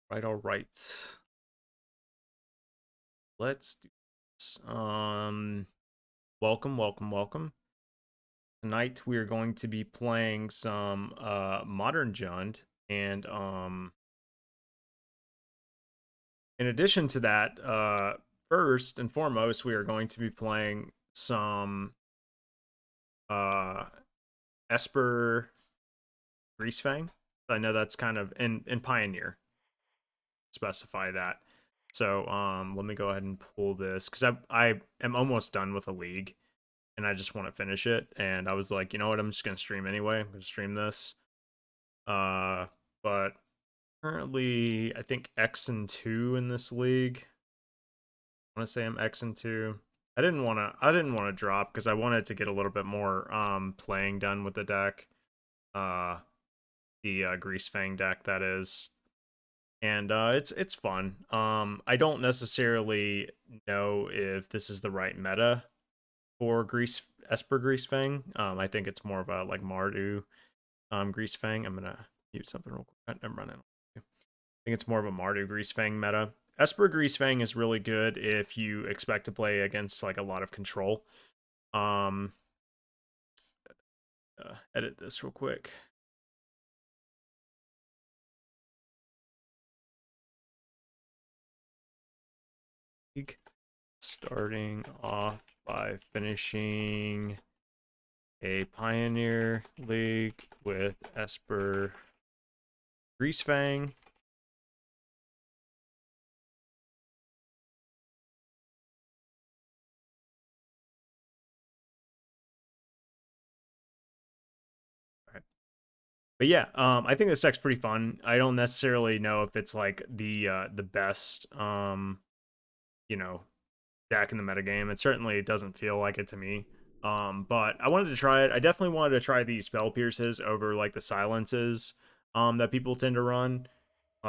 All right. Let's do this. Welcome. Tonight we are going to be playing some modern Jund, and in addition to that, first and foremost, we are going to be playing some uh Esper Greasefang. I know that's kind of in Pioneer specify that. So let me go ahead and pull this because I am almost done with a league and I just want to finish it. And I was like, you know what, I'm just gonna stream anyway. I'm gonna stream this. But currently I think X and 2 in this league. I want to say I'm X and 2. I didn't want to drop because I wanted to get a little bit more playing done with the deck. Uh the Greasefang deck that is. And it's fun. I don't necessarily know if this is the right meta for Esper Greasefang. I think it's more of a like Mardu Greasefang. I'm gonna mute something real quick. I'm running. I think it's more of a Mardu Greasefang meta. Esper Greasefang is really good if you expect to play against like a lot of control. Um, edit this real quick. Starting off by finishing a Pioneer League with Esper Greasefang. But yeah, I think this deck's pretty fun. I don't necessarily know if it's like the best you know deck in the metagame. It certainly doesn't feel like it to me. But I wanted to try it. I definitely wanted to try the spell pierces over like the silences that people tend to run.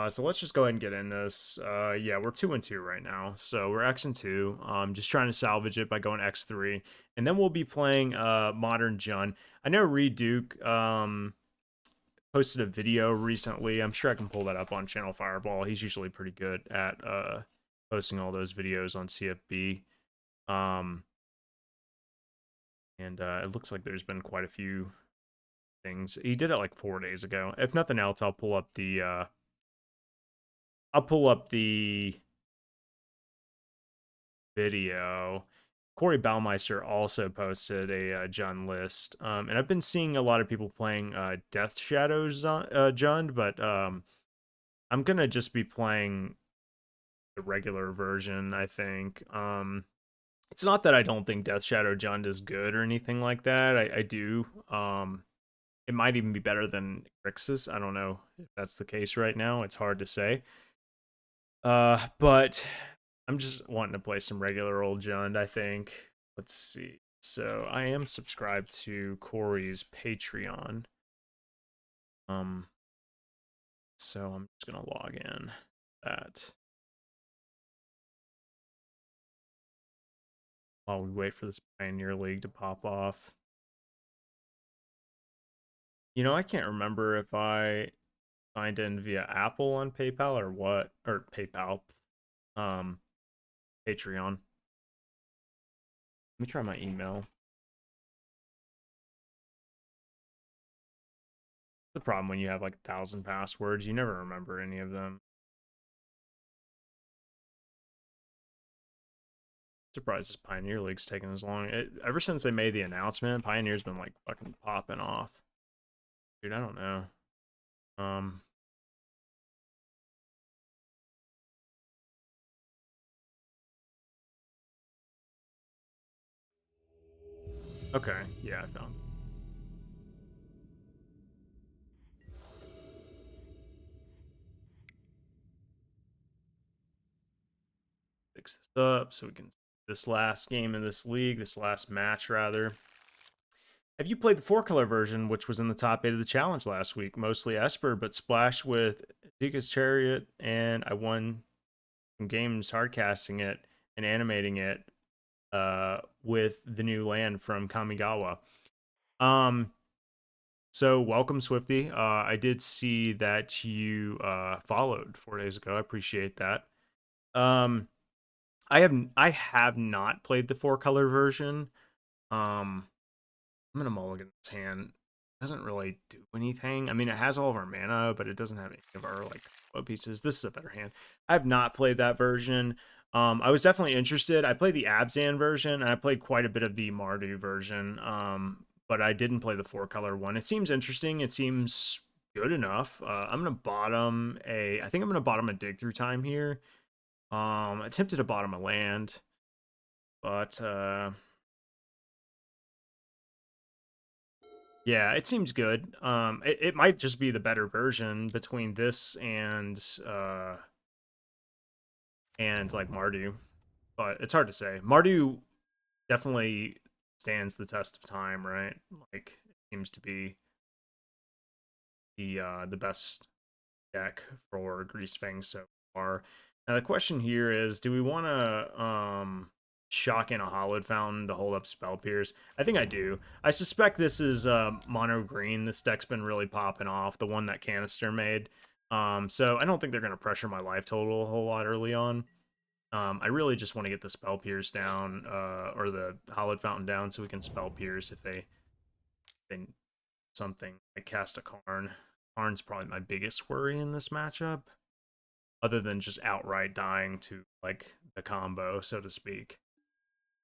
So let's just go ahead and get in this. Yeah, we're 2-2 right now. So we're X and 2. Just trying to salvage it by going X3. And then we'll be playing Modern Jund. I know Reed Duke posted a video recently. I'm sure I can pull that up on Channel Fireball. He's usually pretty good at posting all those videos on CFB. Um, and it looks like there's been quite a few things. He did it like 4 days ago. If nothing else, I'll pull up the video. Corey Baumeister also posted a Jund list, and I've been seeing a lot of people playing Death Shadows Jund, but I'm gonna just be playing the regular version. I think it's not that I don't think Death Shadow Jund is good or anything like that. I do. It might even be better than Grixis. I don't know if that's the case right now. It's hard to say. But I'm just wanting to play some regular old Jund, I think. Let's see. So I am subscribed to Corey's Patreon. So I'm just gonna log in that while we wait for this Pioneer League to pop off. You know, I can't remember if I signed in via Apple on PayPal or what, or PayPal, um, Patreon. Let me try my email. The problem when you have like 1,000 passwords, you never remember any of them. Surprised this Pioneer League's taking as long. Ever since they made the announcement, Pioneer's been like fucking popping off. Dude, I don't know. Um, okay, yeah, I found. Fix this up so we can this last game in this league, this last match rather. Have you played the 4-color version, which was in the top 8 of the challenge last week? Mostly Esper, but Splash with Zika's Chariot, and I won some games hardcasting it and animating it with the new land from Kamigawa. Um, So welcome, Swifty. I did see that you followed 4 days ago. I appreciate that. Um, I have not played the four color version. Um, I'm gonna mulligan this hand. Doesn't really do anything. I mean, it has all of our mana, but it doesn't have any of our like combo pieces. This is a better hand. I have not played that version. I was definitely interested. I played the Abzan version, and I played quite a bit of the Mardu version. But I didn't play the four color one. It seems interesting. It seems good enough. I'm gonna bottom a. I think I'm gonna bottom a dig through time here. Attempted to bottom a land, but yeah, it seems good. It might just be the better version between this and like Mardu, but it's hard to say. Mardu definitely stands the test of time, right? Like it seems to be the best deck for Greasefang so far. Now the question here is, do we want to shock in a Hollowed Fountain to hold up Spell Pierce? I think I do. I suspect this is mono green. This deck's been really popping off. The one that Canister made. So I don't think they're going to pressure my life total a whole lot early on. I really just want to get the Spell Pierce down, or the Hollowed Fountain down, so we can Spell Pierce if they something. I cast a Karn. Karn's probably my biggest worry in this matchup, other than just outright dying to like the combo, so to speak.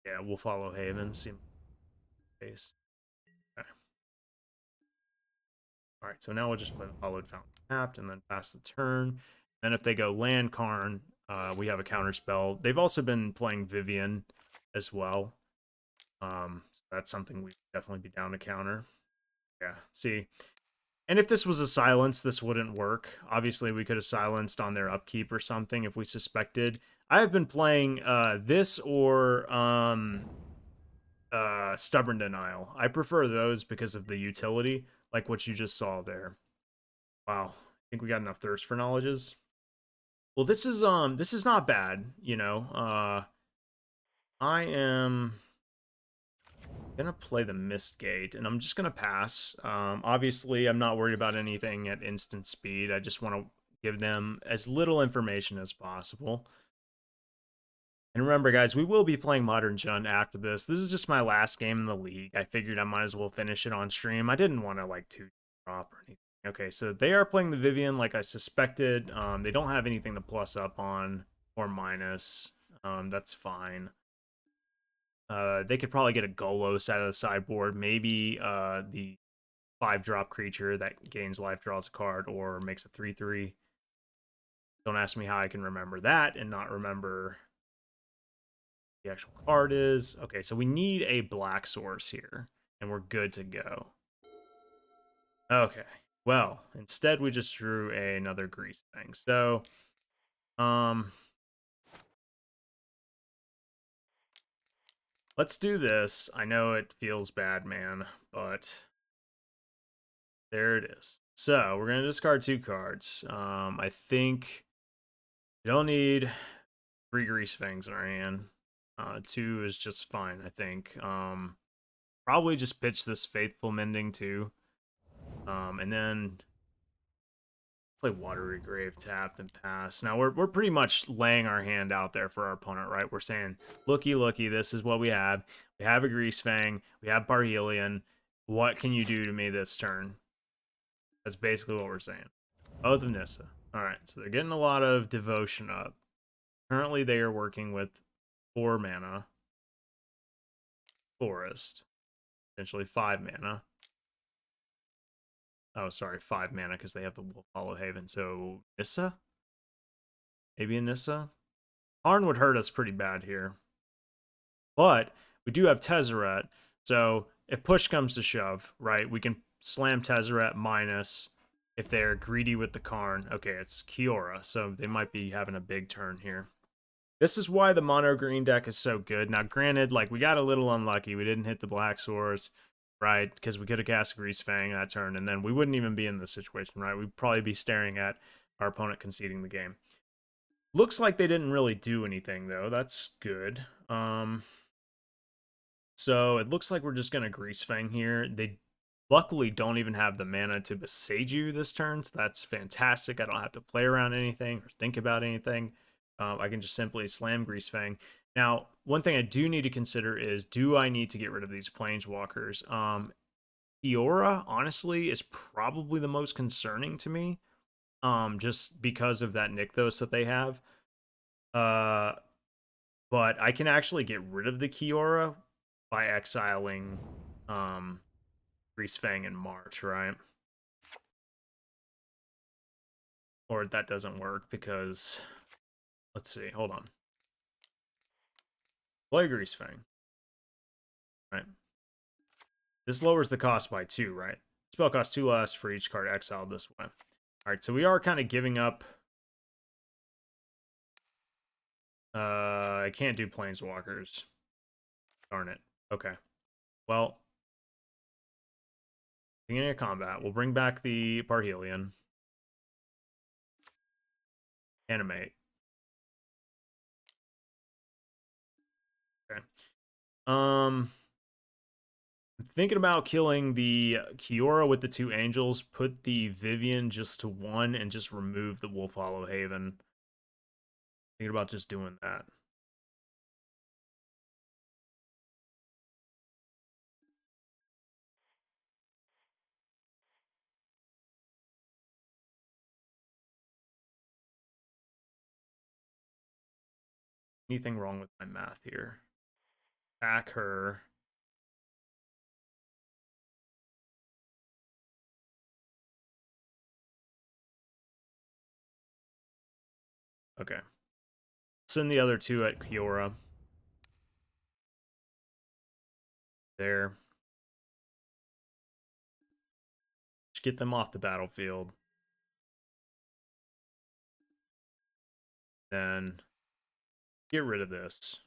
Yeah, we'll follow Haven. See case. Okay. All right, so now we'll just play the Hollowed Fountain tapped and then pass the turn. Then if they go land Karn, we have a counter spell. They've also been playing Vivian as well. So that's something we'd definitely be down to counter. Yeah, see. And if this was a silence, this wouldn't work. Obviously, we could have silenced on their upkeep or something if we suspected. I have been playing this or Stubborn Denial. I prefer those because of the utility, like what you just saw there. Wow, I think we got enough thirst for knowledges. Well, this is not bad, you know. I am gonna play the Mist Gate, and I'm just gonna pass. Obviously, I'm not worried about anything at instant speed. I just want to give them as little information as possible. And remember, guys, we will be playing Modern Jund after this. This is just my last game in the league. I figured I might as well finish it on stream. I didn't want to like two drop or anything. Okay, so they are playing the Vivian like I suspected. They don't have anything to plus up on or minus. That's fine. They could probably get a Golos out of the sideboard. Maybe the 5-drop creature that gains life draws a card or makes a 3/3. Don't ask me how I can remember that and not remember the actual card is. Okay, so we need a black source here, and we're good to go. Okay, well, instead we just drew another Greasefang. So, um, let's do this. I know it feels bad, man, but there it is. So we're gonna discard 2 cards. I think we don't need 3 Greasefangs in our hand. 2 is just fine, I think. Probably just pitch this Faithful Mending too. And then play Watery Grave tapped and pass. Now we're pretty much laying our hand out there for our opponent, right? We're saying, looky, looky, this is what we have. We have a Greasefang, we have Parhelion. What can you do to me this turn? That's basically what we're saying. Oath of Nissa. Alright, so they're getting a lot of devotion up. Currently they are working with 4 mana. Forest. Potentially 5 mana. Oh, sorry, 5 mana because they have the Hollow Haven. So Nissa? Maybe a Nissa? Arn would hurt us pretty bad here. But we do have Tezzeret. So if push comes to shove, right, we can slam Tezzeret minus if they're greedy with the Karn. Okay, it's Kiora, so they might be having a big turn here. This is why the mono green deck is so good. Now, granted, like we got a little unlucky. We didn't hit the black source, right? Because we could have cast Greasefang that turn, and then we wouldn't even be in this situation, right? We'd probably be staring at our opponent conceding the game. Looks like they didn't really do anything, though. That's good. So it looks like we're just going to Greasefang here. They luckily don't even have the mana to Boseiju this turn, so that's fantastic. I don't have to play around anything or think about anything. I can just simply slam Greasefang. Now, one thing I do need to consider is, do I need to get rid of these Planeswalkers? Kiora, honestly, is probably the most concerning to me, just because of that Nykthos that they have. But I can actually get rid of the Kiora by exiling Greasefang in March, right? Or that doesn't work because, let's see, hold on. Play Greasefang, right? This lowers the cost by 2, right? Spell costs 2 less for each card exiled this way. Alright, so we are kind of giving up. I can't do Planeswalkers. Darn it. Okay. Well, beginning of combat, we'll bring back the Parhelion. Animate. Okay. I'm thinking about killing the Kiora with the 2 angels, put the Vivian just to 1, and just remove the Wolf Hollow Haven. Thinking about just doing that. Anything wrong with my math here? Attack her. Okay. Send the other 2 at Kiora. There. Just get them off the battlefield. Then get rid of this.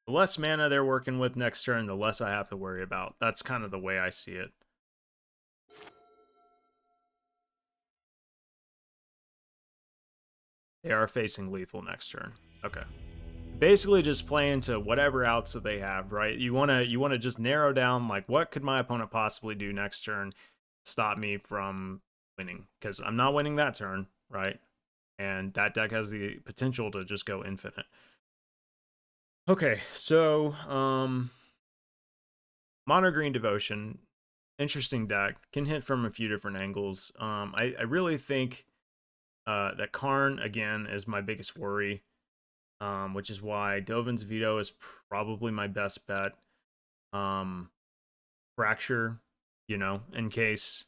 The less mana they're working with next turn, the less I have to worry about. That's kind of the way I see it. They are facing lethal next turn. Okay. Basically just playing to whatever outs that they have, right? You wanna just narrow down, like, what could my opponent possibly do next turn, stop me from winning? Because I'm not winning that turn, right? And that deck has the potential to just go infinite. Okay, so Mono Green Devotion, interesting deck. Can hit from a few different angles. I really think that Karn again is my biggest worry, which is why Dovin's Veto is probably my best bet. Fracture, in case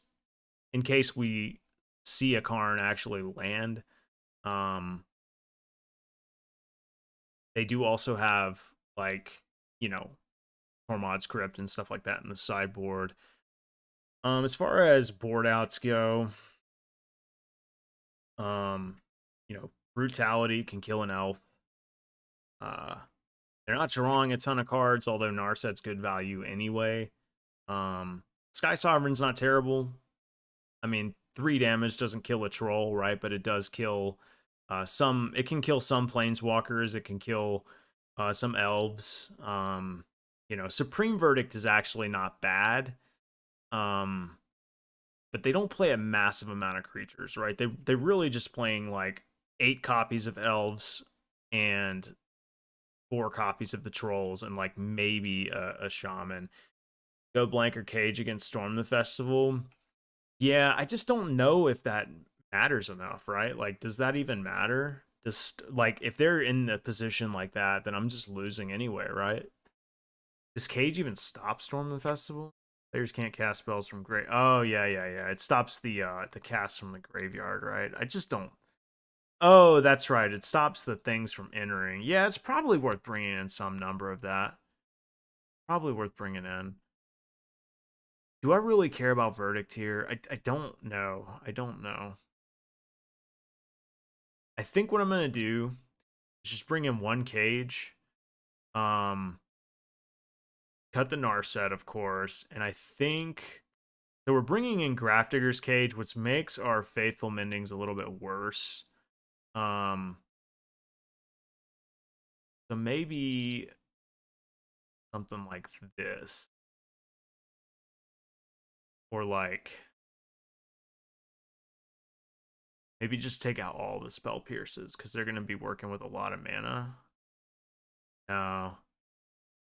we see a Karn actually land. They do also have, like, Tormod's Crypt and stuff like that in the sideboard. As far as board outs go, um, Brutality can kill an elf. They're not drawing a ton of cards, although Narset's good value anyway. Sky Sovereign's not terrible. I mean, 3 damage doesn't kill a troll, right? But it does kill some. It can kill some planeswalkers. It can kill some elves. Supreme Verdict is actually not bad. But they don't play a massive amount of creatures, right? They're really just playing like 8 copies of elves and 4 copies of the trolls and like maybe a shaman. Go Blanker Cage against Storm the Festival. Yeah, I just don't know if that matters enough, right? Like, does that even matter? Like, if they're in the position like that, then I'm just losing anyway, right? Does Cage even stop Storm the Festival? Players can't cast spells from grave. Oh yeah. It stops the cast from the graveyard, right? I just don't. Oh, that's right. It stops the things from entering. Yeah, it's probably worth bringing in some number of that. Probably worth bringing in. Do I really care about Verdict here? I don't know. I don't know. I think what I'm gonna do is just bring in 1 Cage. Um, cut the Narset, of course, and I think so. We're bringing in Grafdigger's Cage, which makes our Faithful Mendings a little bit worse. Um, So maybe something like this. Or like maybe just take out all the spell pierces because they're going to be working with a lot of mana. No,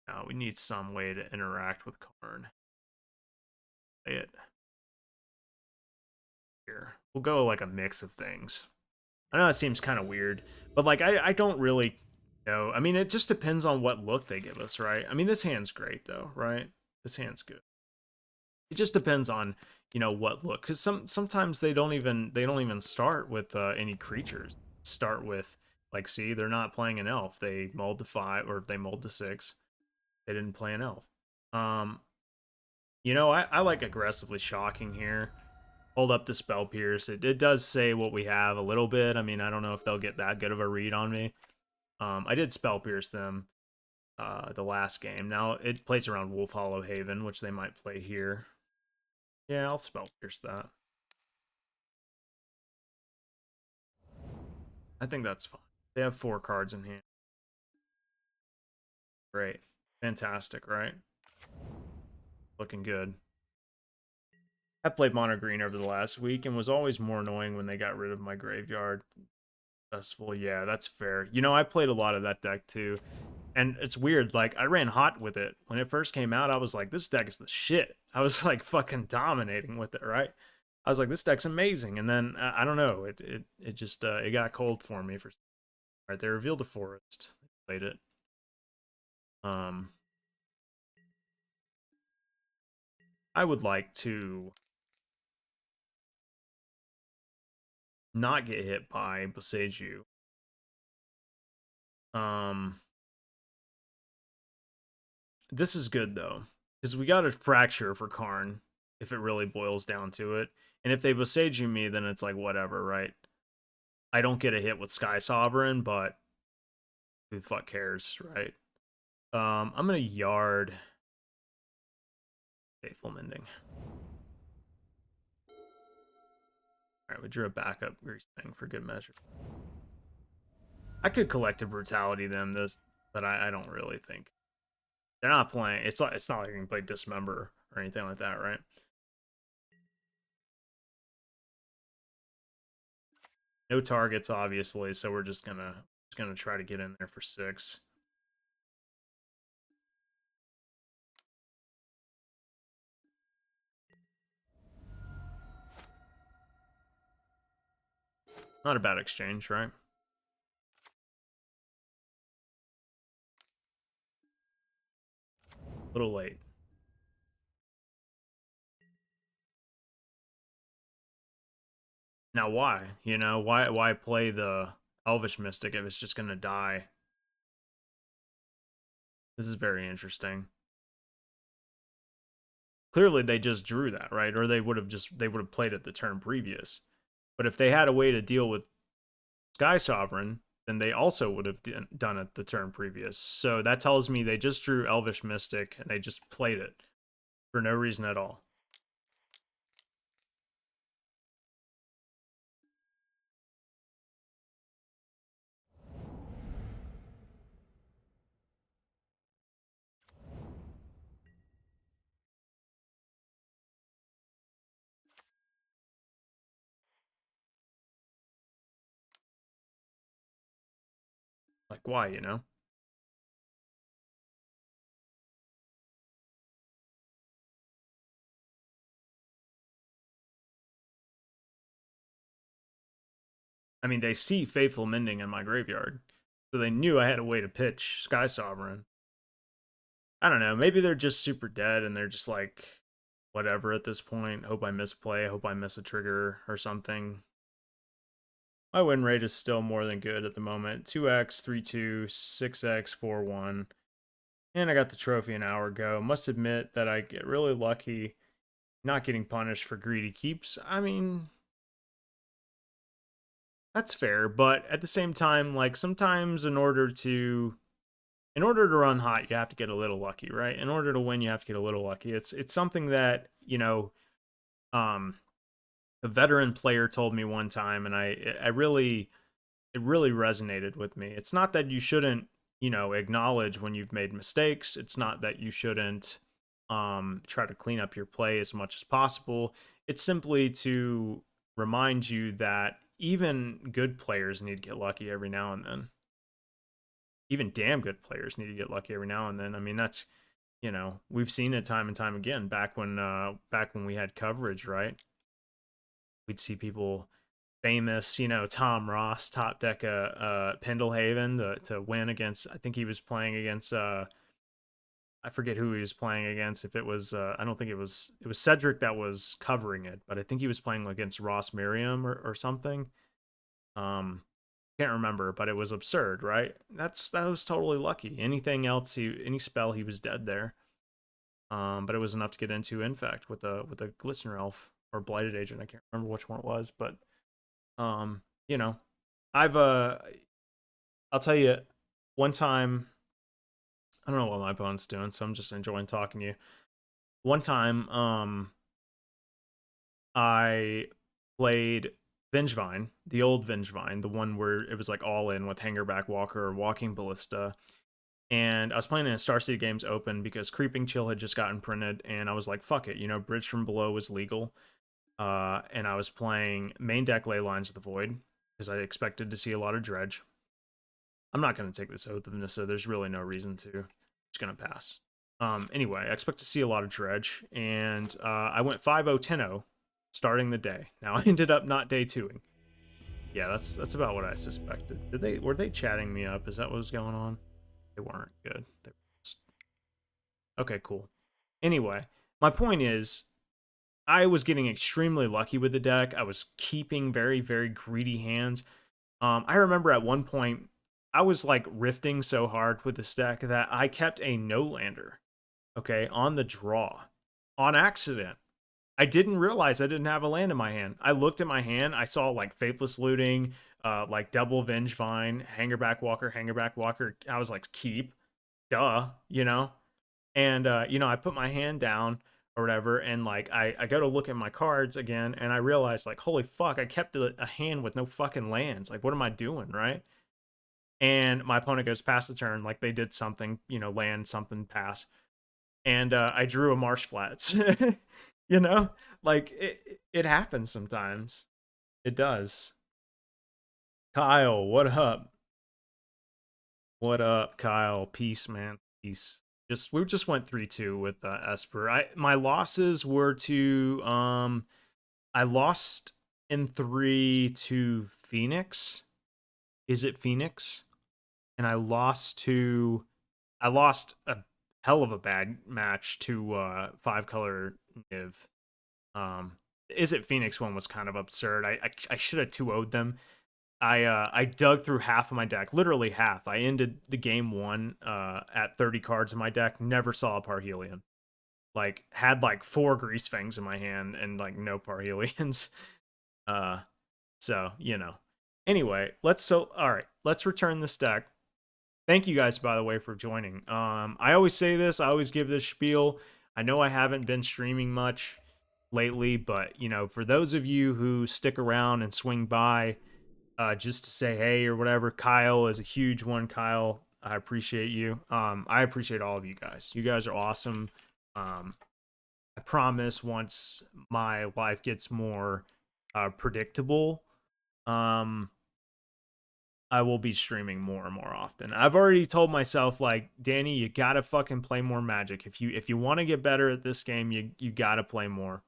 no, we need some way to interact with Karn. Play it here. We'll go like a mix of things. I know it seems kind of weird, but like I don't really know. I mean, it just depends on what look they give us, right? I mean, this hand's great though, right? This hand's good. It just depends on what look, because sometimes they don't even start with any creatures. Start with like, see, they're not playing an elf. They mulled to 5 or they mulled to 6. They didn't play an elf. Um, I like aggressively shocking here. Hold up the spell pierce. It does say what we have a little bit. I mean, I don't know if they'll get that good of a read on me. I did spell pierce them the last game. Now it plays around Wolf Hollow Haven, which they might play here. Yeah, I'll spell pierce that. I think that's fine. They have 4 cards in hand. Great. Fantastic, right? Looking good. I played mono green over the last week and was always more annoying when they got rid of my graveyard. Festival, yeah, that's fair. I played a lot of that deck too. And it's weird, like I ran hot with it. When it first came out, I was like, this deck is the shit. I was like fucking dominating with it, right? I was like, this deck's amazing. And then I don't know, it just it got cold for me for right. They revealed a forest. Played it. Um I would like to not get hit by Boseiju. Um this is good though, because we got a fracture for Karn if it really boils down to it. And if they Boseiju me, then it's like whatever, right? I don't get a hit with Sky Sovereign, but who the fuck cares, right? I'm gonna yard Faithful Mending. All right, we drew a backup Greasefang for good measure. I could Collective Brutality them this, but I don't really think they're not playing. It's not like you can play Dismember or anything like that, right? No targets, obviously, so we're just gonna try to get in there for 6. Not a bad exchange, right? A little late. Now why? Why play the Elvish Mystic if it's just gonna die? This is very interesting. Clearly they just drew that, right? Or they would have played it the turn previous. But if they had a way to deal with Sky Sovereign, then they also would have done it the turn previous. So that tells me they just drew Elvish Mystic and they just played it for no reason at all. Like why? I mean, they see Faithful Mending in my graveyard. So they knew I had a way to pitch Sky Sovereign. I don't know. Maybe they're just super dead and they're just like, whatever at this point. Hope I misplay. Hope I miss a trigger or something. My win rate is still more than good at the moment. 2x, 3-2, 6x, 4-1. And I got the trophy an hour ago. Must admit that I get really lucky not getting punished for greedy keeps. I mean, that's fair, but at the same time, like sometimes in order to run hot, you have to get a little lucky, right? In order to win, you have to get a little lucky. It's something that, um a veteran player told me one time, and I really it really resonated with me. It's not that you shouldn't, acknowledge when you've made mistakes. It's not that you shouldn't try to clean up your play as much as possible. It's simply to remind you that even good players need to get lucky every now and then. Even damn good players need to get lucky every now and then. I mean, that's we've seen it time and time again. Back when we had coverage, right? We'd see people famous, Tom Ross top deck Pendlehaven to win against. I think he was playing against. I forget who he was playing against. If it was, I don't think it was Cedric that was covering it, but I think he was playing against Ross Merriam or something. Um, can't remember, but it was absurd, right? That was totally lucky. Anything else, any spell, he was dead there. But it was enough to get into Infect with a Glistener Elf or Blighted Agent. I can't remember which one it was, but um, you know, I've I'll tell you, one time, I don't know what my opponent's doing, so I'm just enjoying talking to you. One time, I played Vengevine, the old Vengevine, the one where it was like all in with Hangerback Walker or Walking Ballista. And I was playing in a Star City Games Open because Creeping Chill had just gotten printed, and I was like, fuck it, Bridge from Below was legal. And I was playing main deck Ley Lines of the Void because I expected to see a lot of Dredge. I'm not going to take this oath of Nissa. There's really no reason to. I'm just going to pass. Anyway, I expect to see a lot of Dredge, and I went 5-0, 10-0 starting the day. Now I ended up not day 2ing. Yeah, that's about what I suspected. Were they chatting me up? Is that what was going on? They weren't good. They were just... Okay, cool. Anyway, my point is, I was getting extremely lucky with the deck. I was keeping very, very greedy hands. I remember at one point, I was like rifting so hard with this deck that I kept a no lander, okay, on the draw on accident. I didn't realize I didn't have a land in my hand. I looked at my hand, I saw like Faithless Looting, like Double Vengevine, Hangerback Walker. I was like, keep, duh, And I put my hand down or whatever, and like I go to look at my cards again, and I realized like, holy fuck, I kept a hand with no fucking lands. Like, what am I doing, right? And my opponent goes past the turn, like they did something, land something pass, and I drew a Marsh Flats. you know, like it happens sometimes. It does. Kyle, what up? What up, Kyle? Peace, man. Peace. We just went 3-2 with Esper. My losses were to I lost in 3 to Phoenix. Is it Phoenix? And I lost a hell of a bad match to 5-color Niv. Um Is it Phoenix one was kind of absurd. I should have 2-0'd them. I dug through half of my deck, literally half. I ended the game 1 at 30 cards in my deck. Never saw a Parhelion. Like had like 4 Greasefangs in my hand and like no Parhelions. Uh, so Anyway, all right. Let's return this deck. Thank you guys, by the way, for joining. I always say this. I always give this spiel. I know I haven't been streaming much lately, but for those of you who stick around and swing by just to say hey or whatever. Kyle is a huge one. Kyle, I appreciate you. I appreciate all of you guys. You guys are awesome. I promise once my life gets more predictable, um, I will be streaming more and more often. I've already told myself, like, Danny, you gotta fucking play more Magic. If you want to get better at this game, you gotta play more.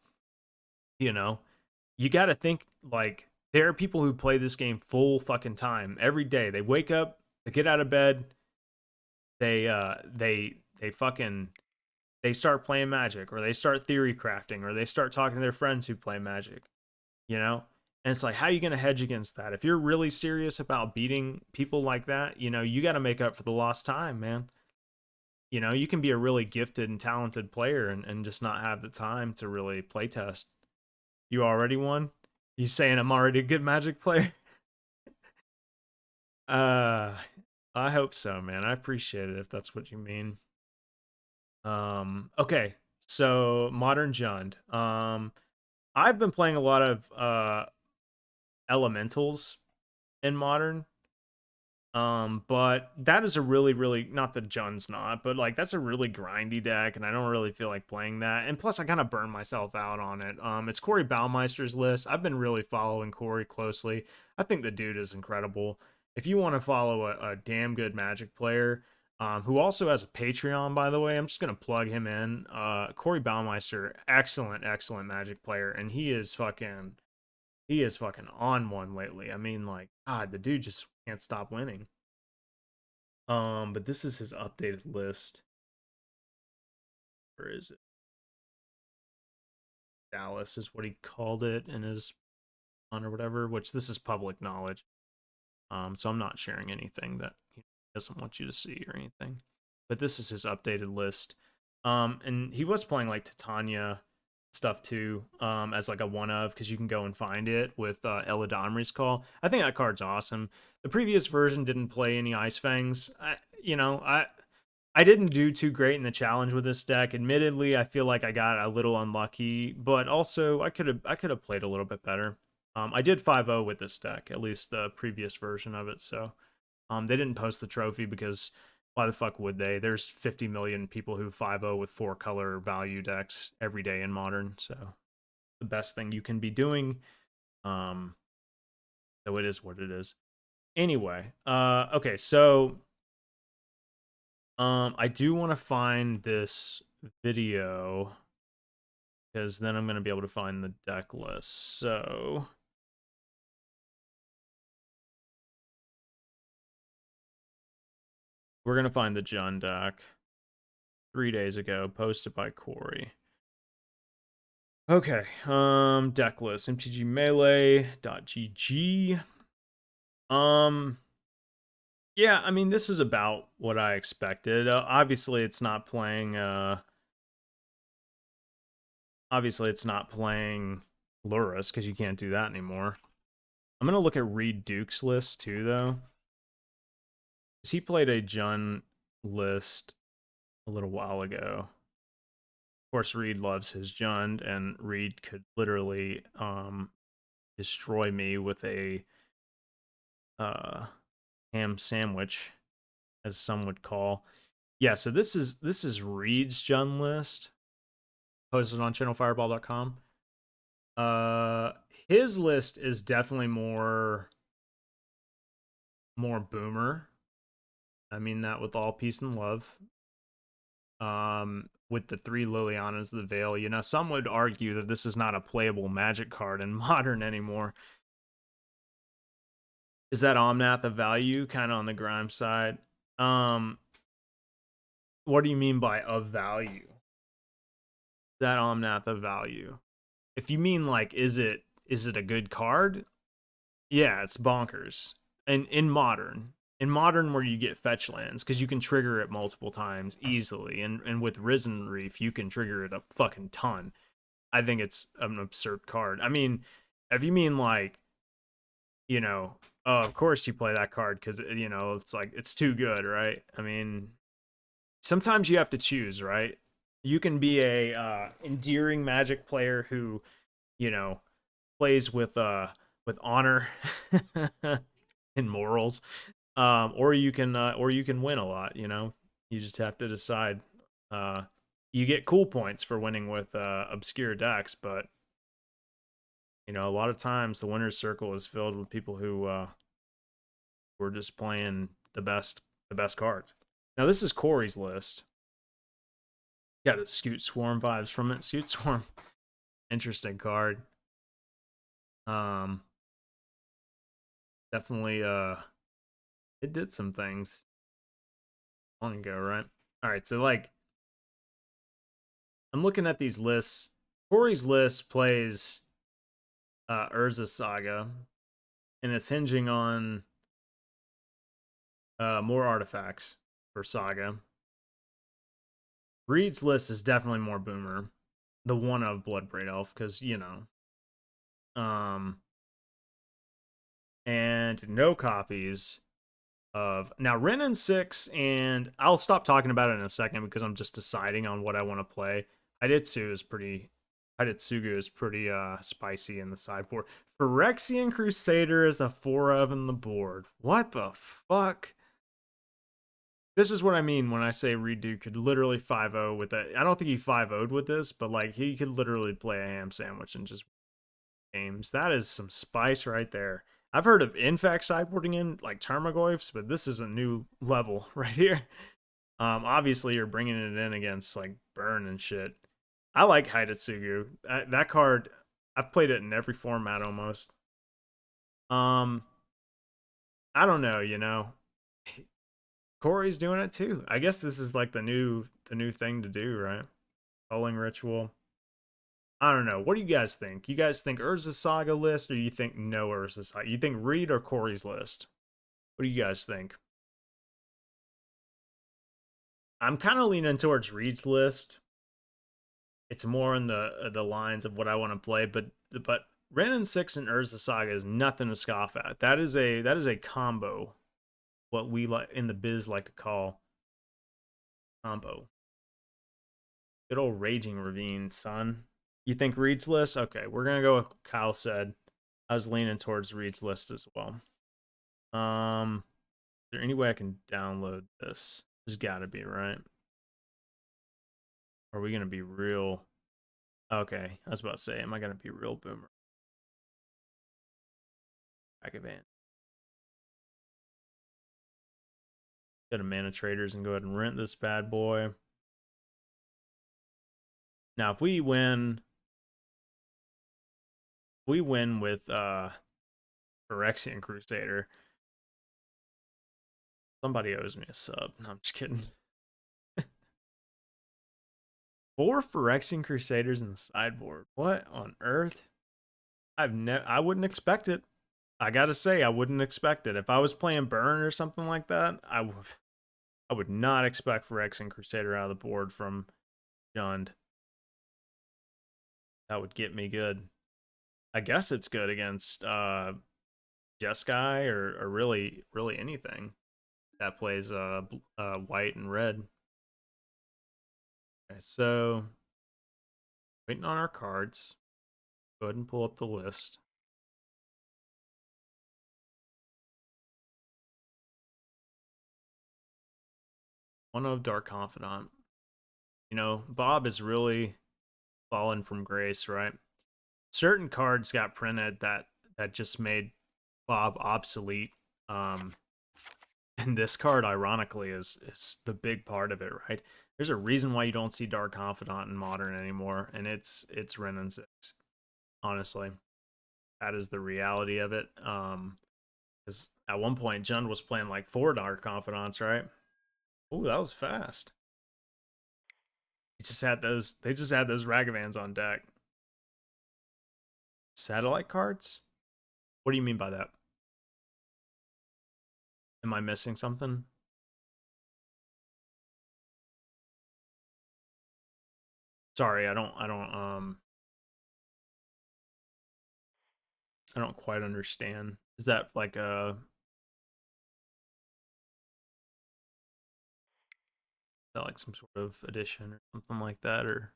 You gotta think like there are people who play this game full fucking time every day. They wake up, they get out of bed, they fucking they start playing Magic, or they start theory crafting, or they start talking to their friends who play Magic, you know? And it's like, how are you going to hedge against that? If you're really serious about beating people like that, you got to make up for the lost time, man. You can be a really gifted and talented player and just not have the time to really play test. You already won? You saying I'm already a good Magic player? uh I hope so, man. I appreciate it if that's what you mean. Okay. So Modern Jund. I've been playing a lot of elementals in Modern. But that is a really, really, not that Jun's not, but like that's a really grindy deck, and I don't really feel like playing that. And plus, I kind of burned myself out on it. It's Corey Baumeister's list. I've been really following Corey closely. I think the dude is incredible. If you want to follow a damn good Magic player, who also has a Patreon, by the way, I'm just gonna plug him in. Corey Baumeister, excellent, excellent Magic player, and he is fucking on one lately. I mean, like, God, the dude just can't stop winning. But this is his updated list. Where is it? Dallas is what he called it in his on or whatever, which this is public knowledge. So I'm not sharing anything that he doesn't want you to see or anything. But this is his updated list. And he was playing like Titania stuff too, as like a one of, because you can go and find it with Eladamri's Call. I think that card's awesome. The previous version didn't play any Ice Fangs. I didn't do too great in the challenge with this deck. Admittedly, I feel like I got a little unlucky, but also I could have played a little bit better. I did 5-0 with this deck, at least the previous version of it. So they didn't post the trophy because why the fuck would they? There's 50 million people who 5-0 with 4-color value decks every day in Modern. So the best thing you can be doing. So it is what it is. Anyway, okay, so I do want to find this video because then I'm going to be able to find the deck list. So we're going to find the Jun deck 3 days ago, posted by Corey. Okay, deck list, mtgmelee.gg. Yeah, I mean, this is about what I expected. Obviously, it's not playing Lurrus because you can't do that anymore. I'm gonna look at Reed Duke's list too, though, because he played a Jun list a little while ago. Of course, Reed loves his Jund, and Reed could literally destroy me with a ham sandwich, as some would call. Yeah, so this is Reed's Jund list, posted on channelfireball.com. His list is definitely more boomer. I mean that with all peace and love. With the 3 Lilianas of the Veil, you know, some would argue that this is not a playable Magic card in Modern anymore. Is that Omnath of value? Kind of on the Grime side. What do you mean by of value? That Omnath of value? If you mean like, is it a good card? Yeah, it's bonkers. And in Modern where you get fetch lands, because you can trigger it multiple times easily, and with Risen Reef you can trigger it a fucking ton. I think it's an absurd card. I mean, if you mean like, you know, oh, of course you play that card because, you know, it's like it's too good, right? I mean, sometimes you have to choose, right? You can be a endearing Magic player who, you know, plays with honor and morals, or you can win a lot. You know, you just have to decide. You get cool points for winning with obscure decks, but you know, a lot of times the winner's circle is filled with people who were just playing the best cards. Now this is Corey's list. Got a Scoot Swarm vibes from it. Scoot Swarm, interesting card. Definitely it did some things long ago, right? All right, so like I'm looking at these lists. Corey's list plays Urza Saga, and it's hinging on more artifacts for Saga. Reed's list is definitely more boomer. The one of Bloodbraid Elf, because, you know. And no copies of... Now, Ren and 6, and I'll stop talking about it in a second because I'm just deciding on what I want to play. Aiditsu is pretty Hidetsugu is pretty spicy in the sideboard. Phyrexian Crusader is a 4 of in the board. What the fuck? This is what I mean when I say Redo could literally 5-0 with that. I don't think he 5-0'd with this, but like he could literally play a ham sandwich and just games. That is some spice right there. I've heard of Infact sideboarding in like Tarmogoyfs, but this is a new level right here. Obviously you're bringing it in against like Burn and shit. I like Hidetsugu. That card, I've played it in every format almost. Um, I don't know, you know. Corey's doing it too. I guess this is like the new thing to do, right? Culling ritual. I don't know. What do you guys think? You guys think Urza Saga list, or you think no Urza Saga? You think Reed or Corey's list? What do you guys think? I'm kind of leaning towards Reed's list. It's more in the lines of what I want to play, but Ren and Six and Urza Saga is nothing to scoff at. That is a combo, what we like in the biz like to call combo. Good old Raging Ravine, son. You think Reed's list? Okay, we're gonna go with what Kyle said. I was leaning towards Reed's list as well. Is there any way I can download this? There's got to be, right? Or are we gonna be real? Okay, I was about to say, am I gonna be real boomer? Back advance. Go to Mana Traders and go ahead and rent this bad boy. Now, if we win with Phyrexian Crusader, somebody owes me a sub. No, I'm just kidding. 4 Phyrexian Crusaders in the sideboard. What on earth? I wouldn't expect it. I gotta say, I wouldn't expect it. If I was playing Burn or something like that, I would not expect Phyrexian Crusader out of the board from Jund. That would get me good. I guess it's good against Jeskai or really anything that plays white and red. Okay, so waiting on our cards. Go ahead and pull up the list. One of Dark Confidant. You know, Bob is really fallen from grace, right? Certain cards got printed that just made Bob obsolete. Um, and this card, ironically, is the big part of it, right? There's a reason why you don't see Dark Confidant in Modern anymore, and it's Ren and Six. Honestly, that is the reality of it. Because at one point, Jund was playing like 4 Dark Confidants, right? Oh, that was fast. He just had those. They just had those Ragavans on deck. Satellite cards? What do you mean by that? Am I missing something? Sorry, I don't quite understand. Is that like some sort of addition or something like that, or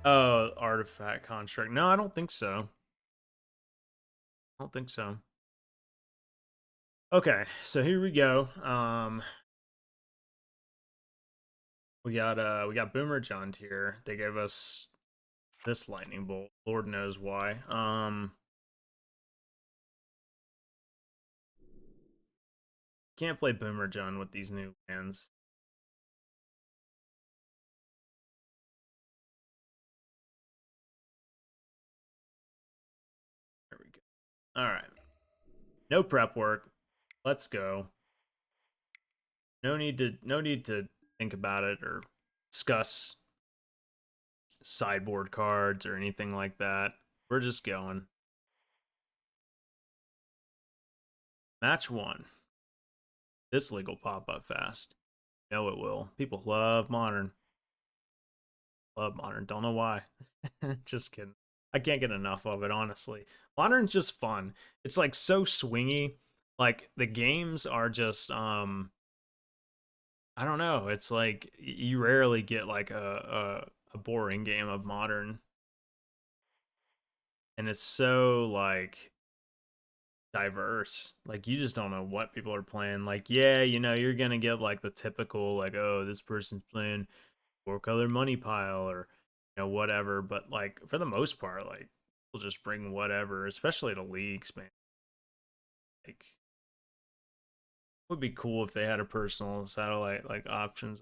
oh, artifact construct? No, I don't think so. I don't think so. Okay, so here we go. We got Boomer John here. They gave us this lightning bolt. Lord knows why. Can't play Boomer John with these new lands. There we go. All right. No prep work. Let's go. No need to think about it or discuss sideboard cards or anything like that. We're just going. Match 1. This league will pop up fast. No, it will. People love Modern. Love Modern. Don't know why. Just kidding. I can't get enough of it, honestly. Modern's just fun. It's like so swingy. Like the games are just I don't know. It's like you rarely get like a boring game of modern, and it's so like diverse. Like you just don't know what people are playing. Like yeah, you're gonna get like the typical like oh this person's playing four color money pile or whatever. But like for the most part, like we'll just bring whatever, especially to leagues, man. Like would be cool if they had a personal satellite like options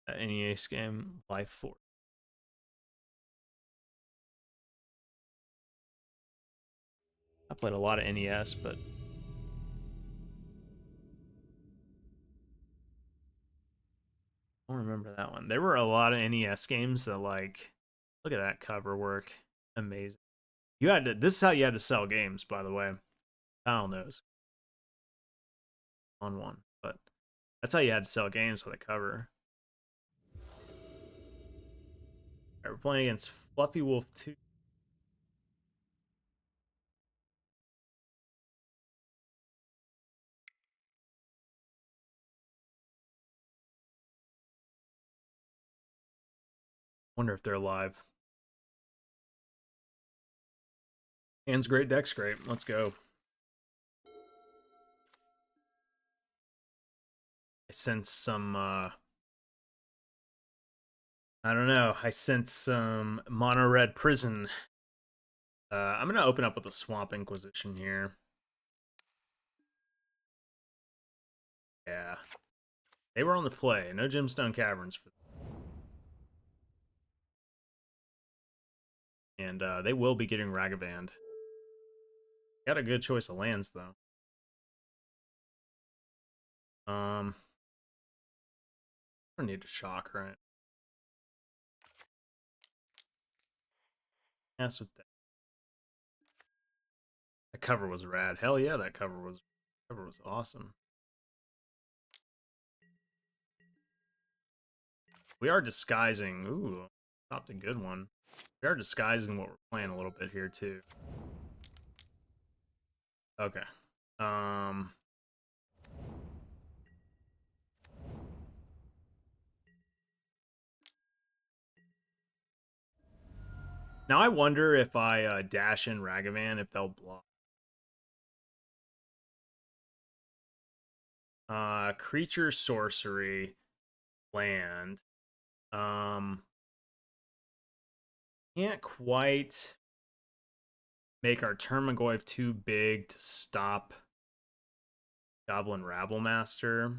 at NES game Life Force. I played a lot of NES, but I don't remember that one. There were a lot of NES games that like look at that cover work. Amazing. You had to this is how you had to sell games, by the way. Kyle knows on one. But that's how you had to sell games with a cover. All right, we're playing against Fluffy Wolf 2. Wonder if they're live. Hands great, deck's great. Let's go. I sense some I don't know. I sense some mono red prison. I'm gonna open up with a Swamp Inquisition here. Yeah. They were on the play. No Gemstone Caverns for them. And they will be getting Ragavand. Got a good choice of lands though. I don't need to shock, right? Yes, with that. That cover was rad. Hell yeah, that cover was awesome. We are disguising. Ooh, stopped a good one. We are disguising what we're playing a little bit here too. Okay. Um. Now I wonder if I dash in Ragavan if they'll block. Creature sorcery land. Um. Can't quite make our Termagoyf too big to stop Goblin Rabblemaster.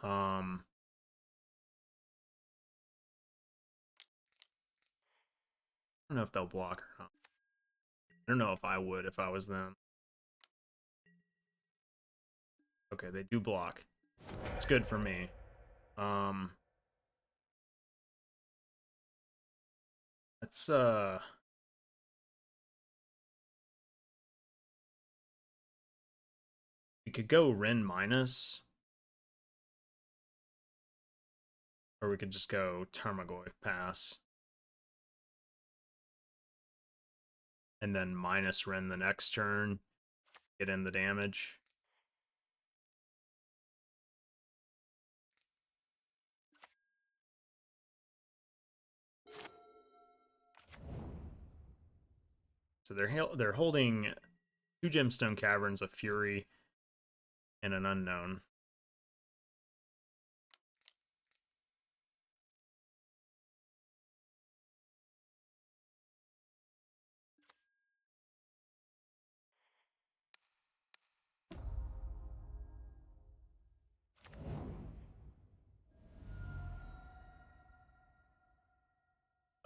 Um, I don't know if they'll block or not. I don't know if I would if I was them. Okay, they do block. It's good for me. Um, let's we could go Ren minus, or we could just go Tarmogoyf pass, and then minus Ren the next turn, get in the damage. So they're holding two Gemstone Caverns, a Fury, and an Unknown.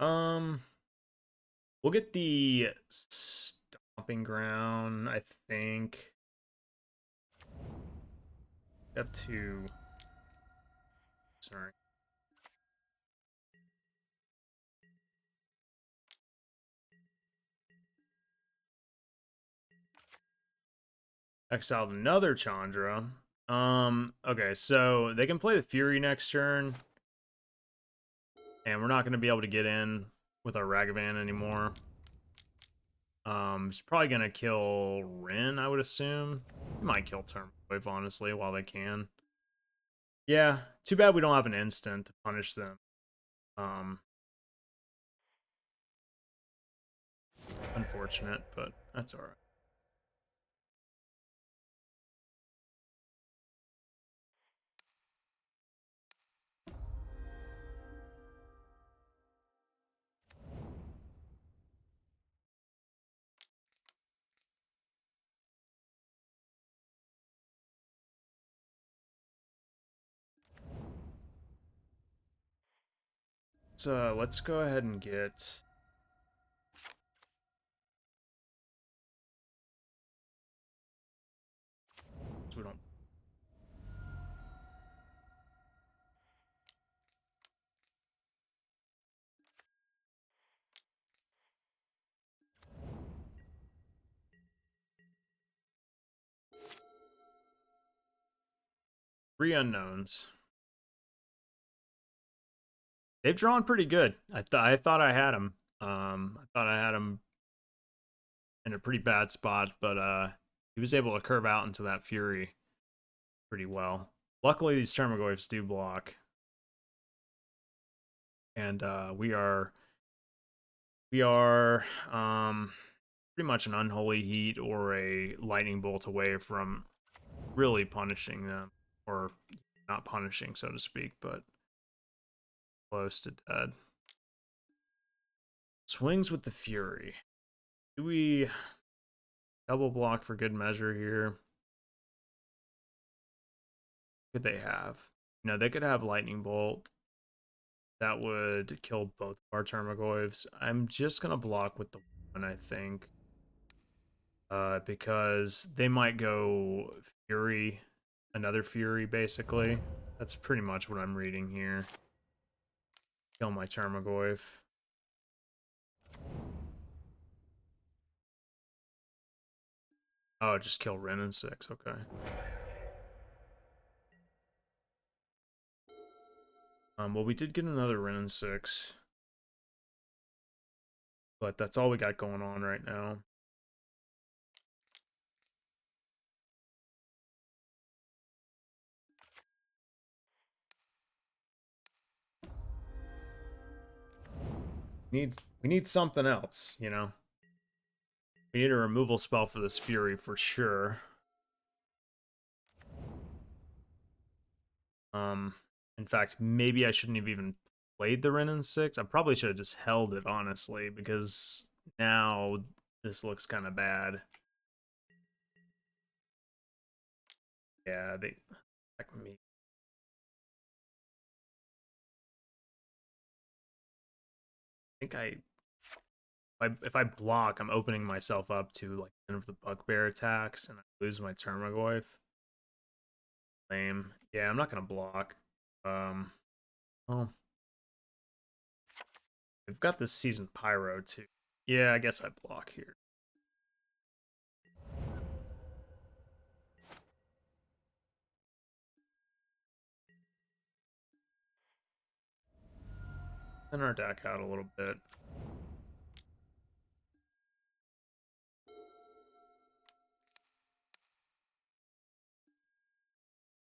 Um, we'll get the Stomping Ground, I think. Up to sorry. Exiled another Chandra. Okay, so they can play the Fury next turn. And we're not going to be able to get in with our Ragavan anymore. It's probably going to kill Rin, I would assume. He might kill Termwave, honestly, while they can. Yeah, too bad we don't have an instant to punish them. Um, Unfortunate, but that's alright. So let's go ahead and get. So we don't. Three unknowns. They've drawn pretty good. I thought I had him. I thought I had him in a pretty bad spot, but he was able to curve out into that Fury pretty well. Luckily, these Termagoyfs do block, and we are pretty much an unholy heat or a lightning bolt away from really punishing them, or not punishing, so to speak, but close to dead. Swings with the Fury. Do we double block for good measure here? Could they have? You know, they could have lightning bolt. That would kill both of our Termagoyfs. I'm just gonna block with the one, I think. Because they might go Fury, another Fury, basically. That's pretty much what I'm reading here. Kill my Termagoyf. Oh, just kill Ren in 6, okay. Well, we did get another Ren in 6. But that's all we got going on right now. We need something else, you know? We need a removal spell for this Fury for sure. In fact, maybe I shouldn't have even played the Ren in 6. I probably should have just held it, honestly, because now this looks kind of bad. Yeah, they attack me. I think if I block, I'm opening myself up to like one of the bugbear attacks, and I lose my Termagoyf. Lame. Yeah, I'm not gonna block. Well, we've got this season Pyro too. Yeah, I guess I block here. Thin our deck out a little bit.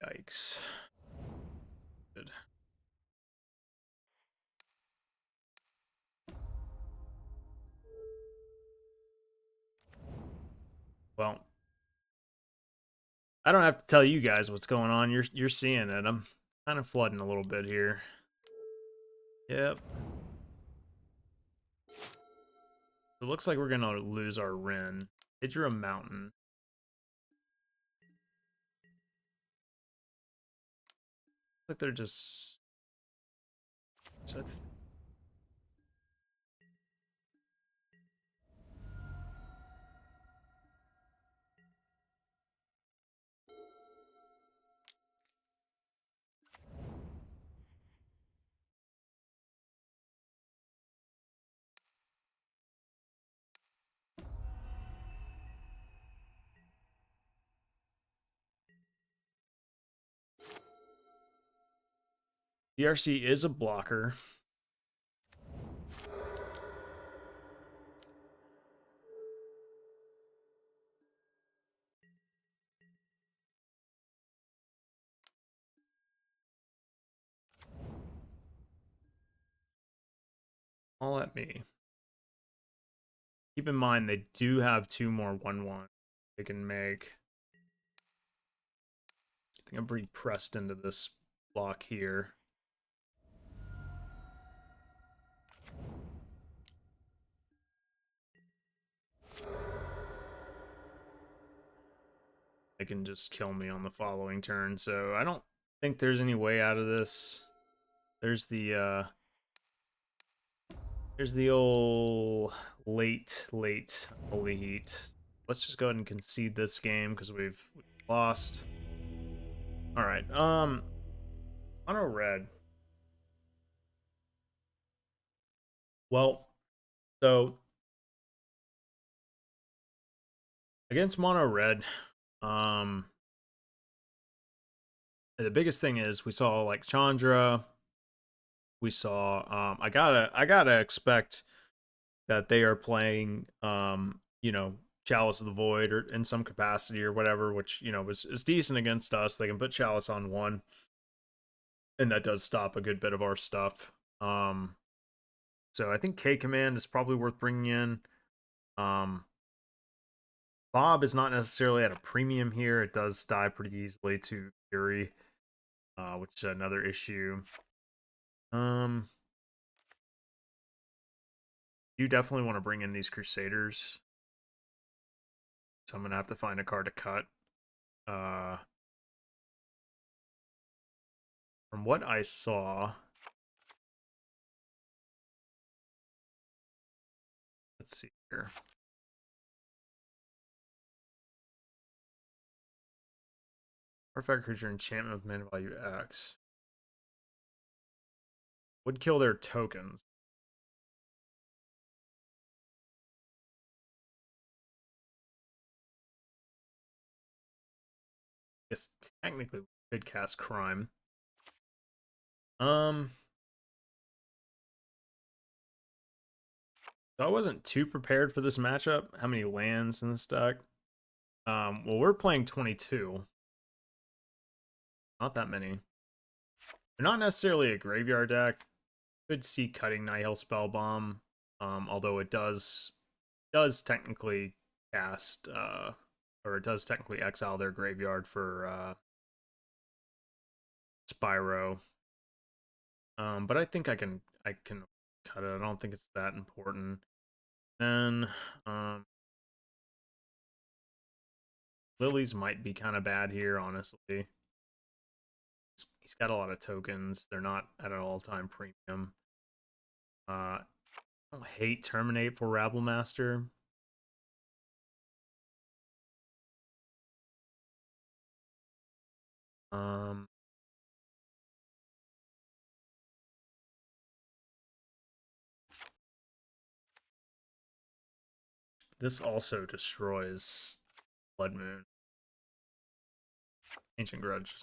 Yikes. Good. Well, I don't have to tell you guys what's going on. You're seeing it. I'm kind of flooding a little bit here. Yep. It looks like we're gonna lose our Ren. They drew a mountain. Looks like they're just. DRC is a blocker. All at me. Keep in mind, they do have 2 more 1/1 they can make. I think I'm pretty pressed into this block here. They can just kill me on the following turn, so I don't think there's any way out of this. There's the old late holy heat. Let's just go ahead and concede this game because we've lost. All right, mono red. Well, so against mono red, um, the biggest thing is we saw like Chandra. We saw I gotta expect that they are playing Chalice of the Void or in some capacity or whatever, which is decent against us. They can put Chalice on 1, and that does stop a good bit of our stuff. So I think K Command is probably worth bringing in. Bob is not necessarily at a premium here. It does die pretty easily to Fury, which is another issue. You definitely want to bring in these Crusaders. So I'm going to have to find a card to cut. From what I saw, let's see here. Artifact creature enchantment with mana value X. Would kill their tokens. I guess technically we could cast Crime. So I wasn't too prepared for this matchup. How many lands in this deck? Well, we're playing 22. Not that many. They're not necessarily a graveyard deck. Could see cutting Nihil Spellbomb, although it does technically cast or it does technically exile their graveyard for Spyro. But I think I can cut it. I don't think it's that important. Then Lilies might be kind of bad here, honestly. He's got a lot of tokens. They're not at an all-time premium. I don't hate Terminate for Rabble Master. This also destroys Blood Moon. Ancient Grudge.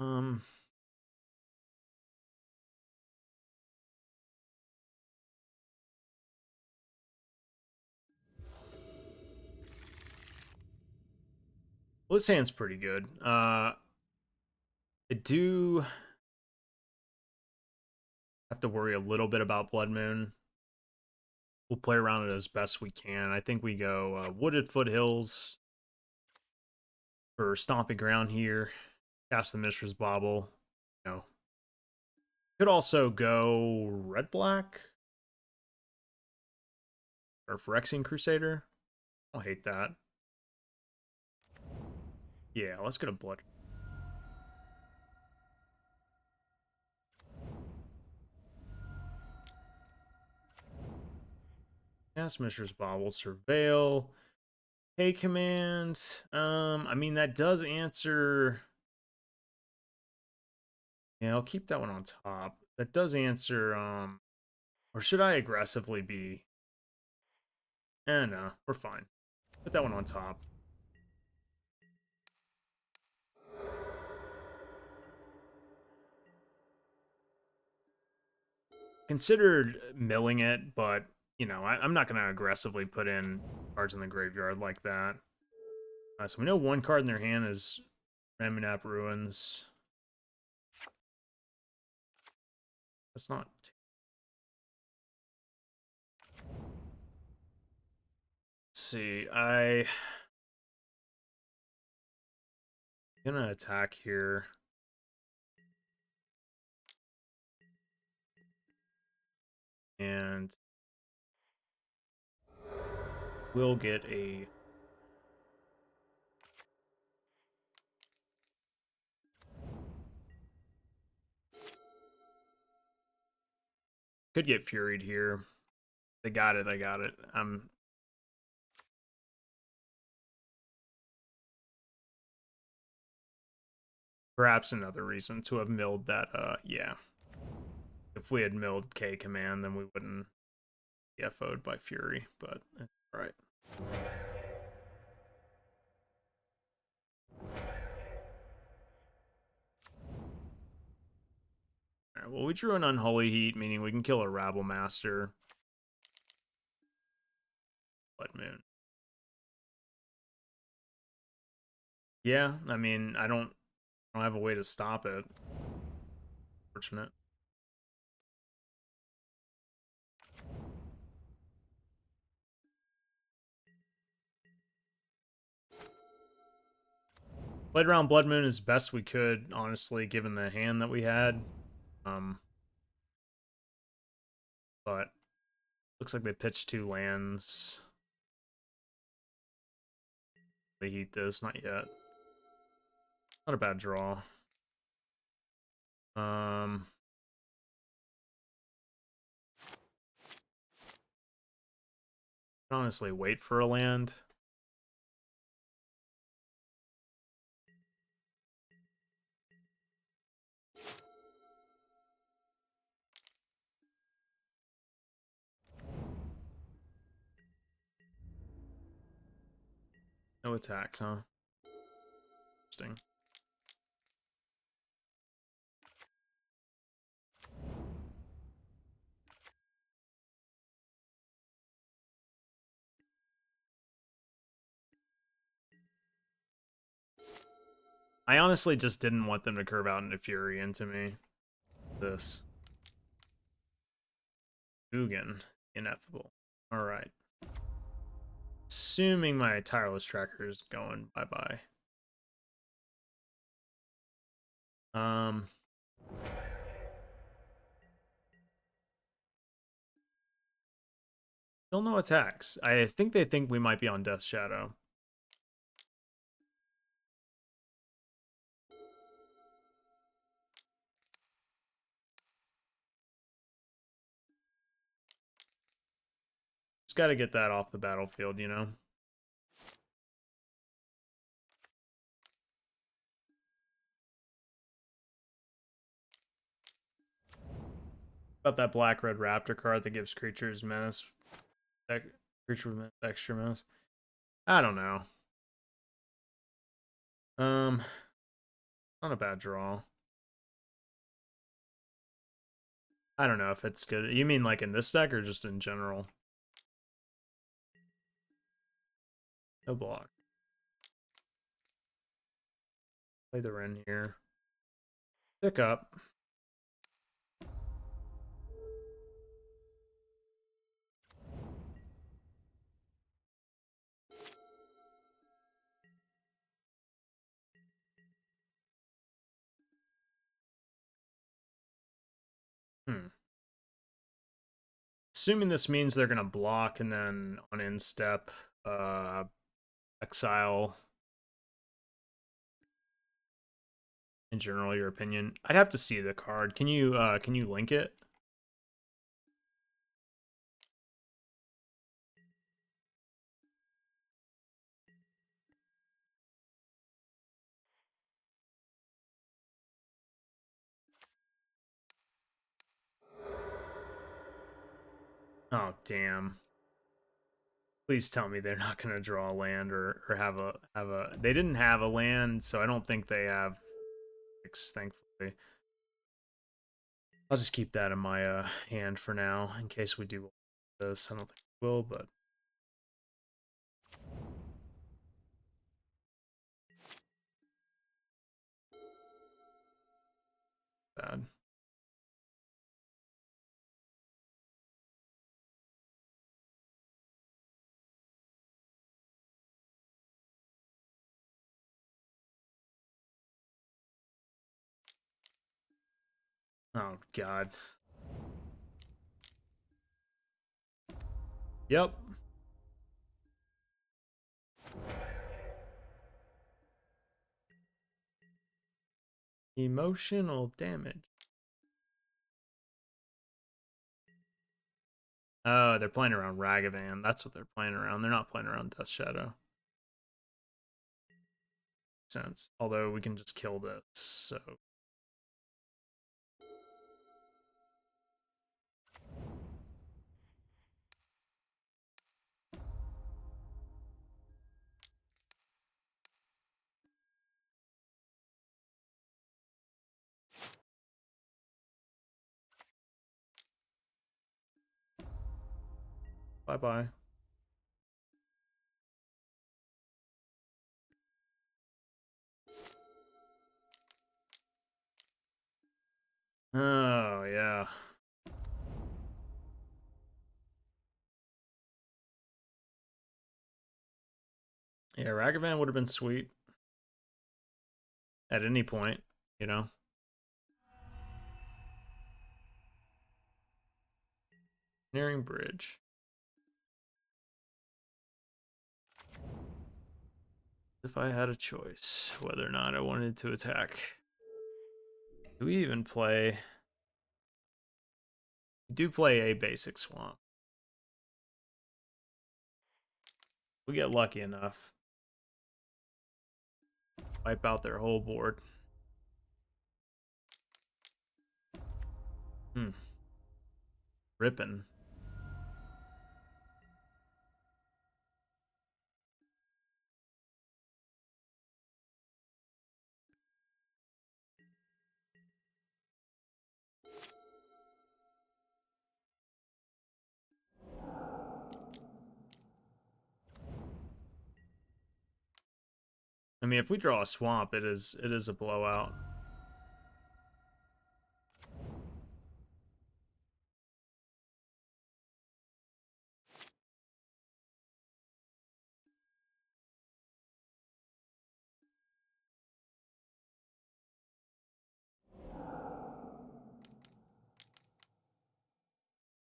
Um, well, this hand's pretty good. I do have to worry a little bit about Blood Moon. We'll play around it as best we can. I think we go Wooded Foothills for Stomping Ground here. Cast the Mishra's Bauble. Could also go Red Black or Phyrexian Crusader. I don't hate that. Yeah, let's go to Blood. Cast Mishra's Bauble, Surveil. Hey, command. I mean, that does answer. Yeah, I'll keep that one on top. That does answer, or should I aggressively be? No, we're fine. Put that one on top. Considered milling it, but, I'm not going to aggressively put in cards in the graveyard like that. So we know one card in their hand is Ramunap Ruins. That's not. Let's see. I'm gonna attack here. And we'll get a. Could get furied here. They got it. They got it. Perhaps another reason to have milled that. Yeah. If we had milled K command, then we wouldn't be FO'd by Fury. But all right. All right. Well, we drew an Unholy Heat, meaning we can kill a Rabble Master. Blood Moon. Yeah, I mean, I don't have a way to stop it. Fortunate. Played around Blood Moon as best we could, honestly, given the hand that we had. But looks like they pitched 2 lands. They heat this, not yet. Not a bad draw. Honestly, wait for a land. No attacks, huh? Interesting. I honestly just didn't want them to curve out into Fury into me. This. Ugin. Ineffable. Alright. Assuming my tireless tracker is going bye-bye. Still no attacks. I think they think we might be on Death Shadow. Just got to get that off the battlefield, you know? About that black-red raptor card that gives creatures menace. Creature with extra menace. I don't know. Not a bad draw. I don't know if it's good. You mean like in this deck or just in general? No block. Play the Wren here. Pick up. Assuming this means they're gonna block and then on instep, exile. In general, your opinion? I'd have to see the card. Can you link it? Oh damn. Please tell me they're not gonna draw a land or have a they didn't have a land, so I don't think they have six, thankfully. I'll just keep that in my hand for now in case we do this. I don't think we will, but bad. Oh god. Yep. Emotional damage. Oh, they're playing around Ragavan. That's what they're playing around. They're not playing around Death Shadow. Sense. Although we can just kill this, so bye bye. Oh yeah. Yeah, Ragavan would have been sweet at any point, you know. Nearing bridge. If I had a choice whether or not I wanted to attack. Do we even play? We do play a basic swamp. We get lucky enough. Wipe out their whole board. Hmm. Ripping. I mean, if we draw a swamp, it is a blowout.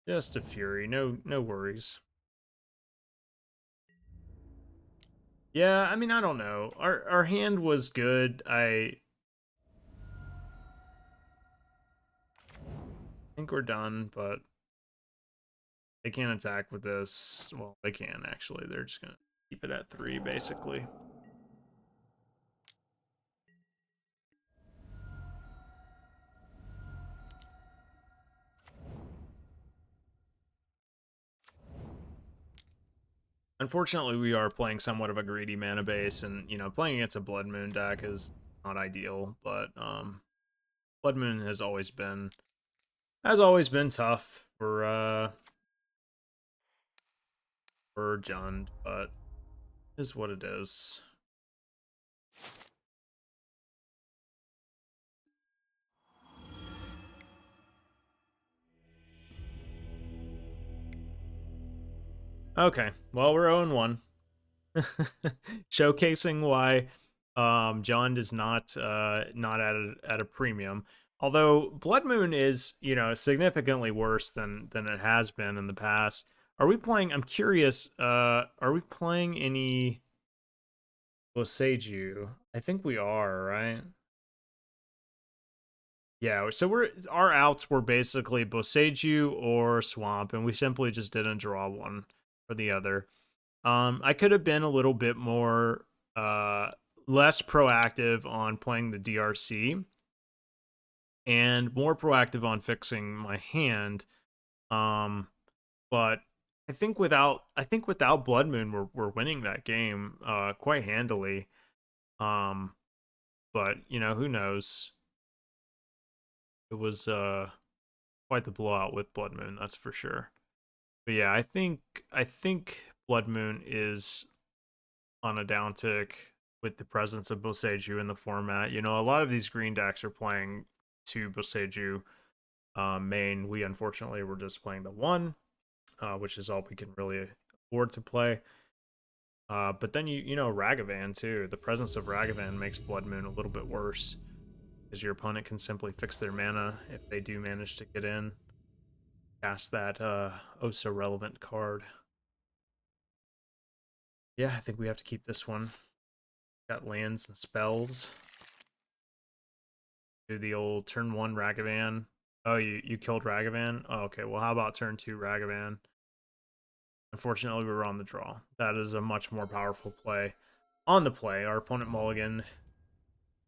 Just a fury, no worries. Yeah, I mean, I don't know. Our hand was good. I think we're done, but they can't attack with this. Well, they can actually. They're just gonna keep it at 3 basically. Unfortunately, we are playing somewhat of a greedy mana base, and you know, playing against a Blood Moon deck is not ideal. But Blood Moon has always been tough for Jund, but it is what it is. Okay, well we're 0-1. Showcasing why Jund is not at a premium. Although Blood Moon is, you know, significantly worse than it has been in the past. Are we playing? I'm curious. Are we playing any Boseiju? I think we are, right? Yeah. So our outs were basically Boseiju or Swamp, and we simply just didn't draw one or the other. I could have been a little bit more less proactive on playing the DRC and more proactive on fixing my hand. But I think without Blood Moon we're winning that game quite handily. Um, but you know, who knows? It was quite the blowout with Blood Moon, that's for sure. But yeah, I think Blood Moon is on a downtick with the presence of Boseiju in the format. You know, a lot of these green decks are playing 2 Boseiju main. We unfortunately were just playing the 1, which is all we can really afford to play. But then you know Ragavan too. The presence of Ragavan makes Blood Moon a little bit worse. because your opponent can simply fix their mana if they do manage to get in. Cast that oh so relevant card. Yeah, I think we have to keep this one. Got lands and spells. Do the old turn 1 Ragavan. Oh, you killed Ragavan? Oh, okay, well, how about turn 2 Ragavan? Unfortunately, we were on the draw. That is a much more powerful play. On the play, our opponent mulligan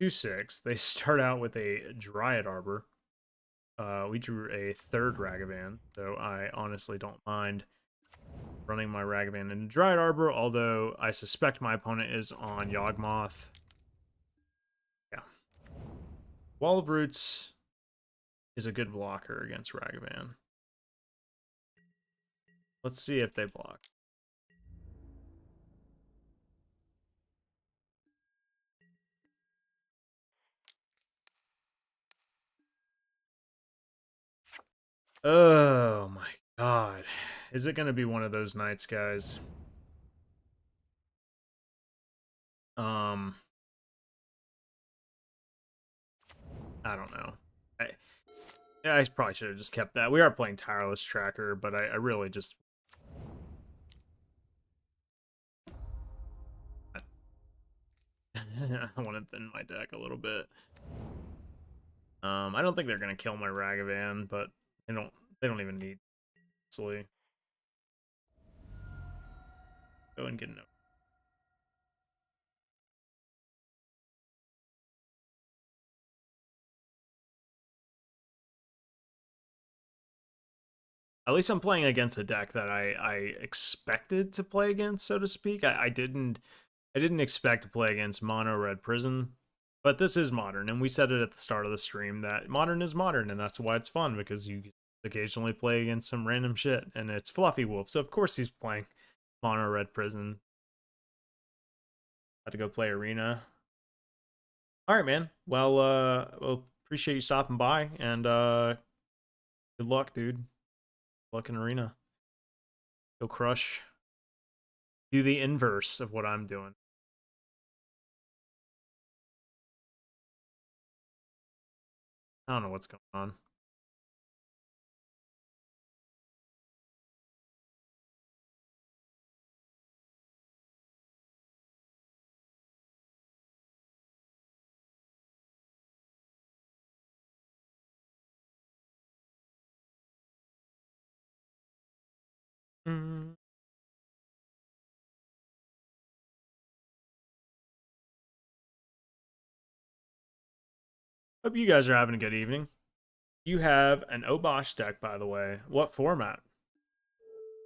2/6. They start out with a Dryad Arbor. We drew a third Ragavan, so I honestly don't mind running my Ragavan into Dryad Arbor, although I suspect my opponent is on Yawgmoth. Yeah. Wall of Roots is a good blocker against Ragavan. Let's see if they block. Oh my god. Is it going to be one of those nights, guys? I don't know. I probably should have just kept that. We are playing Tireless Tracker, but I really just... I want to thin my deck a little bit. I don't think they're going to kill my Ragavan, but they don't even need Sleep. Go and get an... At least I'm playing against a deck that I expected to play against, so to speak. I didn't expect to play against Mono Red Prison, but this is Modern, and we said it at the start of the stream that Modern is Modern, and that's why it's fun, because you occasionally play against some random shit, and it's Fluffy Wolf, so of course he's playing Mono Red Prison. Had to go play Arena. All right, man. Well, appreciate you stopping by, and good luck, dude. Good luck in Arena. Go crush. Do the inverse of what I'm doing. I don't know what's going on. Mm. Hope you guys are having a good evening. You have an Obosh deck, by the way. What format?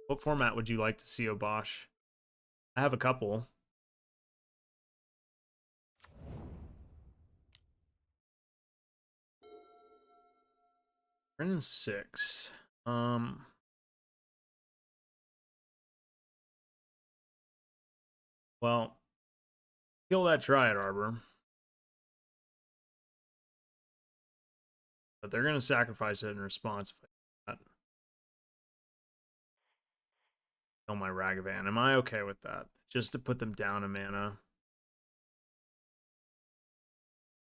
What format would you like to see Obosh? I have a couple. Turn 6. Well, kill that Dryad Arbor. But they're going to sacrifice it in response. Kill my Ragavan. Am I okay with that? Just to put them down a mana.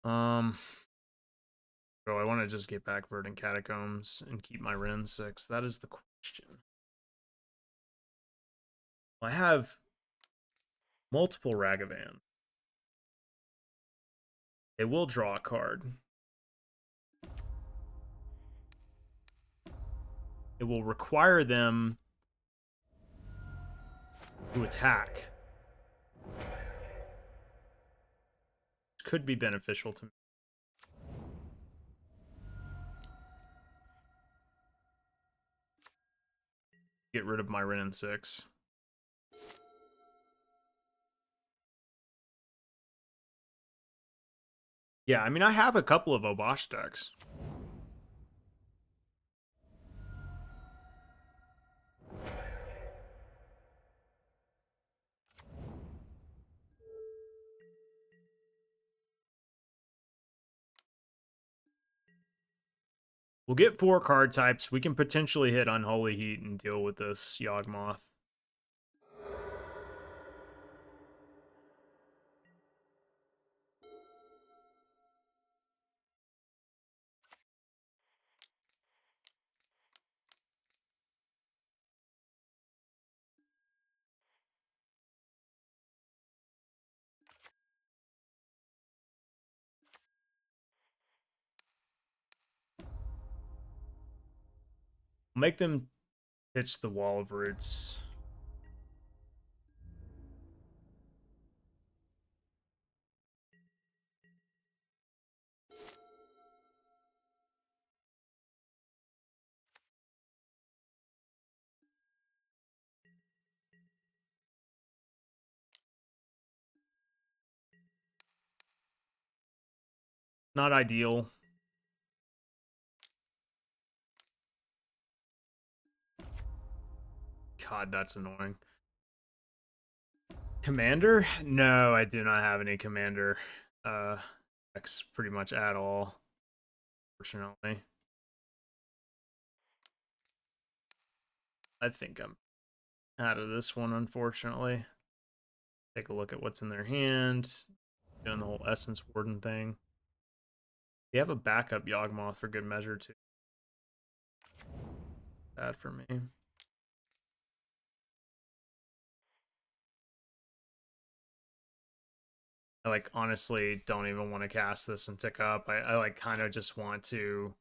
So I want to just get back Verdant Catacombs and keep my Ren 6. That is the question. I have multiple Ragavan. They will draw a card. It will require them to attack. Which could be beneficial to me. Get rid of my Ren 6. Yeah, I mean, I have a couple of Obosh decks. We'll get 4 card types. We can potentially hit Unholy Heat and deal with this Yawgmoth. make them pitch the Wall of Roots. Not ideal. God, that's annoying. Commander? No, I do not have any commander decks pretty much at all, fortunately. I think I'm out of this one, unfortunately. Take a look at what's in their hand. Doing the whole Essence Warden thing. They have a backup Yawgmoth for good measure, too. Bad for me. I like honestly don't even want to cast this and tick up. I like kind of just want to.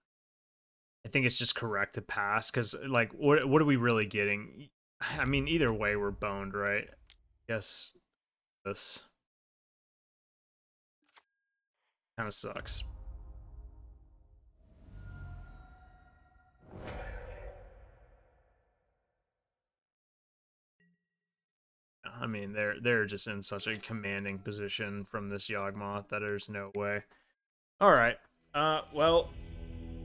I think it's just correct to pass because like what are we really getting? I mean, either way we're boned, right? Yes, this kind of sucks. I mean, they're just in such a commanding position from this Yawgmoth that there's no way. All right. Well,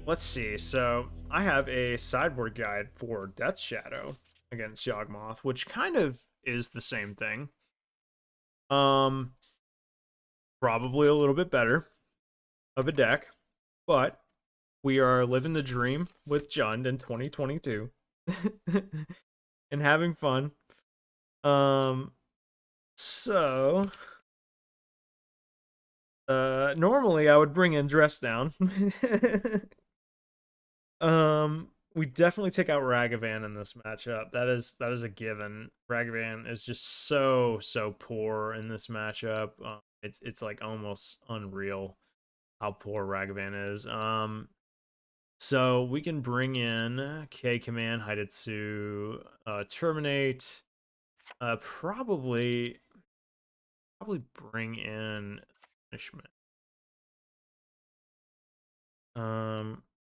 let's see. So I have a sideboard guide for Death Shadow against Yawgmoth, which kind of is the same thing. Um, Probably a little bit better of a deck, but we are living the dream with Jund in 2022 and having fun. Um, so normally I would bring in Dress Down. We definitely take out Ragavan in this matchup. That is a given. Ragavan is just so poor in this matchup. It's like almost unreal how poor Ragavan is. So we can bring in K Command, Hidetsu, Terminate, probably bring in Punishment.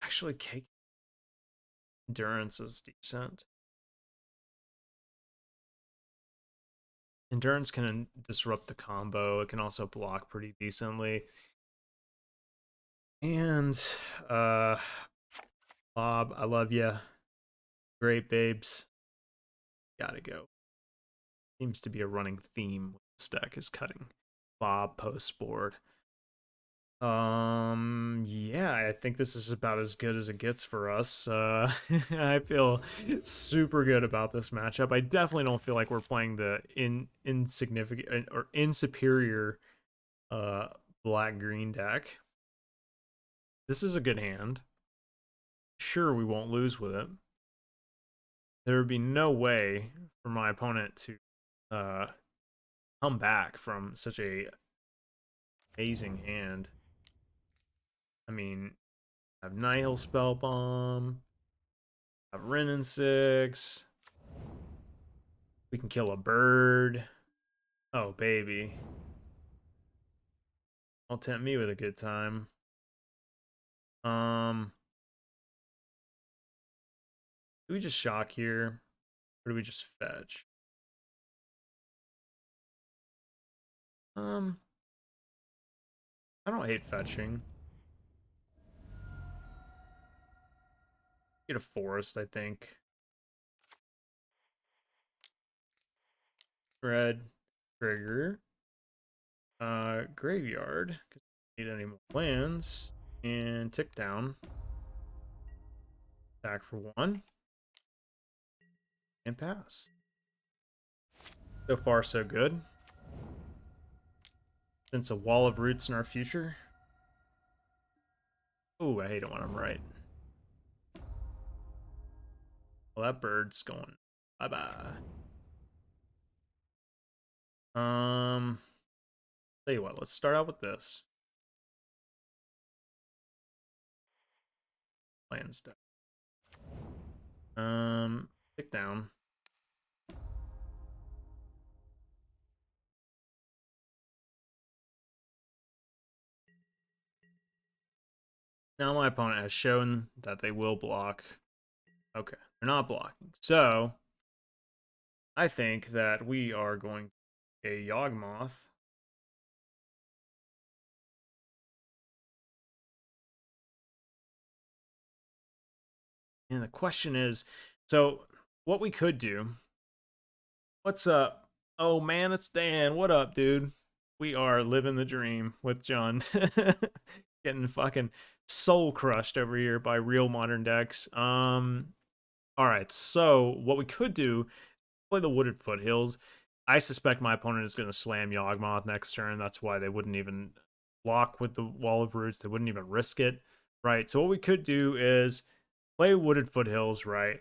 Actually, K Endurance is decent. Endurance can disrupt the combo. It can also block pretty decently. And Bob, I love you. Great babes. Gotta go. Seems to be a running theme with this deck is cutting Bob post board. Yeah, I think this is about as good as it gets for us. I feel super good about this matchup. I definitely don't feel like we're playing the insignificant or insuperior uh black green deck. This is a good hand. Sure, we won't lose with it. There would be no way for my opponent to uh come back from such a amazing hand. I mean, I have Nihil Spell Bomb, I have Ren and 6. We can kill a bird. Oh, baby. Don't tempt me with a good time. Um, do we just shock here? Or do we just fetch? Um, I don't hate fetching. Get a forest, I think. Red trigger. Graveyard. Need any more lands. And tick down. Attack for 1. And pass. So far, so good. Since a wall of roots in our future. Ooh, I hate it when I'm right. Well, that bird's going bye-bye. Tell you what, let's start out with this. Land stuff. Tick down. Now my opponent has shown that they will block. Okay, they're not blocking. So I think that we are going to a Yawgmoth. And the question is, so what we could do, what's up? Oh man, it's Dan. What up, dude? We are living the dream with John. Getting fucking soul crushed over here by real modern decks. All right, so what we could do, play the Wooded Foothills. I suspect my opponent is going to slam Yawgmoth next turn. That's why they wouldn't even block with the Wall of Roots. They wouldn't even risk it, right? So what we could do is play Wooded Foothills, right?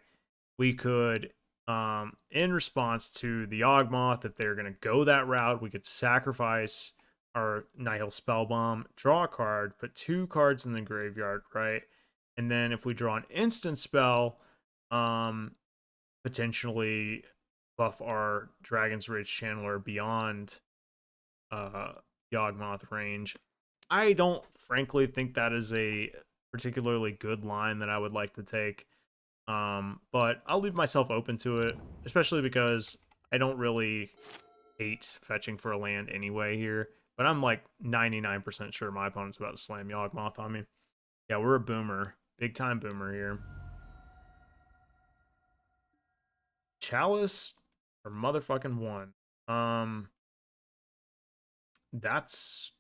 We could, in response to the Yawgmoth, if they're going to go that route, we could sacrifice our Nihil Spellbomb, draw a card, put 2 cards in the graveyard, right? And then if we draw an instant spell, um, potentially buff our Dragon's Rage Channeler beyond uh, Yawgmoth range. I don't frankly think that is a particularly good line that I would like to take. But I'll leave myself open to it, especially because I don't really hate fetching for a land anyway here. But I'm like 99% sure my opponent's about to slam Yawgmoth on me. Yeah, we're a boomer. Big time boomer here. Chalice or motherfucking one. Um, that's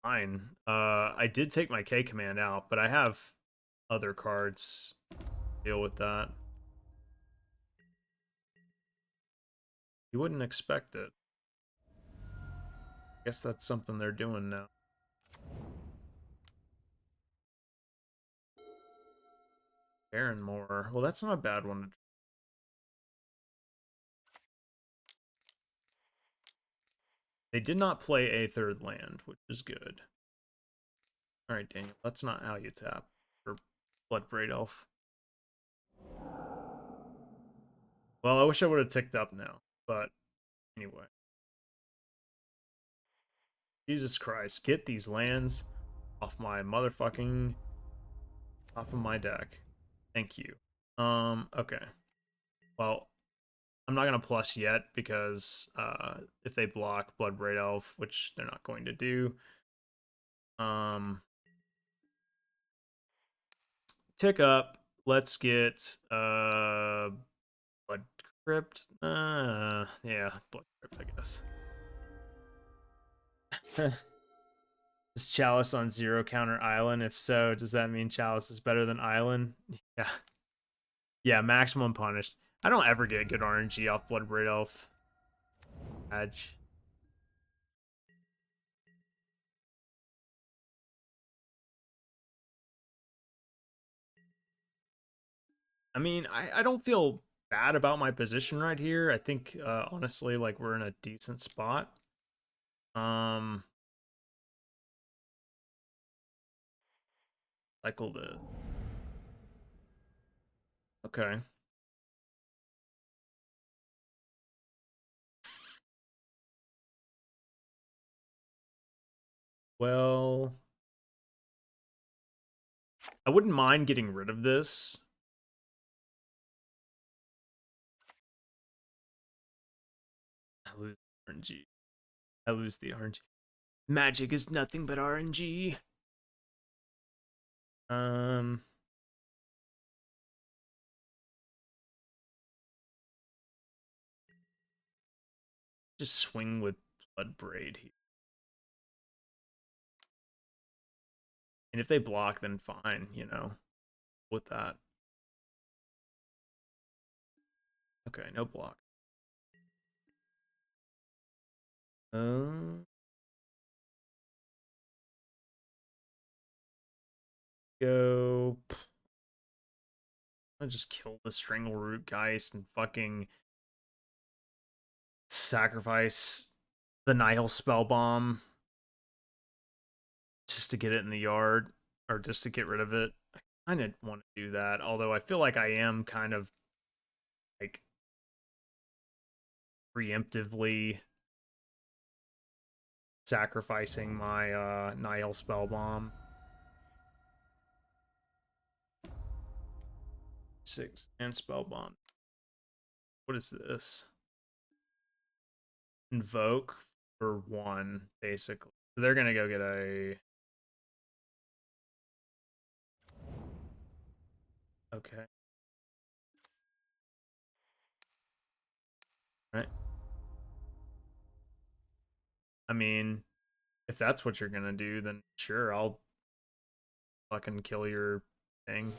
fine. I did take my K command out, but I have other cards to deal with that. You wouldn't expect it. Guess that's something they're doing now. Barrenmore. Well, that's not a bad one. They did not play a third land, which is good. All right, Daniel, that's not how you tap for Bloodbraid Elf. Well, I wish I would have ticked up now, but anyway. Jesus Christ, get these lands off my motherfucking off of my deck. Thank you. Okay. Well, I'm not gonna plus yet because if they block Bloodbraid Elf, which they're not going to do, um tick up. Let's get Blood Crypt. Yeah, Blood Crypt, I guess. Is Chalice on 0 counter Island? If so, does that mean Chalice is better than Island? Yeah. Yeah, maximum punished. I don't ever get good RNG off Bloodbraid Elf. Badge. I mean, I don't feel bad about my position right here. I think honestly, like we're in a decent spot. Um cycle this. Okay. Well, I wouldn't mind getting rid of this. I lose RNG. I lose the RNG. Magic is nothing but RNG. Um, just swing with Bloodbraid here. And if they block, then fine, you know, with that. Okay, no block. Uh, go. I'll just kill the Strangleroot Geist and fucking sacrifice the Nihil Spellbomb just to get it in the yard or just to get rid of it. I didn't want to do that, although I feel like I am kind of like preemptively sacrificing my Nihil spell bomb. 6 and spell bomb. What is this? Invoke for 1, basically. So they're gonna go get a. Okay. Right. I mean, if that's what you're gonna do, then sure, I'll fucking kill your thing.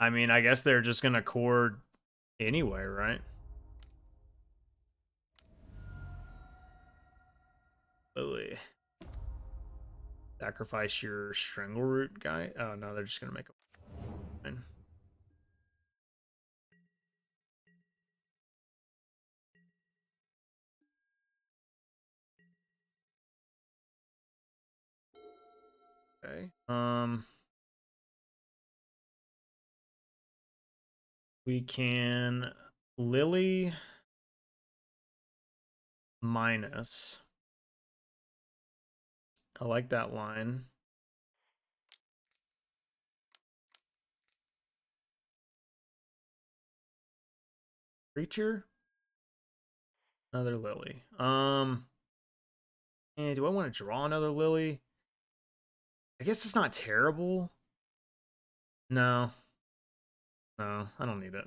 I mean, I guess they're just gonna cord anyway, right? Lily. Sacrifice your Strangleroot guy. Oh no, they're just gonna make a fine. Okay. We can Lily minus. I like that line. Creature. Another Lily. Do I want to draw another Lily? I guess it's not terrible. No. No, I don't need it.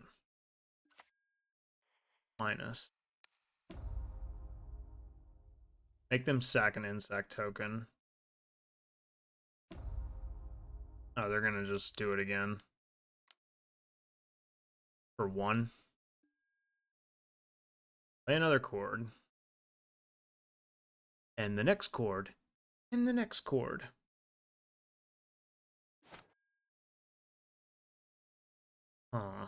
Minus. Make them sack an insect token. Oh, they're gonna just do it again. For 1. Play another chord. And the next chord. And the next chord. Huh.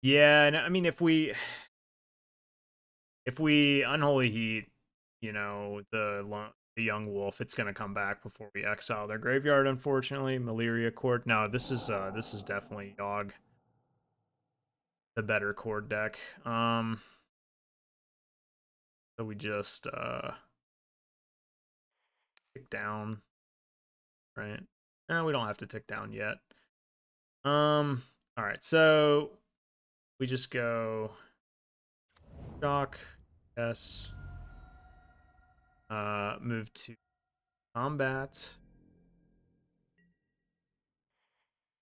Yeah, and I mean if we unholy heat, the young wolf, it's gonna come back before we exile their graveyard. Unfortunately, malaria court. No, this is definitely Yogg, the better chord deck. So we just tick down, right? No, we don't have to tick down yet. All right, so we just go shock, yes. Move to combat.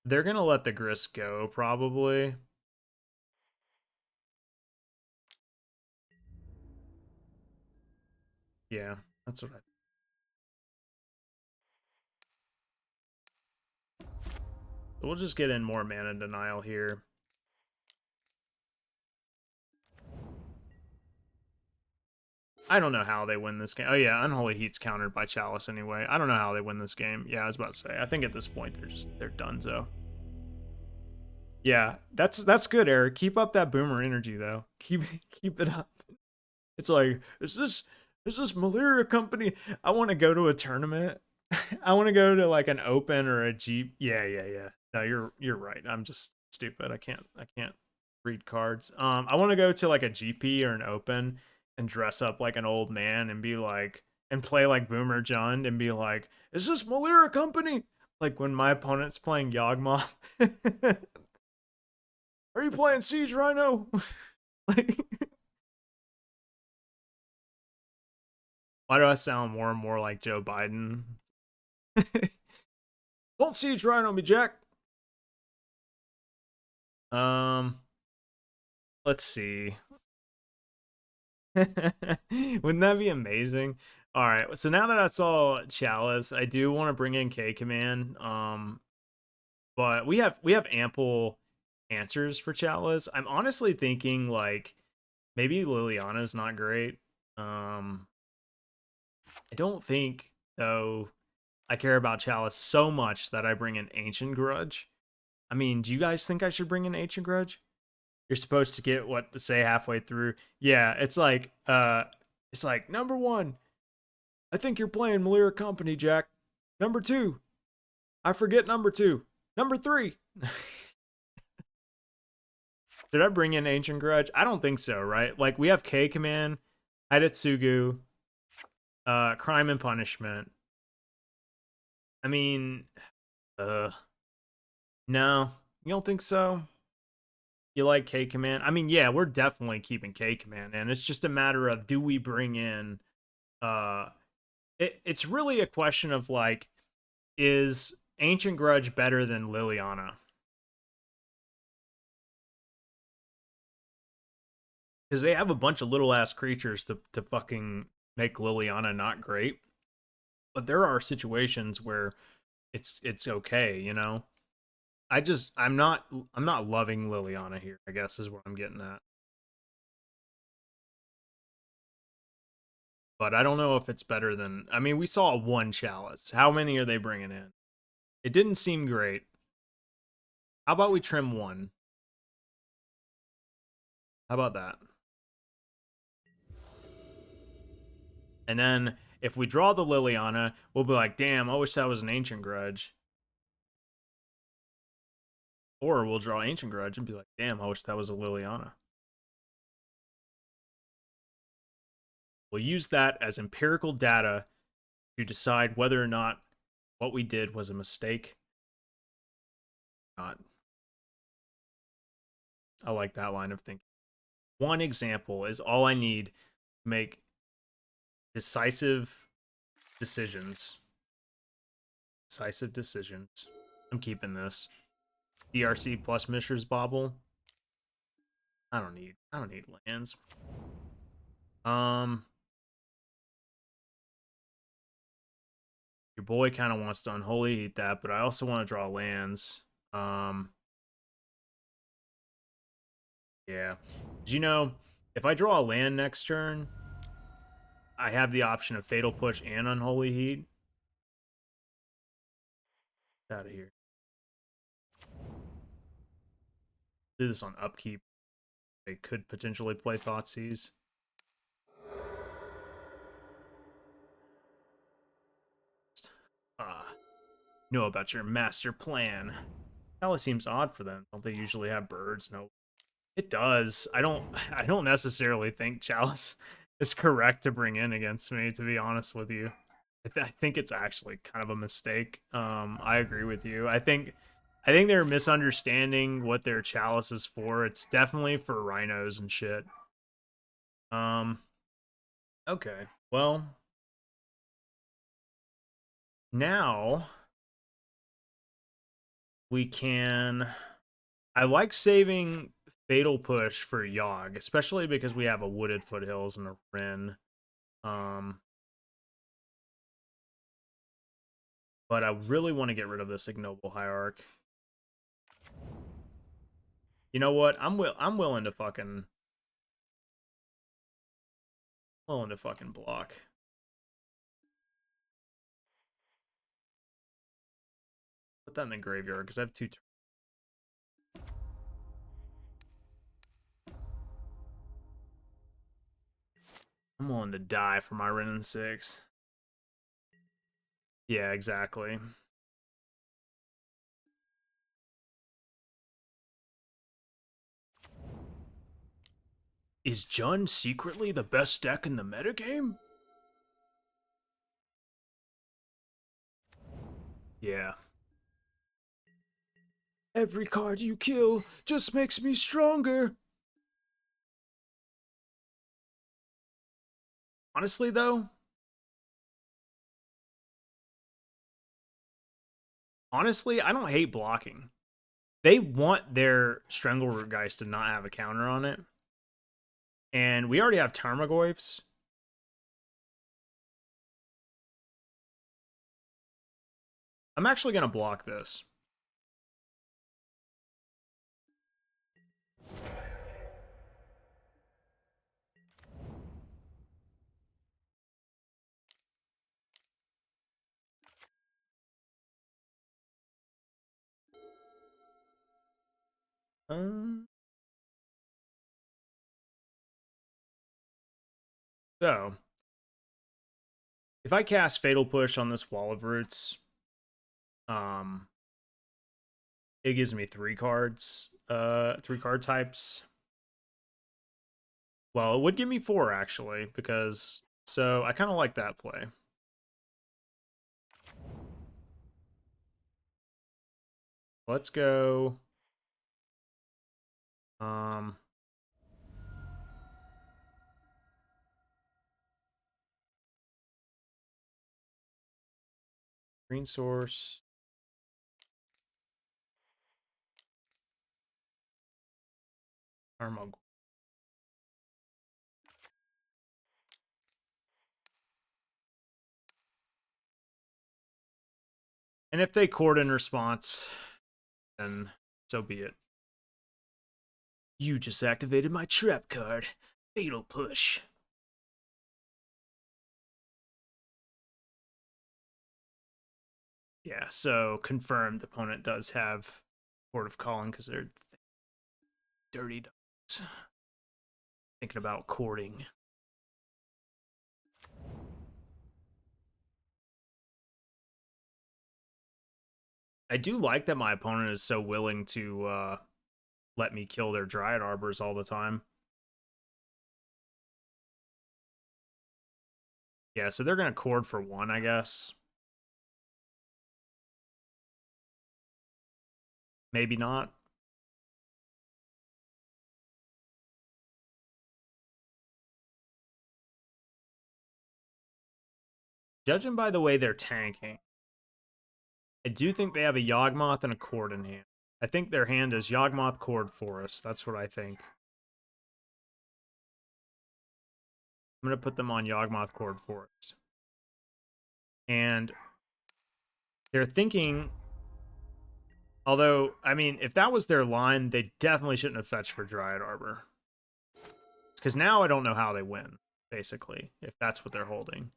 They're gonna let the Grist go, probably. Yeah, that's what I think. So we'll just get in more mana denial here. I don't know how they win this game. Oh yeah, Unholy Heat's countered by Chalice anyway. I don't know how they win this game. Yeah, I was about to say. I think at this point they're done. So yeah, that's good, Eric. Keep up that boomer energy though. Keep it up. It's like is this malaria company? I want to go to a tournament. I want to go to like an open or a Jeep. Yeah. No, you're right. I'm just stupid. I can't read cards. I want to go to like a GP or an open and dress up like an old man and be like and play like Boomer John and be like, "Is this Malira Company?" Like when my opponent's playing Yawgmoth. Are you playing Siege Rhino? Like, why do I sound more and more like Joe Biden? Don't Siege Rhino me, Jack. Um, let's see. Wouldn't that be amazing? All right, so now that I saw Chalice, I do want to bring in K Command. But we have ample answers for Chalice. I'm honestly thinking like maybe Liliana's not great. I don't think, though, I care about Chalice so much that I bring an Ancient Grudge. I mean, do you guys think I should bring an Ancient Grudge? You're supposed to get what to say halfway through. Yeah, it's like number one, I think you're playing Malira Company, Jack. Number two, I forget number two. Number three. Did I bring in Ancient Grudge? I don't think so, right? Like we have K Command, Hidetsugu, Crime and Punishment. I mean, uh no, you don't think so? You like K Command? I mean, yeah, we're definitely keeping K Command, and it's just a matter of do we bring in uh it's really a question of like, is Ancient Grudge better than Liliana? Because they have a bunch of little ass creatures to fucking make Liliana not great. But there are situations where it's okay, you know. I'm not loving Liliana here, I guess is what I'm getting at. But I don't know if it's better than, I mean, we saw one chalice. How many are they bringing in? It didn't seem great. How about we trim one? How about that? And then if we draw the Liliana, we'll be like, damn, I wish that was an Ancient Grudge. Or we'll draw Ancient Grudge and be like, damn, I wish that was a Liliana. We'll use that as empirical data to decide whether or not what we did was a mistake. Not. I like that line of thinking. One example is all I need to make decisive decisions. Decisive decisions. I'm keeping this. DRC plus Mishra's Bobble. I don't need lands. Your boy kind of wants to unholy heat that, but I also want to draw lands. Yeah. Did you know if I draw a land next turn, I have the option of Fatal Push and Unholy Heat? Get out of here. Do this on upkeep. They could potentially play Thoughtseize. Know about your master plan. Hell, it seems odd for them. Don't they usually have birds? No, it does. I don't necessarily think Chalice is correct to bring in against me, to be honest with you. I think it's actually kind of a mistake. I agree with you. I think they're misunderstanding what their Chalice is for. It's definitely for rhinos and shit. Um okay. Well, now we can, I like saving Fatal Push for Yogg, especially because we have a Wooded Foothills and a Ren. Um, but I really want to get rid of this Ignoble Hierarch. You know what? I'm willing to fucking block. Put that in the graveyard because I have two. I'm willing to die for my Ren and 6. Yeah, exactly. Is Jund secretly the best deck in the metagame? Yeah. Every card you kill just makes me stronger. Honestly, though, I don't hate blocking. They want their Strangleroot guys to not have a counter on it. And we already have Tarmogoyfs. I'm actually going to block this. Uh, so, if I cast Fatal Push on this Wall of Roots, um, it gives me 3 cards, 3 card types. Well, it would give me 4 actually, because so I kind of like that play. Let's go. Um, Green source. Armog. And if they court in response, then so be it. You just activated my trap card. Fatal Push. Yeah, so confirmed opponent does have Port of Calling because they're dirty dogs. Thinking about courting. I do like that my opponent is so willing to let me kill their Dryad Arbors all the time. Yeah, so they're going to cord for 1, I guess. Maybe not. Judging by the way they're tanking, I do think they have a Yawgmoth and a Cord in hand. I think their hand is Yawgmoth, Cord, Forest. That's what I think. I'm going to put them on Yawgmoth, Cord, Forest. And they're thinking, although, I mean, if that was their line, they definitely shouldn't have fetched for Dryad Arbor. Because now I don't know how they win, basically, if that's what they're holding.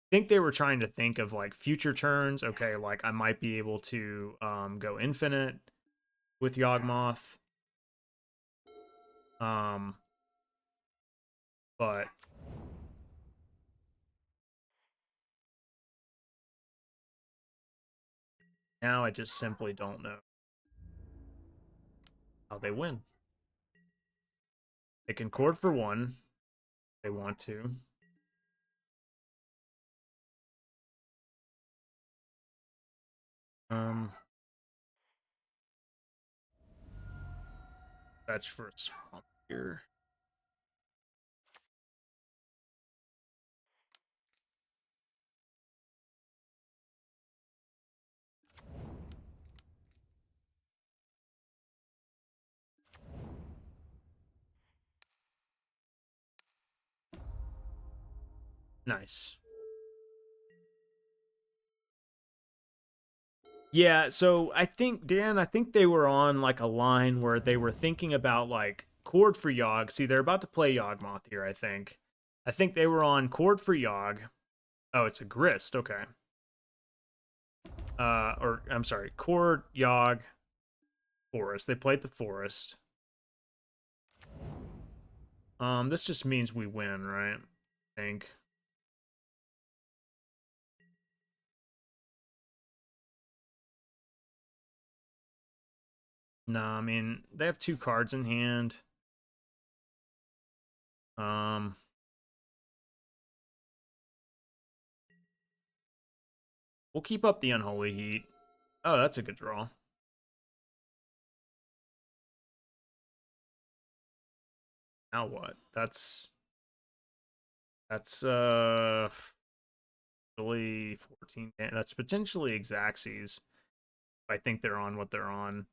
I think they were trying to think of like future turns. Okay, like I might be able to go infinite with Yawgmoth. Um, but now I just simply don't know how they win. They can cord for 1 if they want to. Um, Fetch for a swamp here. Nice. Yeah, so I think Dan, I think they were on like a line where they were thinking about like chord for Yogg. See, they're about to play Yawgmoth here, I think. I think they were on chord for Yogg. Oh, it's a grist, okay. Or I'm sorry, chord, Yogg, forest. They played the forest. This just means we win, right? I think. No, I mean they have 2 cards in hand. Um, we'll keep up the Unholy Heat. Oh, that's a good draw. Now what? That's really 14. That's potentially Xaxes. I think they're on what they're on.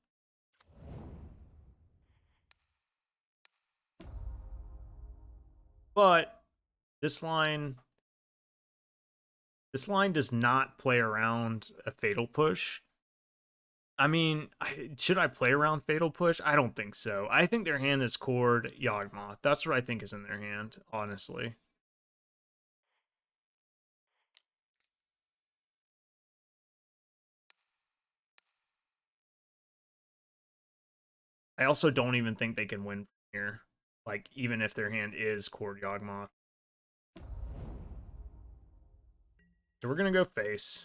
But this line this line does not play around a fatal push. I mean, should I play around Fatal Push? I don't think so. I think their hand is Cord Yawgmoth. That's what I think is in their hand, honestly. I also don't even think they can win from here. Like, even if their hand is Cord Yawgmoth. So we're going to go face.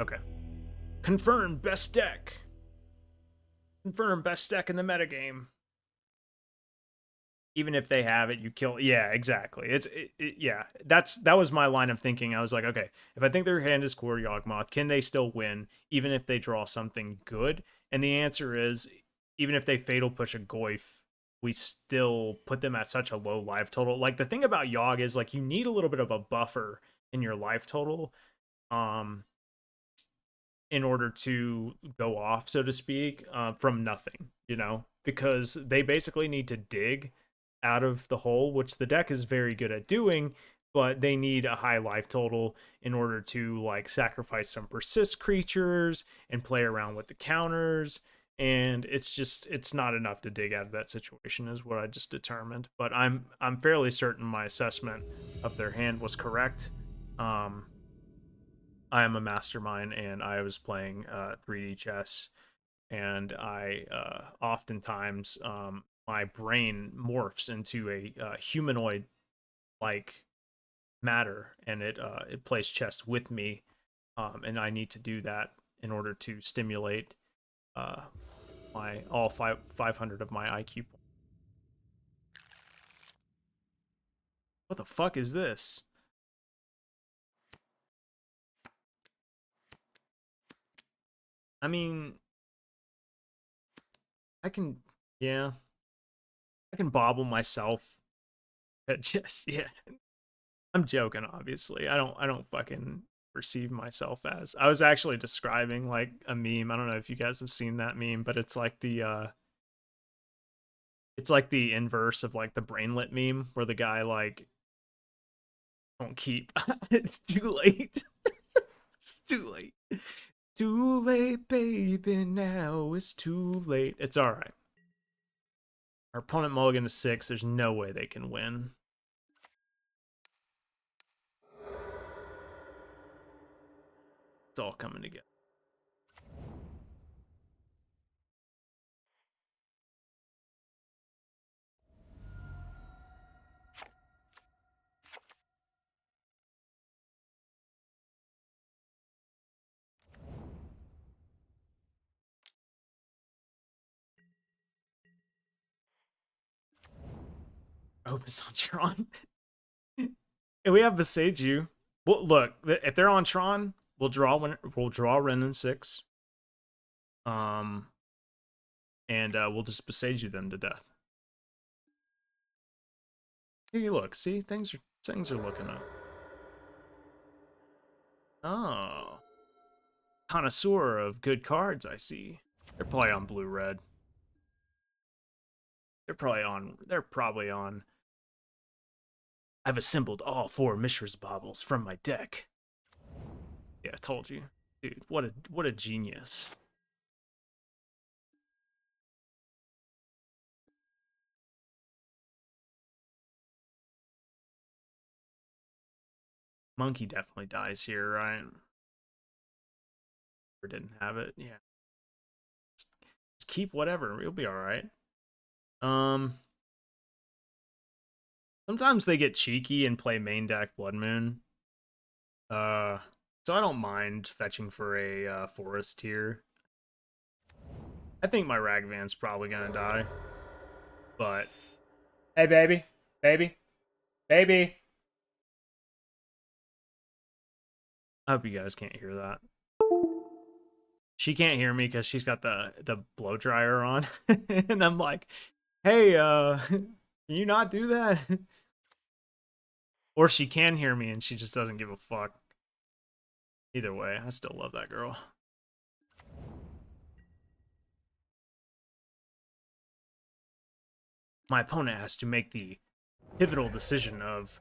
Okay. Confirm best deck. Confirm best deck in the metagame. Even if they have it, you kill. Yeah, exactly. Yeah. That was my line of thinking. I was like, okay, if I think their hand is Core Yawgmoth, can they still win even if they draw something good? And the answer is, even if they fatal push a Goyf, we still put them at such a low life total. Like the thing about Yogg is like you need a little bit of a buffer in your life total. In order to go off, so to speak, from nothing, because they basically need to dig out of the hole, which the deck is very good at doing, but they need a high life total in order to like sacrifice some persist creatures and play around with the counters. And it's not enough to dig out of that situation, is what I just determined. But I'm fairly certain my assessment of their hand was correct. I am a mastermind, and I was playing 3D chess, and I oftentimes my brain morphs into a humanoid like matter, and it plays chess with me, and I need to do that in order to stimulate uh, my all 500 of my IQ points. What the fuck is this? I mean, I can, yeah, I can bobble myself at chess. Yeah, I'm joking, obviously. I don't fucking perceive myself as. I was actually describing like a meme. I don't know if you guys have seen that meme, but it's like the inverse of like the brainlet meme where the guy like don't keep it's too late. It's too late. Too late, baby. Now it's too late. It's all right. Our opponent mulligan to 6. There's no way they can win. It's all coming together. Opus on Tron. And we have Beseiju. Well, look, if they're on Tron, we'll draw Ren in 6. Um, and we'll just Beseiju them to death. Hey, look, see, things are looking up. Oh, connoisseur of good cards, I see. They're probably on blue red. They're probably on. I've assembled all 4 Mishra's baubles from my deck. Yeah, I told you. Dude, what a genius. Monkey definitely dies here, right? Or didn't have it. Yeah. Just keep whatever. You'll be alright. Um Sometimes they get cheeky and play main deck Blood Moon. Uh so I don't mind fetching for a forest here. I think my Ragavan's probably gonna die. But hey baby, baby, baby. I hope you guys can't hear that. She can't hear me because she's got the blow dryer on. And I'm like, hey, can you not do that? Or she can hear me and she just doesn't give a fuck. Either way, I still love that girl. My opponent has to make the pivotal decision of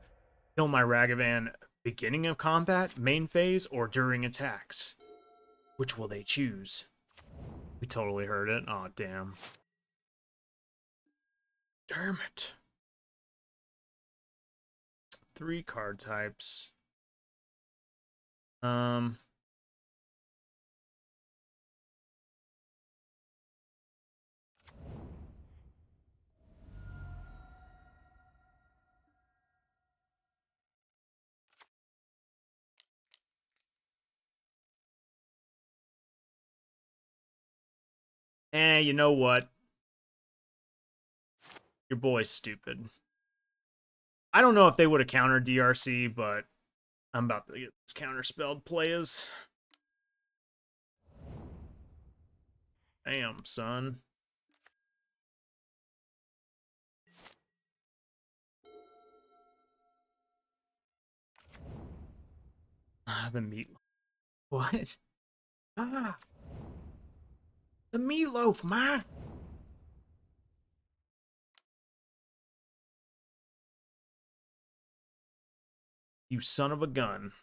kill my Ragavan beginning of combat, main phase, or during attacks. Which will they choose? We totally heard it. Oh, damn. Damn it. 3 card types. Um, You know what? Your boy's stupid. I don't know if they would have countered DRC, but I'm about to get this counterspelled players. Damn, son. The meat. What? Ah, the meatloaf, ma. You son of a gun.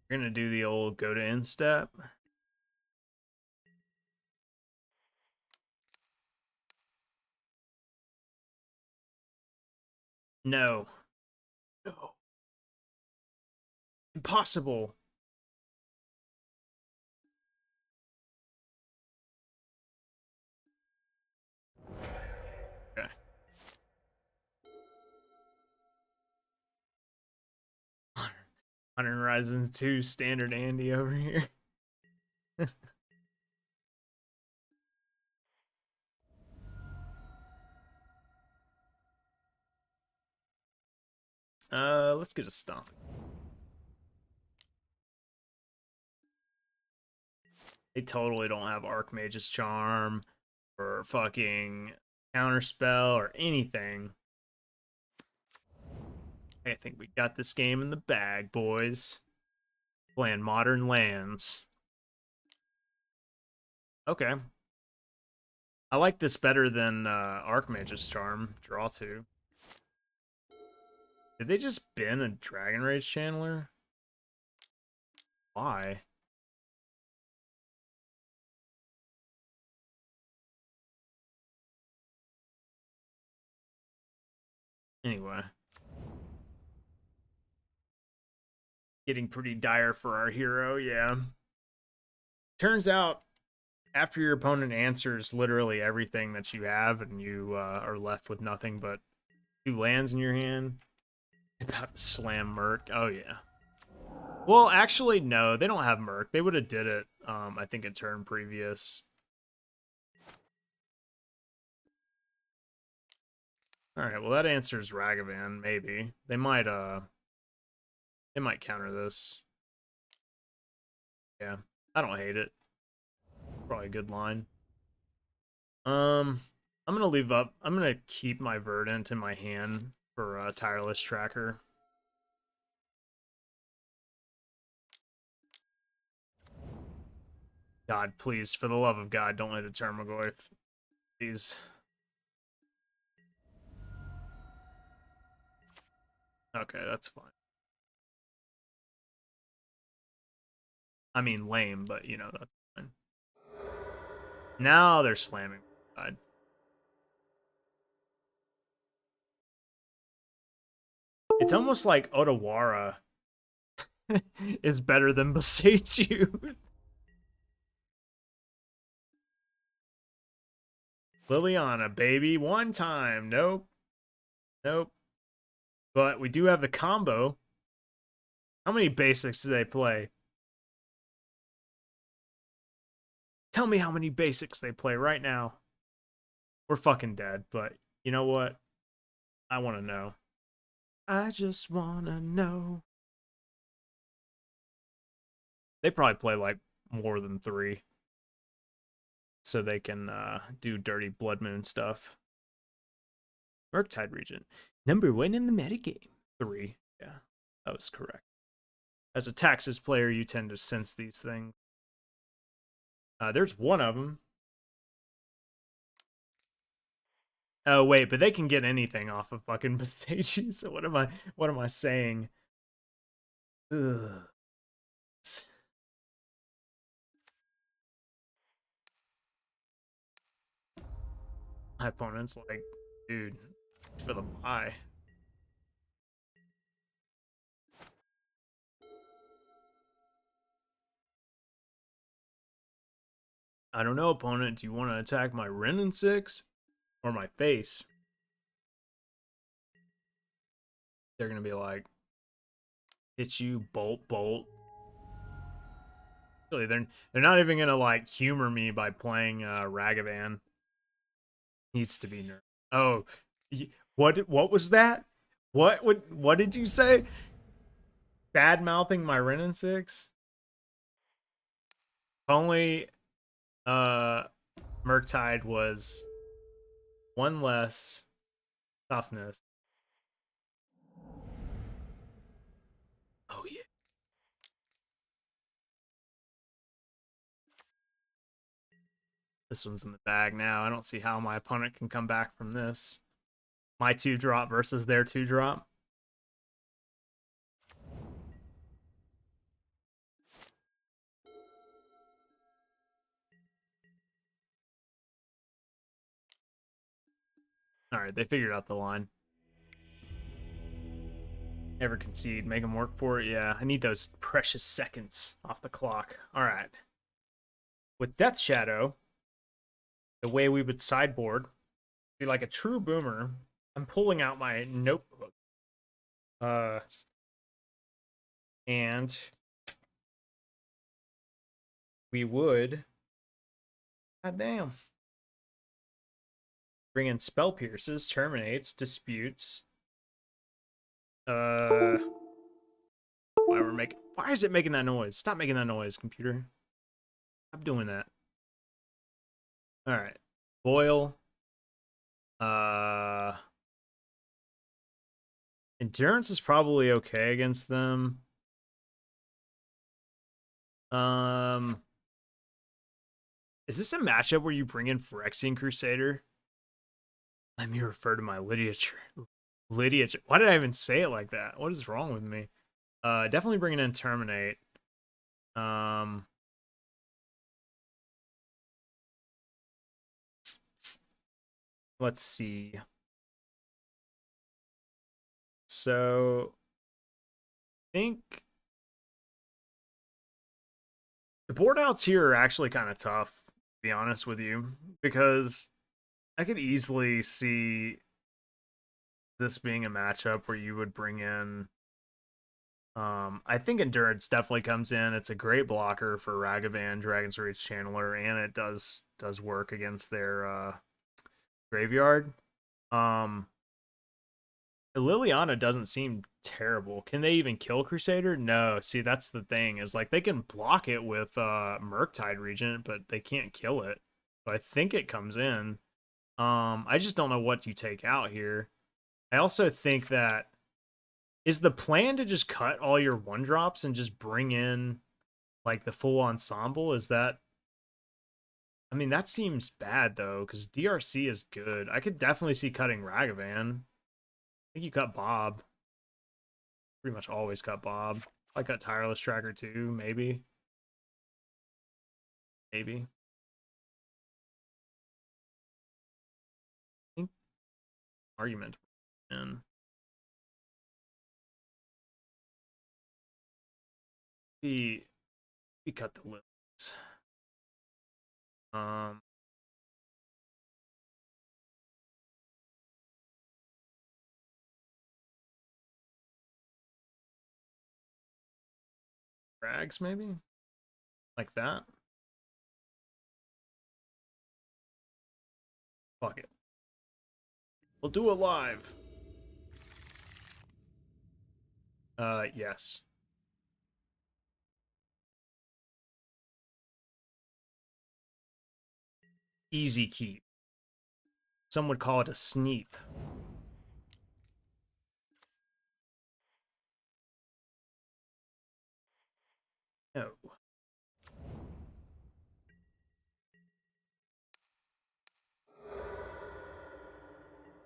You're gonna do the old go to instep. No. No. Impossible. Okay. Hunter Horizons 2 standard Andy over here. Let's get a stomp. They totally don't have Archmage's Charm or fucking Counterspell or anything. I think we got this game in the bag, boys. Playing Modern Lands. Okay. I like this better than Archmage's Charm. Draw 2. Did they just bin a Dragon Rage Channeler? Why? Anyway. Getting pretty dire for our hero, yeah. Turns out, after your opponent answers literally everything that you have and you are left with nothing but 2 lands in your hand, about to slam Merc. Oh, yeah. Well, actually, no, they don't have Merc. They would have did it, I think, a turn previous. Alright, well, that answers Ragavan, maybe. They might counter this. Yeah, I don't hate it. Probably a good line. I'm gonna leave up. I'm gonna keep my Verdant in my hand for a Tireless Tracker. God, please, for the love of God, don't let a Termagoyf. Please. Okay, that's fine. I mean, lame, but you know, that's fine. Now they're slamming. God. It's almost like Otawara is better than Boseiju. Liliana, baby, one time. Nope. Nope. But we do have the combo. How many basics do they play? Tell me how many basics they play right now. We're fucking dead, but you know what? I want to know. I just want to know. They probably play like more than 3. So they can do dirty Blood Moon stuff. Murktide Regent. Number 1 in the metagame. 3. Yeah, that was correct. As a Taxes player, you tend to sense these things. There's one of them. Oh wait, but they can get anything off of fucking Boseiju. So what am I saying? Ugh. My opponent's like, dude, for the buy. I don't know, opponent. Do you want to attack my Ren in 6 or my face? They're gonna be like, hit you, bolt, bolt. Really, they're not even gonna like humor me by playing Ragavan. Needs to be nerfed. Oh, what was that? What did you say? Bad mouthing my Renin 6? If only Murktide was one less toughness. Oh yeah. This one's in the bag now. I don't see how my opponent can come back from this. My 2-drop versus their 2-drop. All right, they figured out the line. Never concede. Make them work for it. Yeah, I need those precious seconds off the clock. All right. With Death Shadow, the way we would sideboard, be like a true boomer. I'm pulling out my notebook. And we would, god damn, bring in Spell Pierces, Terminates, Disputes. Why is it making that noise? Stop making that noise, computer. Stop doing that. All right. Boil. Endurance is probably okay against them. Is this a matchup where you bring in Phyrexian Crusader? Let me refer to my literature. Literature. Why did I even say it like that? What is wrong with me? Definitely bringing in Terminate. Let's see. So, I think the board outs here are actually kind of tough, to be honest with you, because I could easily see this being a matchup where you would bring in. I think Endurance definitely comes in. It's a great blocker for Ragavan, Dragon's Rage Channeler, and it does work against their graveyard. Liliana doesn't seem terrible. Can they even kill Crusader? No. See, that's the thing, is like they can block it with Murktide Regent, but they can't kill it. So I think it comes in. I just don't know what you take out here. I also think that is the plan to just cut all your 1-drops and just bring in like the full ensemble? Is that, I mean, that seems bad though, because DRC is good. I could definitely see cutting Ragavan. I think you cut Bob. Pretty much always cut Bob. I cut Tireless Tracker too, maybe. Maybe. I think argument. And we cut the lips. Um Rags maybe? Like that. Fuck it. We'll do it live. Yes. Easy keep. Some would call it a sneep. No.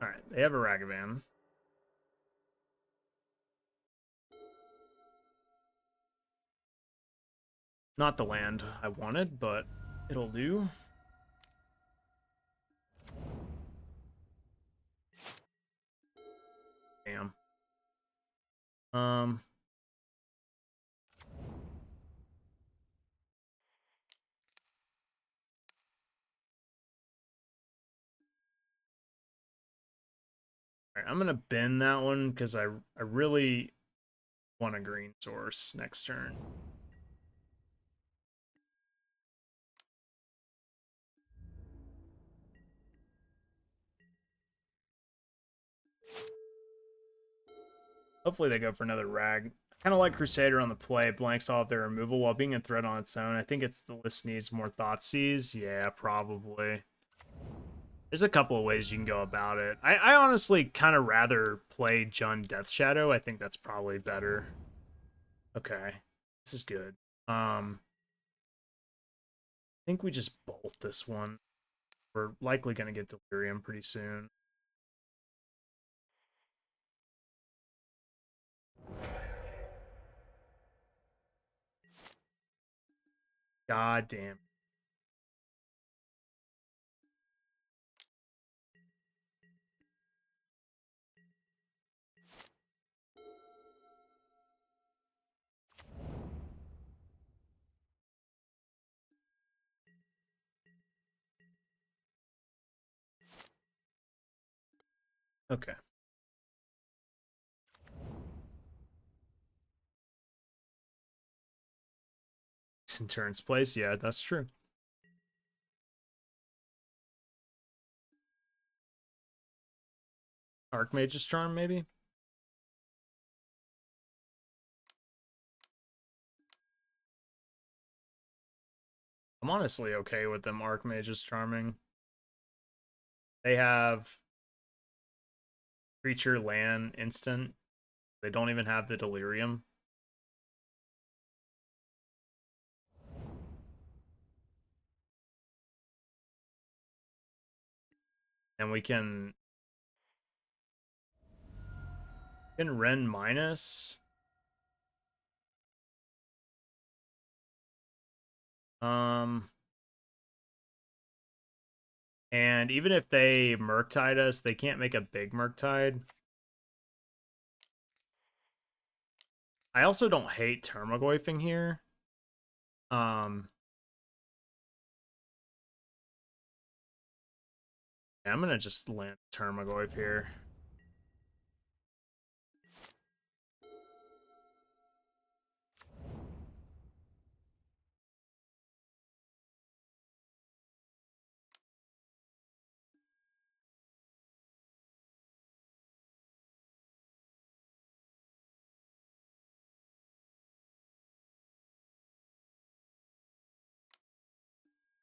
Alright, they have a Ragavan. Not the land I wanted, but it'll do. Damn. Um All right, I'm gonna bend that one because I really want a green source next turn. Hopefully they go for another rag. I kind of like Crusader on the play. Blanks off their removal while being a threat on its own. I think it's the list needs more Thoughtseize. Yeah, probably. There's a couple of ways you can go about it. I honestly kind of rather play Jund Death Shadow. I think that's probably better. Okay, this is good. I think we just bolt this one. We're likely going to get Delirium pretty soon. God damn. Okay. In turns place, yeah, that's true. Archmage's Charm, maybe? I'm honestly okay with them Archmage's Charming. They have creature land instant. They don't even have the Delirium. And we can Ren minus. Um and even if they Murktide us, they can't make a big Murktide. I also don't hate Termagoyfing here. Yeah, I'm gonna just land Termagoyf here.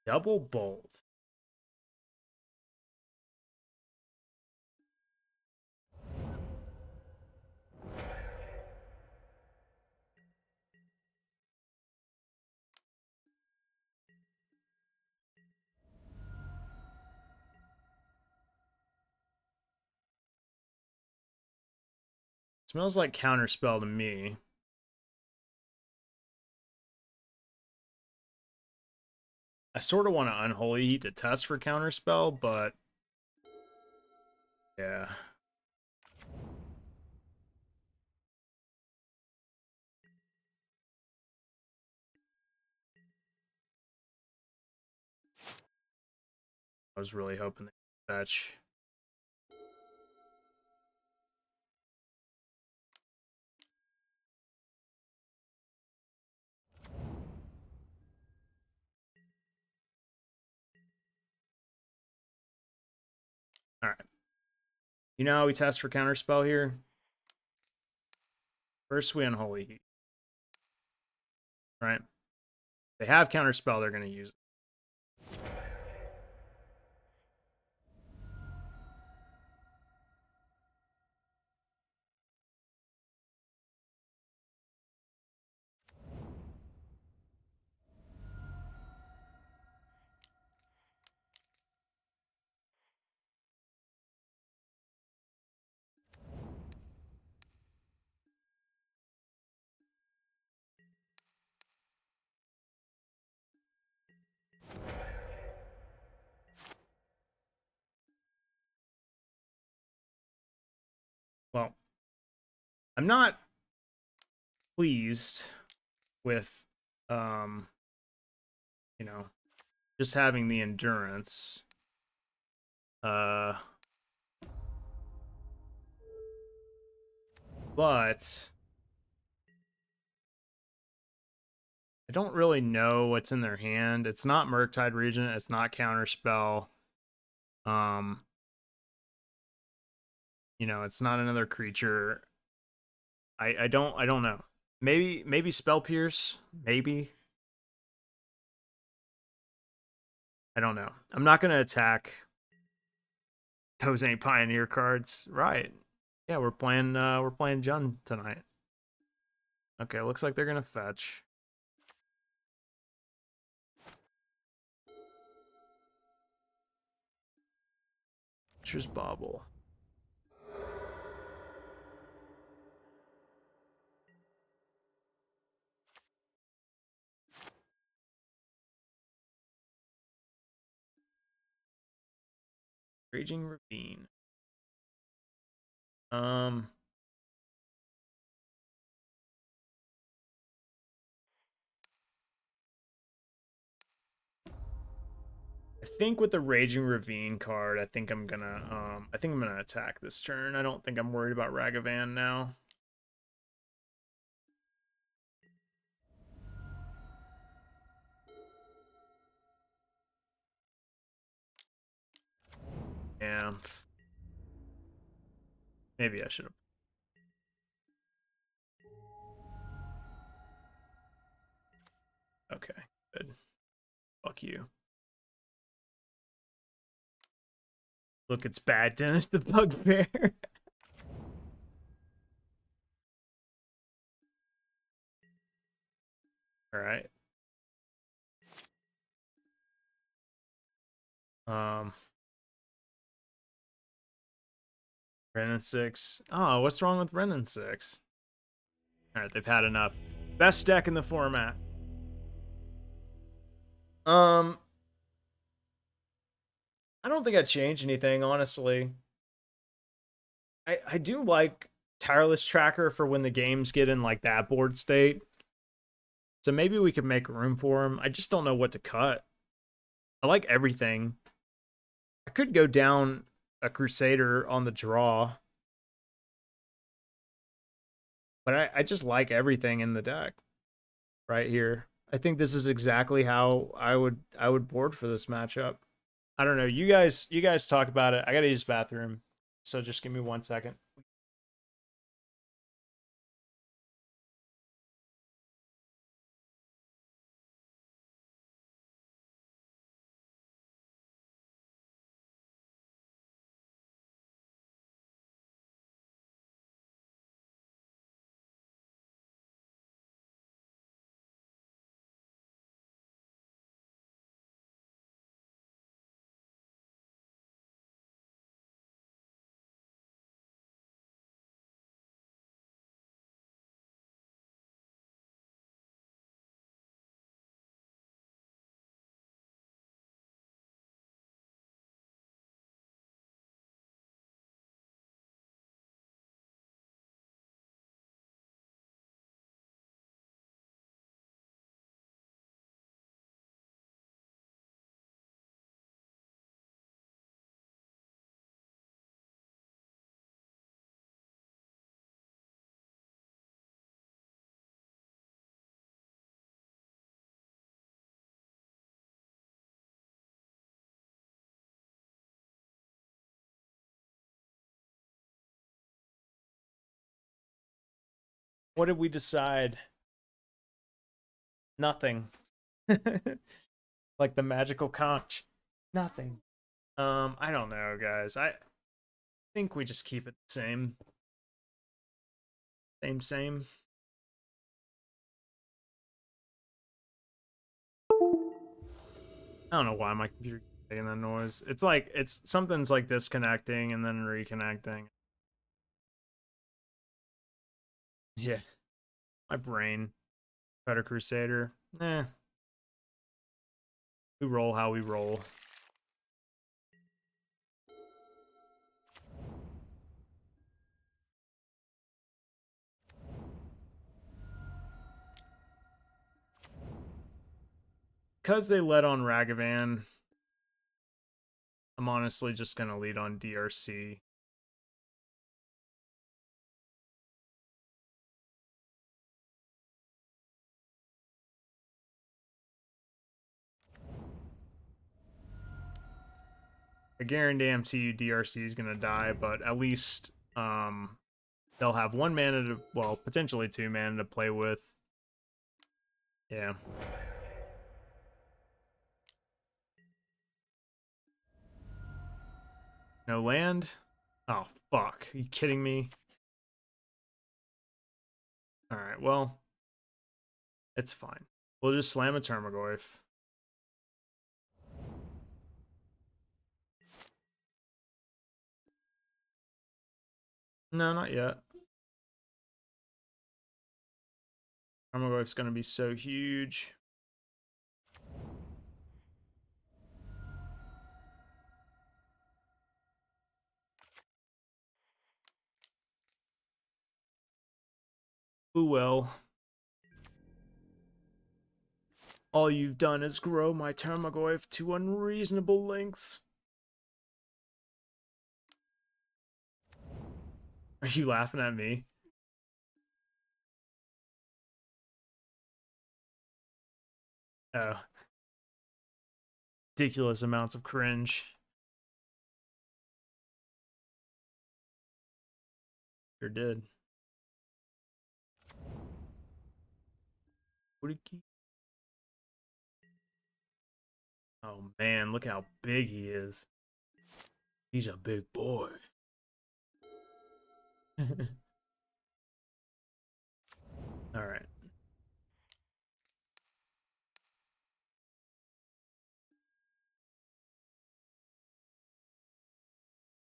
Double bolt. Smells like counterspell to me. I sort of want to Unholy Heat to test for counterspell, but yeah. I was really hoping they fetch. All right. You know how we test for counterspell here? First, we Unholy Heat. Right? They have counterspell, they're going to use it. Well, I'm not pleased with, um, you know, just having the endurance. but I don't really know what's in their hand. It's not Murktide Regent. It's not Counterspell. Um, it's not another creature. I don't know. Maybe Spell Pierce. Maybe. I don't know. I'm not gonna attack. Those ain't Pioneer cards, right? Yeah, we're playing Jun tonight. Okay, looks like they're gonna fetch. Fetcher's Bauble. Raging Ravine. Um, I think with the Raging Ravine card, I think I'm gonna attack this turn. I don't think I'm worried about Ragavan now. Yeah. Maybe I should have. Okay, good. Fuck you. Look, it's bad, Dennis the Bugbear. All right. Um, Renin 6. Oh, what's wrong with Renin 6? All right, they've had enough. Best deck in the format. Um, I don't think I'd change anything, honestly. I do like Tireless Tracker for when the games get in like that board state. So maybe we could make room for him. I just don't know what to cut. I like everything. I could go down a Crusader on the draw, but I just like everything in the deck right here. I think this is exactly how I would board for this matchup. I don't know. You guys talk about it. I gotta use the bathroom, so just give me 1 second. What did we decide? Nothing. Like the magical conch. Nothing. I don't know, guys. I think we just keep it the same. Same. I don't know why my computer making that noise. It's like something's like disconnecting and then reconnecting. Yeah, my brain. Better Crusader. We roll how we roll. Because they led on Ragavan, I'm honestly just gonna lead on DRC. I guarantee you DRC is gonna die, but at least they'll have 1 mana to, well, potentially 2 mana to play with. Yeah. No land? Oh, fuck. Are you kidding me? Alright, well, it's fine. We'll just slam a Termagoyf. No, not yet. Termagoyf's gonna be so huge. Ooh, well. All you've done is grow my Termagoyf to unreasonable lengths. Are you laughing at me? Oh. Ridiculous amounts of cringe. Sure did. Oh man, look how big he is. He's a big boy. Alright.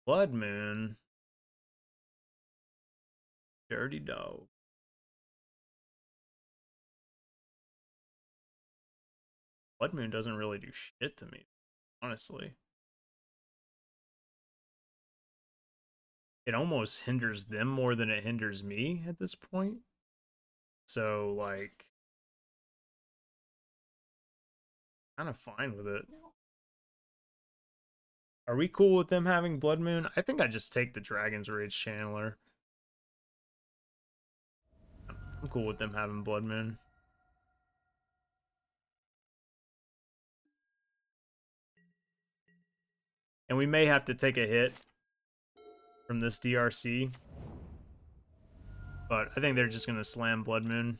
Blood Moon. Dirty dog. Blood Moon doesn't really do shit to me, honestly. It almost hinders them more than it hinders me at this point. So, like, kind of fine with it. Are we cool with them having Blood Moon? I think I just take the Dragon's Rage Channeler. I'm cool with them having Blood Moon. And we may have to take a hit from this DRC. But I think they're just going to slam Blood Moon.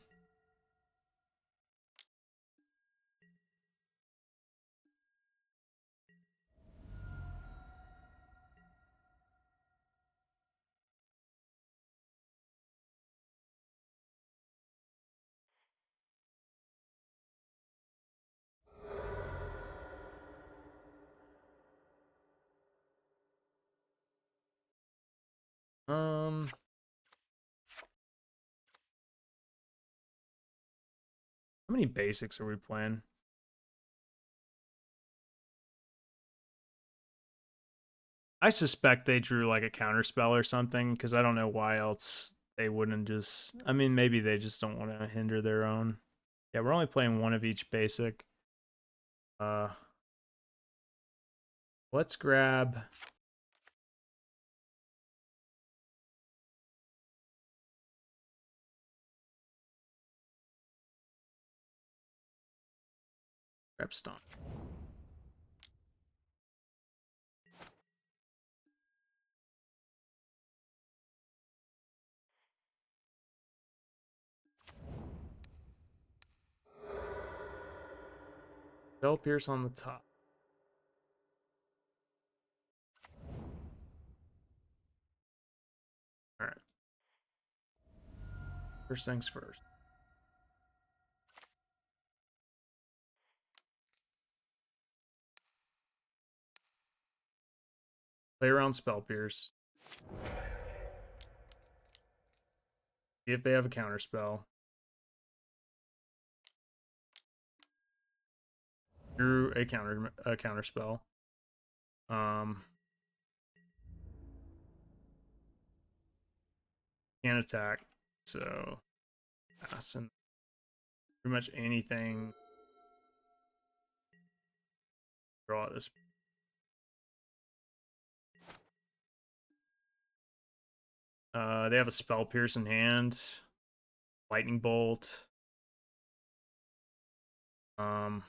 How many basics are we playing? I suspect they drew like a counter spell or something because I don't know why else they wouldn't just. I mean, maybe they just don't want to hinder their own. Yeah, we're only playing one of each basic. Uh, let's grab. Grab Stomp. Spell Pierce on the top. All right. First things first. Play around Spell Pierce. See if they have a counter spell. Drew a counter spell. Can't attack, so pass and pretty much anything. Draw this. They have a Spell Pierce in hand. Lightning Bolt. Um,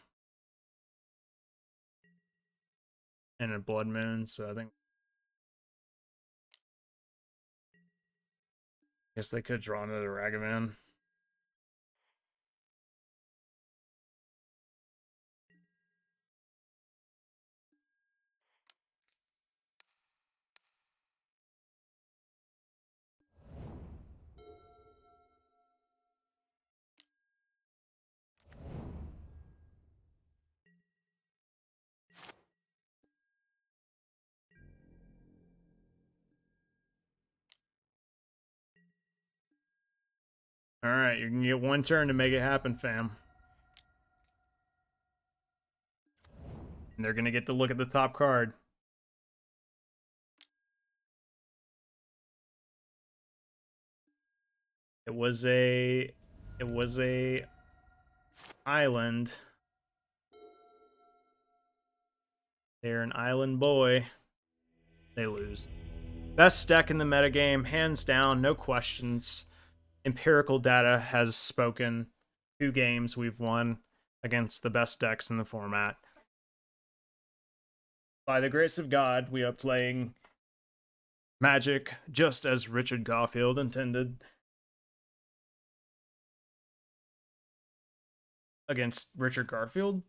and a Blood Moon, so I think guess they could draw another Ragavan. All right, you can get one turn to make it happen, fam. And they're gonna get to look at the top card. It was a island. They're an island boy. They lose. Best deck in the metagame, hands down, no questions. Empirical data has spoken. 2 games we've won against the best decks in the format. By the grace of God, we are playing Magic just as Richard Garfield intended against Richard Garfield.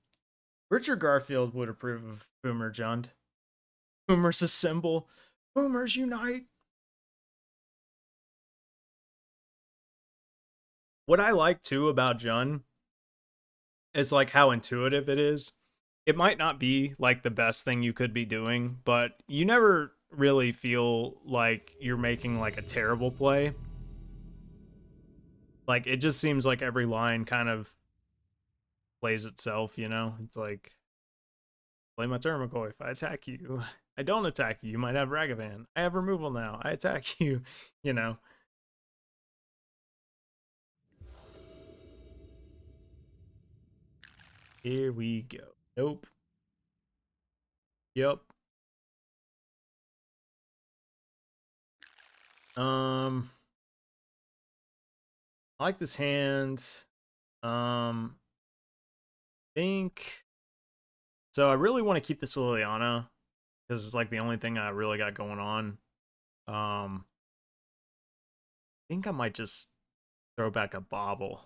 Richard Garfield would approve of Boomer Jund. Boomers assemble. Boomers unite. What I like too about Jund is like how intuitive it is. It might not be like the best thing you could be doing, but you never really feel like you're making like a terrible play. Like it just seems like every line kind of plays itself, you know? It's like play my Termagoy. If I attack you, I don't attack you. You might have Ragavan. I have removal now. I attack you, you know. Here we go. Nope. Yep. I like this hand. Think so. I really want to keep this Liliana because it's like the only thing I really got going on. I think I might just throw back a Bobble.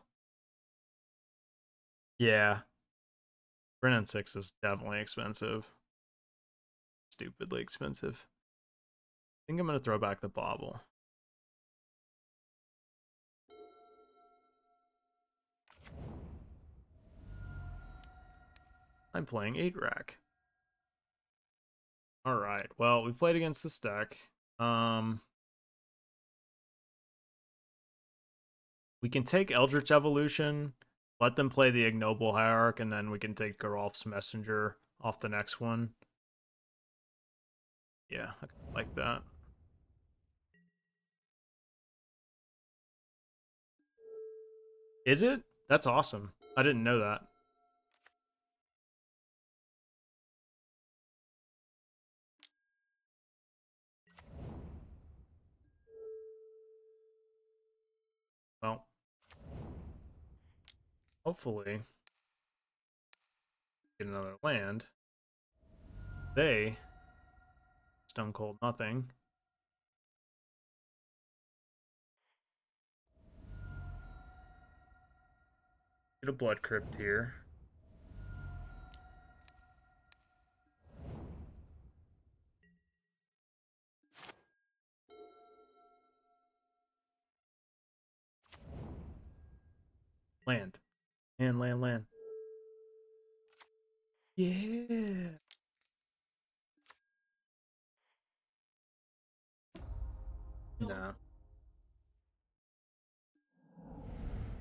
Yeah, Brennan 6 is definitely expensive. Stupidly expensive. I think I'm gonna throw back the Bobble. I'm playing 8-rack. All right. Well, we played against this deck. We can take Eldritch Evolution, let them play the Ignoble Hierarch, and then we can take Geralf's Messenger off the next one. Yeah, I like that. Is it? That's awesome. I didn't know that. Well, hopefully get another land. They Stone Cold nothing. Get a Blood Crypt here. Land. Land. Yeah. Nah.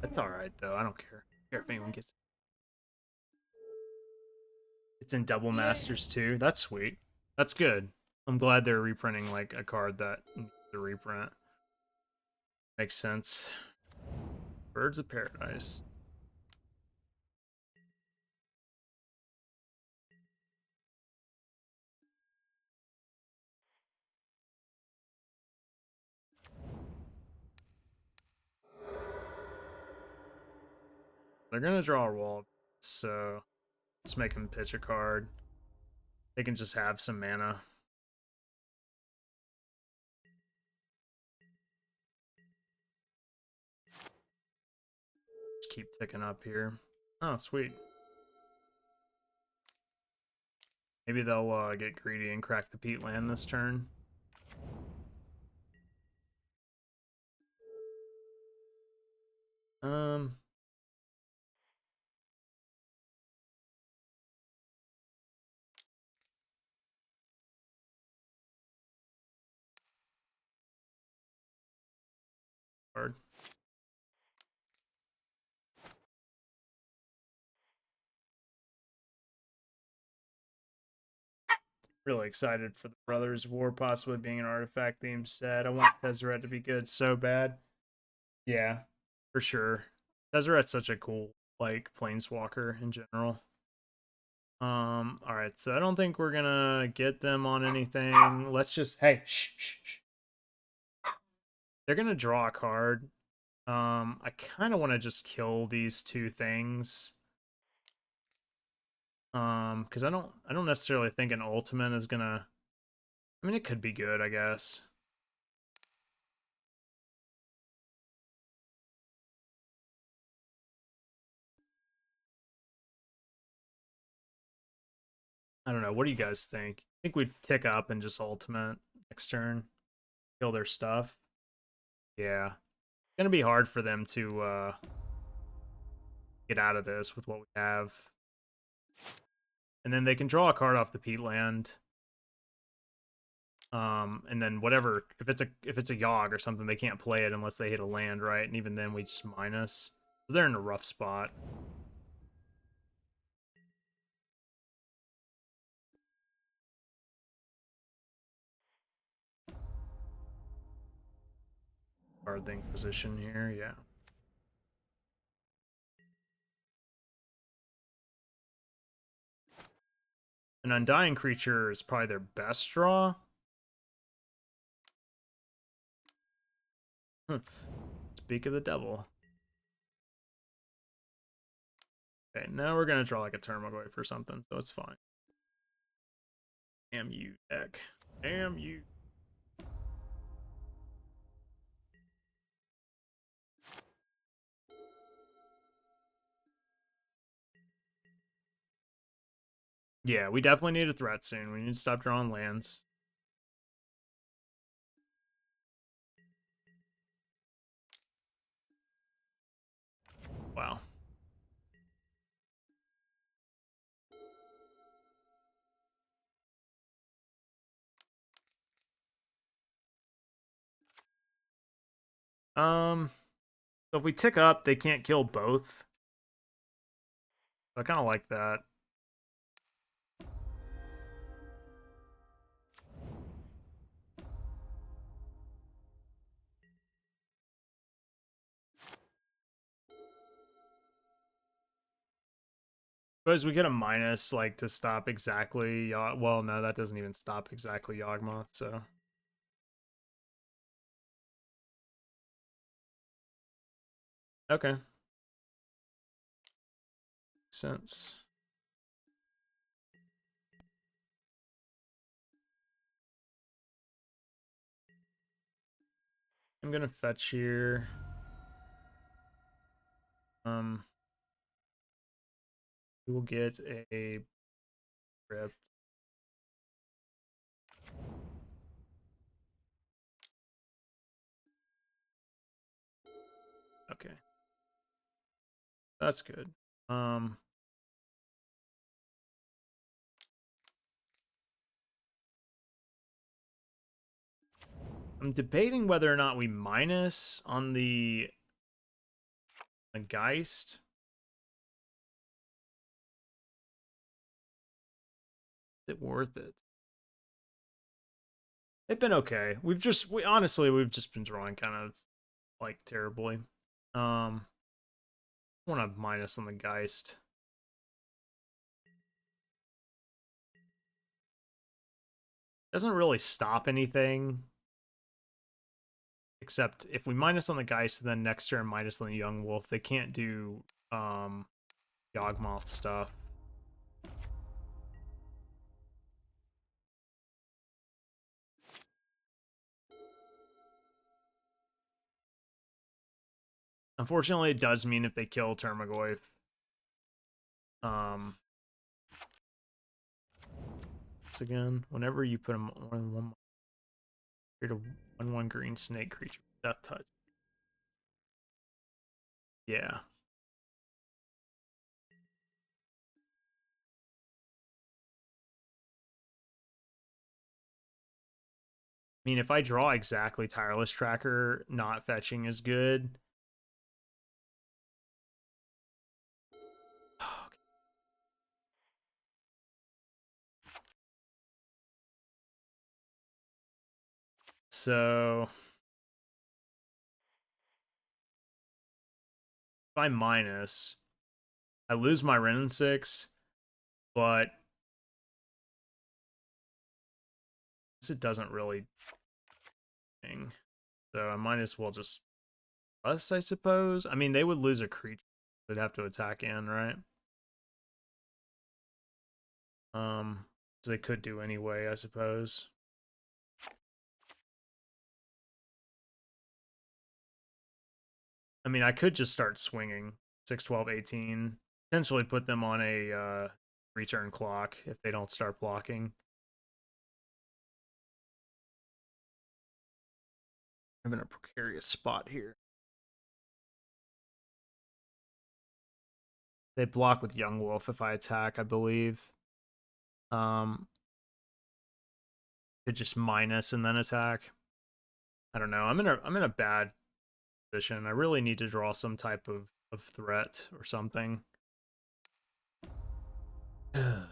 That's alright though. I don't care. I don't care if anyone gets it. It's in Double Masters too. That's sweet. That's good. I'm glad they're reprinting like a card that needs a reprint. Makes sense. Birds of Paradise. They're gonna draw a wall, so let's make him pitch a card. They can just have some mana. Just keep ticking up here. Oh, sweet. Maybe they'll get greedy and crack the peat land this turn. Um, hard. Really excited for the Brothers War possibly being an artifact themed set. I want Tezzeret to be good so bad. Yeah, for sure. Tezzeret's such a cool like planeswalker in general. All right, so I don't think we're gonna get them on anything. Let's just hey, shh, shh, shh. They're gonna draw a card. I kind of want to just kill these two things. Because I don't necessarily think an ultimate is gonna. I mean, it could be good, I guess. I don't know. What do you guys think? I think we tick up and just ultimate next turn, kill their stuff. Yeah, it's gonna be hard for them to get out of this with what we have. And then they can draw a card off the peat land. And then whatever, if it's a Yogg or something, they can't play it unless they hit a land, right? And even then, we just minus. So they're in a rough spot. Hard thing position here, yeah. An Undying Creature is probably their best draw. Speak of the devil. Okay, now we're gonna draw like a Termagant for something, so it's fine. Damn you, deck. Damn you. Yeah, we definitely need a threat soon. We need to stop drawing lands. Wow. So if we tick up, they can't kill both. So I kind of like that. Because we get a minus, like, to stop exactly... well, no, that doesn't even stop exactly Yawgmoth, so... Okay. Makes sense. I'm gonna fetch here. We will get a crypt. Okay. That's good. I'm debating whether or not we minus on the Geist. Is it worth it? They've been okay. We've just been drawing kind of like terribly. I want to minus on the Geist. Doesn't really stop anything. Except if we minus on the Geist, then next turn minus on the Young Wolf, they can't do Yawgmoth stuff. Unfortunately, it does mean if they kill Termagoyf, um, once again, whenever you put them on one, create a 1/1 green snake creature, death touch. Yeah. I mean, if I draw exactly Tireless Tracker, not fetching is good. So if I minus, I lose my Ren 6, but it doesn't really thing. So I might as well just plus, I suppose. I mean, they would lose a creature. They'd have to attack in, right? So they could do anyway, I suppose. I mean, I could just start swinging 6, 12, 18. Potentially put them on a return clock if they don't start blocking. I'm in a precarious spot here. They block with Young Wolf if I attack, I believe. Could just minus and then attack. I don't know. I'm in a bad position. I really need to draw some type of threat or something. I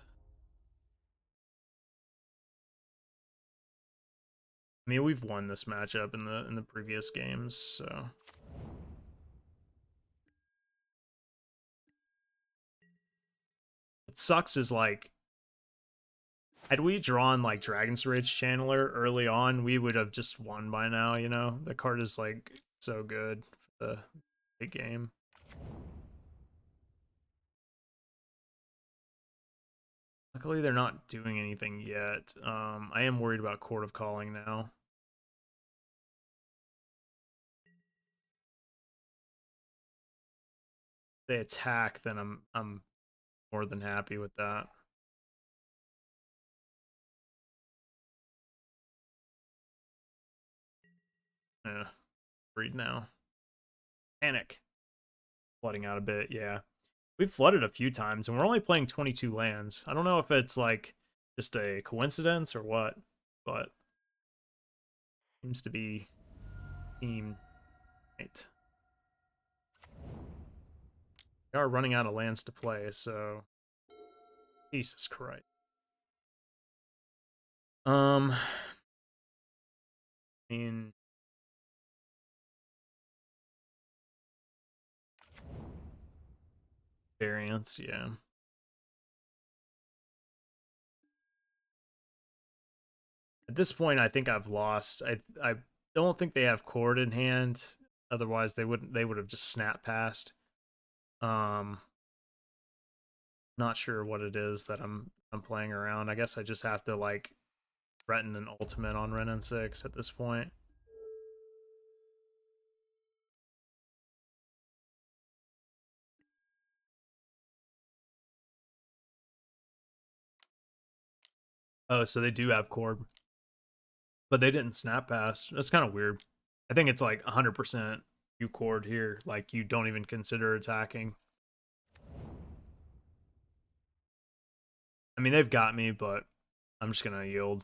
mean, we've won this matchup in the previous games, so what sucks is like had we drawn like Dragon's Rage Channeler early on, we would have just won by now, you know? The card is like so good for the big game. Luckily they're not doing anything yet. I am worried about Court of Calling now. If they attack, then I'm more than happy with that. Yeah, read now. Panic. Flooding out a bit, yeah. We've flooded a few times, and we're only playing 22 lands. I don't know if it's like just a coincidence or what, but seems to be themed. Right. We are running out of lands to play, so Jesus Christ. I mean, variance, yeah. At this point, I think I've lost. I don't think they have Chord in hand. Otherwise, they would have just snapped past. Um, not sure what it is that I'm playing around. I guess I just have to like threaten an ultimate on Ren and 6 at this point. Oh, so they do have Chord, but they didn't snap past. That's kind of weird. I think it's like 100% you Chord here. Like you don't even consider attacking. I mean, they've got me, but I'm just gonna yield.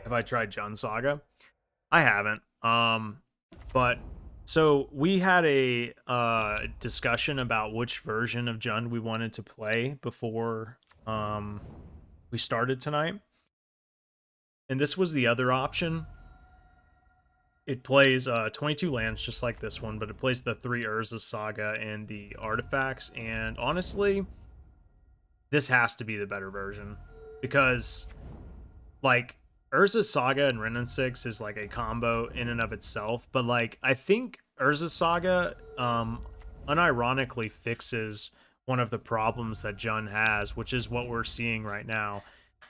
Have I tried Jund Saga? I haven't. But so we had a discussion about which version of Jund we wanted to play before we started tonight. And this was the other option. It plays 22 lands just like this one, but it plays the 3 Urza Saga and the artifacts. And honestly, this has to be the better version because like Urza Saga and Ren 6 is like a combo in and of itself, but like I think Urza Saga unironically fixes one of the problems that Jund has, which is what we're seeing right now.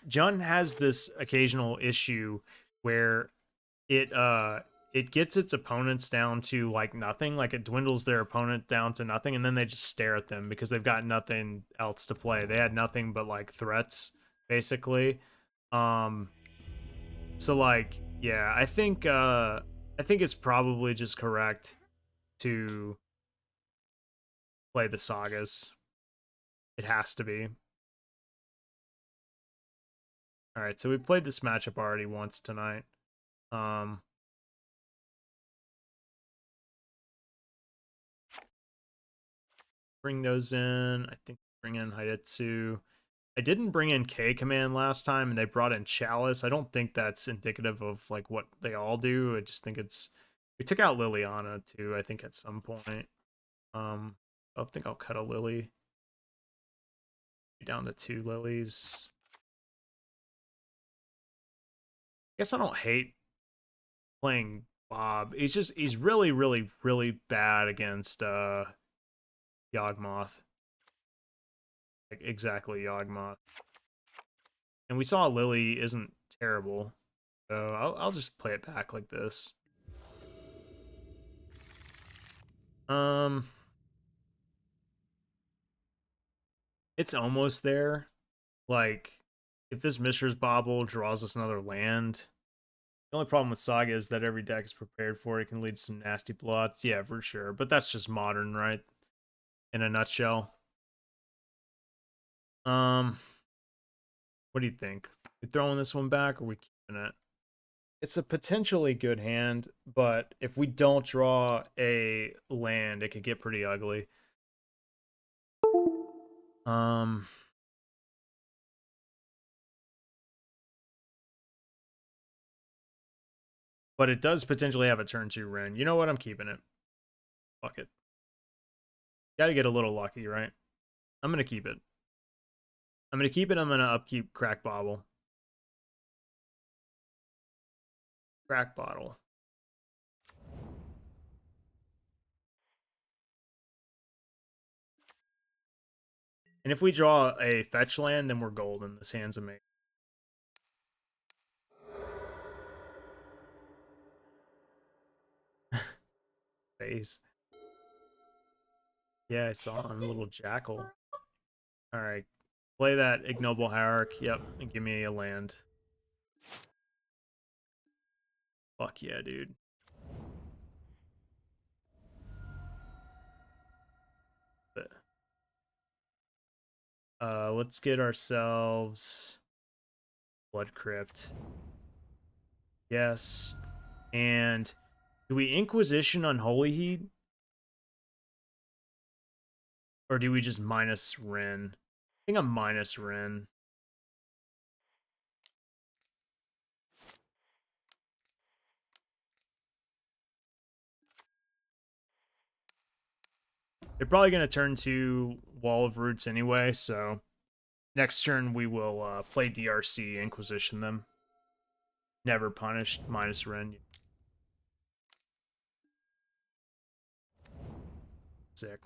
Jund has this occasional issue where it it gets its opponents down to like nothing, like it dwindles their opponent down to nothing, and then they just stare at them because they've got nothing else to play. They had nothing but like threats, basically. Um, so like, yeah, I think it's probably just correct to play the sagas. It has to be. All right, so we played this matchup already once tonight. Um, bring those in. I think bring in Hidetsu. I didn't bring in K Command last time, and they brought in Chalice. I don't think that's indicative of like what they all do. I just think it's we took out Liliana too. I think at some point. I think I'll cut a Lily down to 2 lilies. I guess I don't hate playing Bob. He's really really bad against Yawgmoth. Like exactly Yawgmoth. And we saw Lily isn't terrible. So I'll just play it back like this. Um it's almost there. Like if this Mishra's Bobble draws us another land, the only problem with Saga is that every deck is prepared for it. It can lead to some nasty blots. Yeah, for sure. But that's just modern, right? In a nutshell. Um, what do you think? We throwing this one back or we keeping it? It's a potentially good hand, but if we don't draw a land, it could get pretty ugly. Um, but it does potentially have a turn 2 Ren. You know what? I'm keeping it. Fuck it. Gotta get a little lucky, right? I'm gonna keep it. I'm gonna keep it. I'm gonna upkeep Crack Bottle. Crack Bottle. And if we draw a fetch land, then we're golden. This hand's amazing. Face. Yeah, I saw him. Little jackal. All right. Play that ignoble hierarch. Yep. And give me a land. Fuck yeah, dude. Let's get ourselves Blood Crypt. Yes. And do we Inquisition Unholy Heat? Or do we just minus Ren? I think I'm minus Ren. They're probably going to turn to Wall of Roots anyway, so next turn we will play DRC, Inquisition them. Never punished, minus Ren. Sick.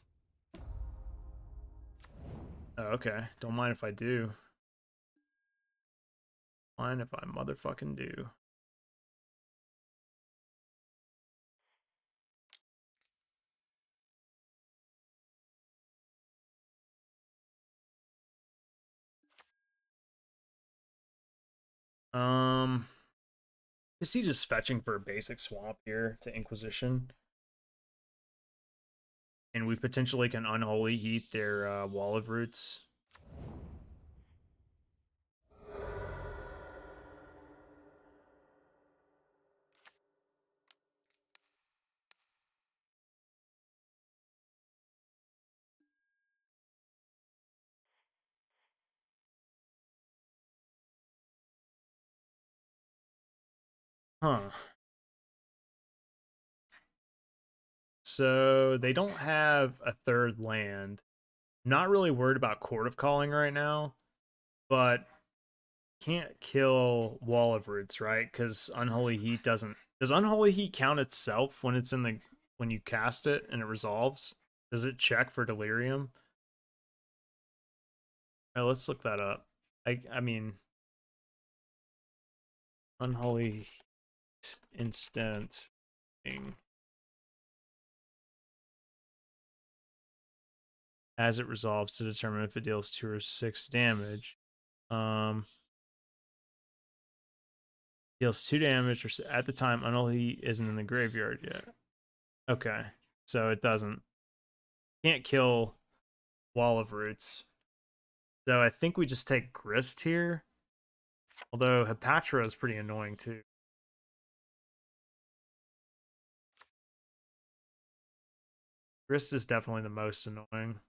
Oh, okay. Don't mind if I do. Mind if I motherfucking do. Is he just fetching for a basic swamp here to Inquisition? And we potentially can Unholy Heat their Wall of Roots. Huh. So they don't have a third land. Not really worried about Court of Calling right now, but can't kill Wall of Roots, right? Because Unholy Heat doesn't. Does Unholy Heat count itself when it's in the when you cast it and it resolves? Does it check for Delirium? All right, let's look that up. I mean, Unholy instant thing. As it resolves to determine if it deals 2 or 6 damage. Deals 2 damage or at the time Unholy isn't in the graveyard yet. Okay. So it doesn't. Can't kill Wall of Roots. So I think we just take Grist here. Although Hepatra is pretty annoying too. Grist is definitely the most annoying.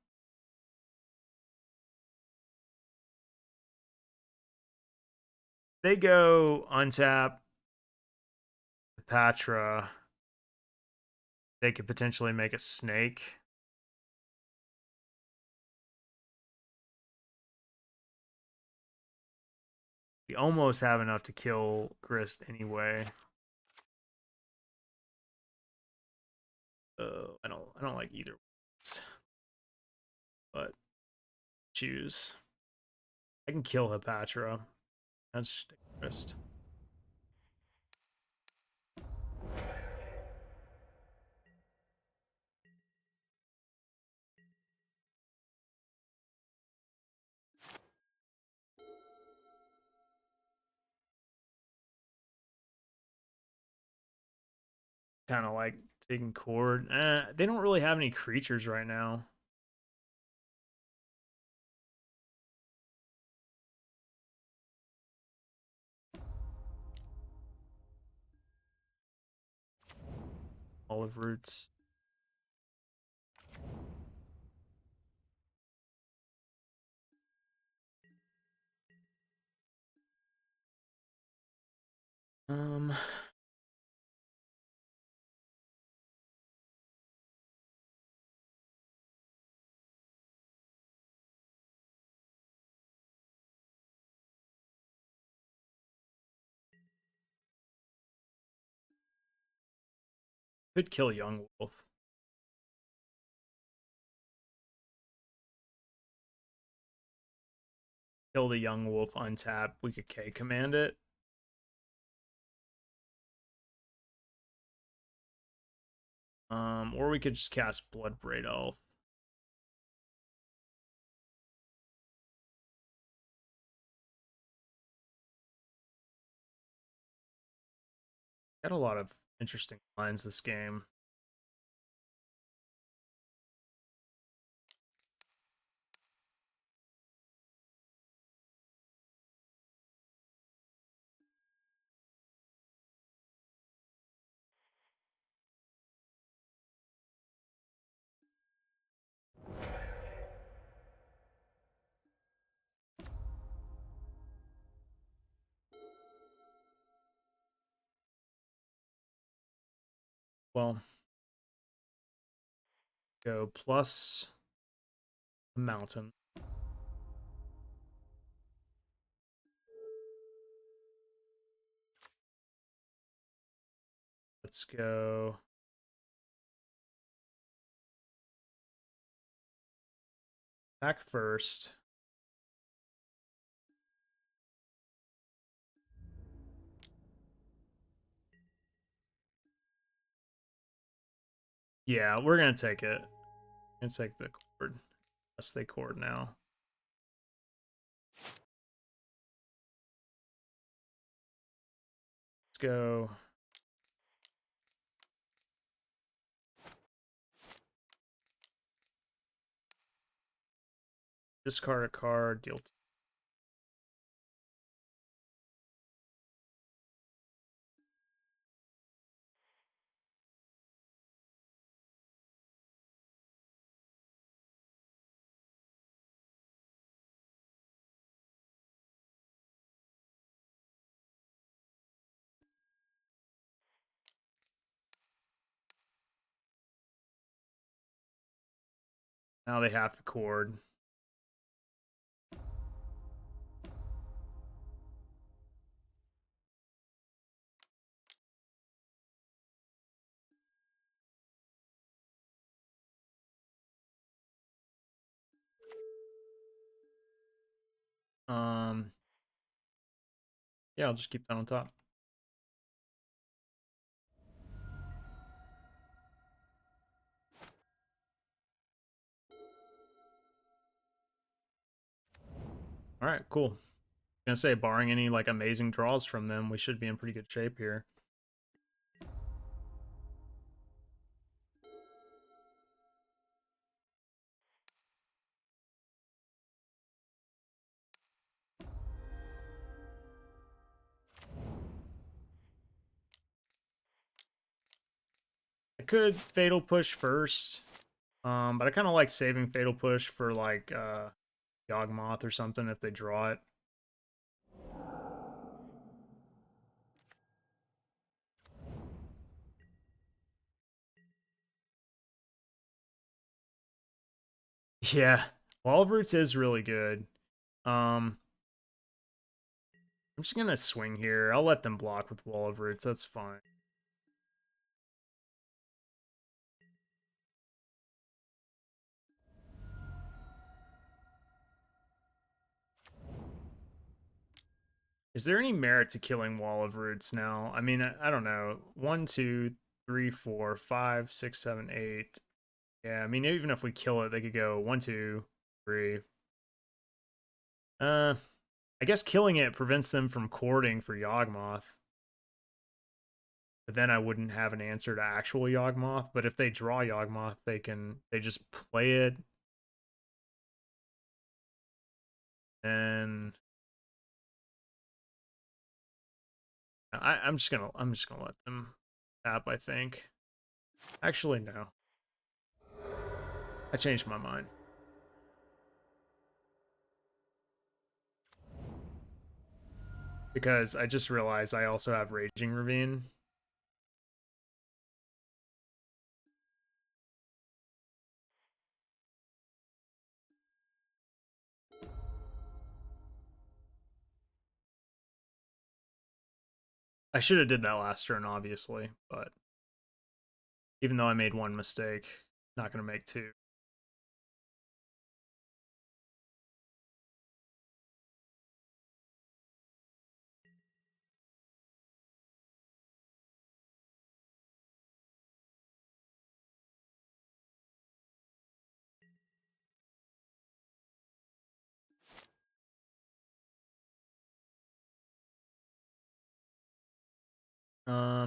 They go untap Hepatra. They could potentially make a snake. We almost have enough to kill Grist anyway. I don't like either ones. But choose. I can kill Hepatra. That's Grist. Kind of like taking Cord. They don't really have any creatures right now. Olive Roots. Um, could kill Young Wolf. Kill the Young Wolf, untap. We could K command it. Or we could just cast Bloodbraid Elf. Got a lot of interesting lines this game. Well, go plus a mountain. Let's go back first. Yeah, we're gonna take it. It's like the Cord. Yes, they Cord now. Let's go. Discard a card, deal. Now they have to Cord. Yeah, I'll just keep that on top. All right, cool. Gonna say, barring any like amazing draws from them, we should be in pretty good shape here. I could Fatal Push first, but I kind of like saving Fatal Push for like Yawgmoth or something if they draw it. Yeah, Wall of Roots is really good. I'm just gonna swing here. I'll let them block with Wall of Roots. That's fine. Is there any merit to killing Wall of Roots now? I mean, I don't know. 1, 2, 3, 4, 5, 6, 7, 8. Yeah, I mean, even if we kill it, they could go 1, 2, 3. Uh, I guess killing it prevents them from courting for Yawgmoth. But then I wouldn't have an answer to actual Yawgmoth. But if they draw Yawgmoth, they just play it. And I'm just gonna let them tap, I think. Actually, no. I changed my mind. Because I just realized I also have Raging Ravine. I should have did that last turn, obviously, but even though I made one mistake, not gonna make two.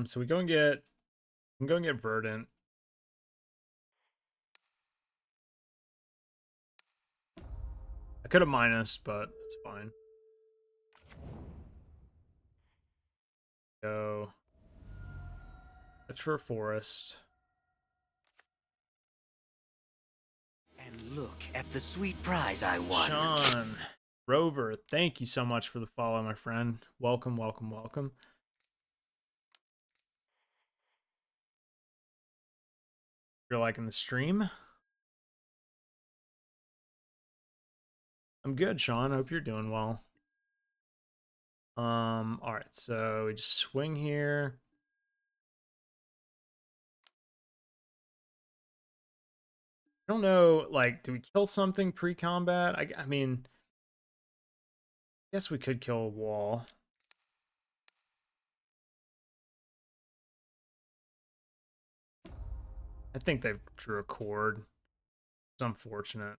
So we go and get Verdant. I could have minus, but it's fine. Go. That's for a forest. And look at the sweet prize I won. Sean Rover, thank you so much for the follow, my friend. Welcome, welcome, welcome. You're liking the stream? I'm good, Sean. Hope you're doing well. All right, so we just swing here. I don't know, like, do we kill something pre-combat? I mean, I guess we could kill a wall. I think they drew a chord. It's unfortunate.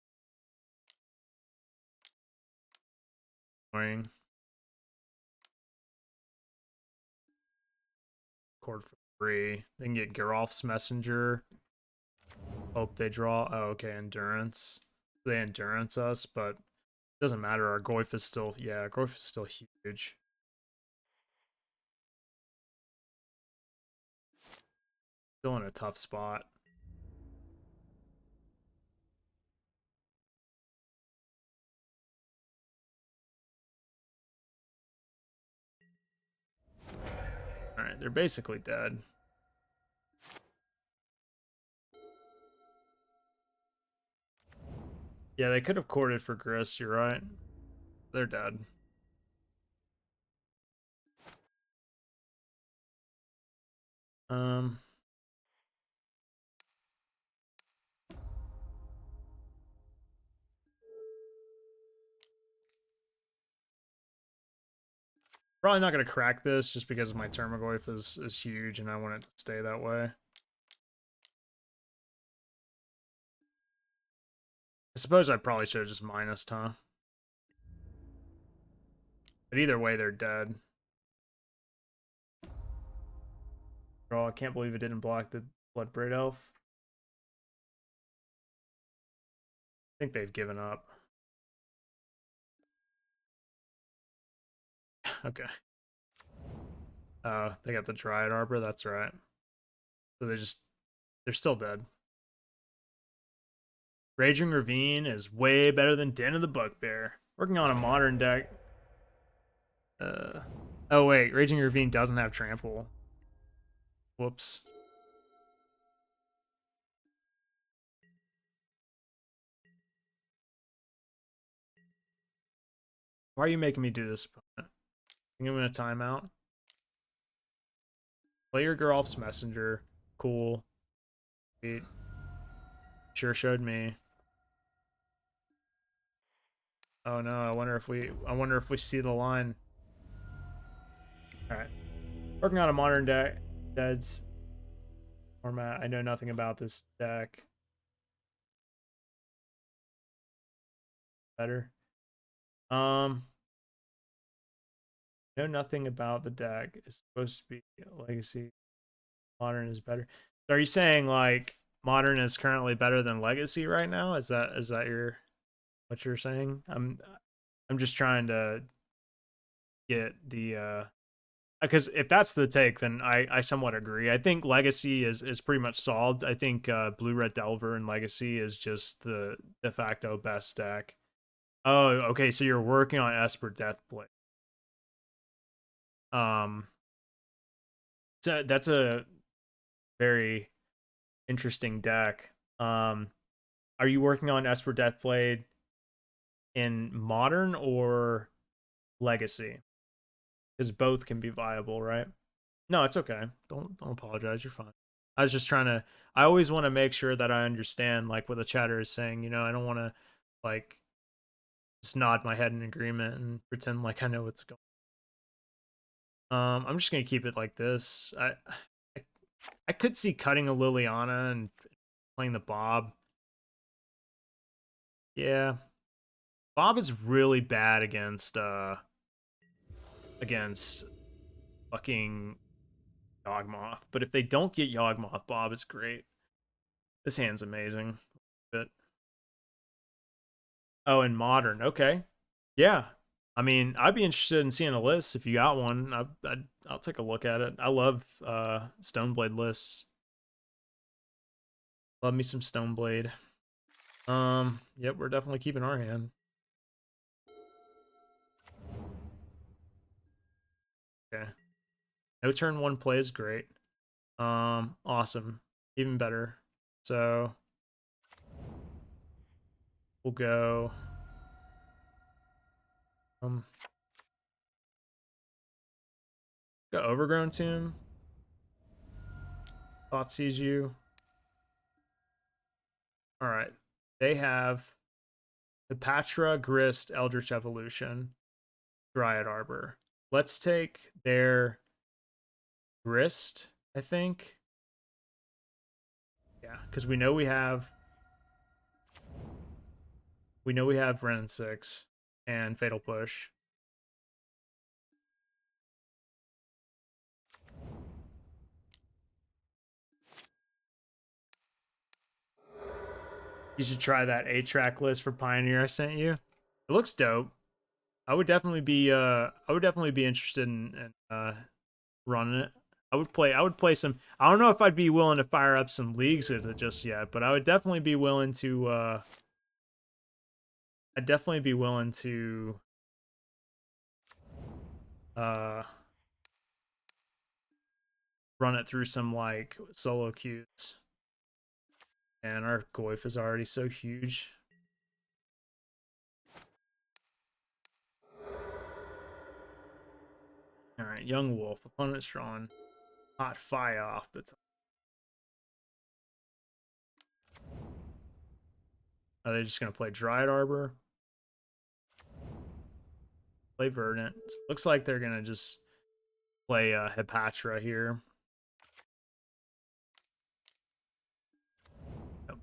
Annoying. Chord for 3. They can get Geralf's Messenger. Hope they draw. Oh, okay, Endurance. They Endurance us, but it doesn't matter. Our Goyf is still, yeah, Goyf is still huge. Still in a tough spot. Alright, they're basically dead. Yeah, they could have courted for Gris, you're right. They're dead. Um, Probably not going to crack this just because my Termagoyf is huge and I want it to stay that way. I suppose I probably should have just minused, huh? But either way, they're dead. Oh, I can't believe it didn't block the Bloodbraid Elf. I think they've given up. Okay. They got the Dryad Arbor. That's right. So they're still dead. Raging Ravine is way better than Den of the Bugbear. Working on a modern deck. Uh, oh wait, Raging Ravine doesn't have trample. Whoops. Why are you making me do this? I'm giving a timeout. Play your Geralf's Messenger. Cool. Sweet. Sure showed me. Oh no, I wonder if we see the line. Alright. Working on a modern deck deads format. I know nothing about this deck. Better. Know nothing about the deck. It's supposed to be Legacy. Modern is better. So are you saying like Modern is currently better than Legacy right now? Is that your what you're saying? I'm just trying to get the because if that's the take, then I somewhat agree. I think Legacy is pretty much solved. I think Blue Red Delver and Legacy is just the de facto best deck. Oh, okay. So you're working on Esper Deathblade. Um, so that's a very interesting deck. Are you working on Esper Deathblade in Modern or Legacy? Because both can be viable, right? No, it's okay. Don't apologize. You're fine. I was just trying to. I always want to make sure that I understand like what the chatter is saying. I don't want to like just nod my head in agreement and pretend like I know what's going. I'm just gonna keep it like this. I, I could see cutting a Liliana and playing the Bob. Yeah, Bob is really bad against fucking Yawgmoth. But if they don't get Yawgmoth, Bob is great. This hand's amazing. But oh, and modern. Okay. Yeah. I mean, I'd be interested in seeing a list if you got one. I'll take a look at it. I love Stoneblade lists. Love me some Stoneblade. Yep, we're definitely keeping our hand. Okay. No turn one play is great. Awesome. Even better. So we'll go um go Overgrown Tomb. Thought sees you. All right. They have Hepatra, Grist, Eldritch Evolution, Dryad Arbor. Let's take their Grist, I think. Yeah, because we know we have Ren 6 and Fatal Push. You should try that 8-track list for Pioneer I sent you. It looks dope. I would definitely be interested in running it. I would play some. I don't know if I'd be willing to fire up some leagues with it just yet, but I would definitely be willing to I'd definitely be willing to uh run it through some like solo queues. And our Goyf is already so huge. All right, Young Wolf, opponent's drawn. Hot fire off the top. Are they just gonna play Dryad Arbor? Play Verdant. Looks like they're gonna just play Hepatra here. Yep.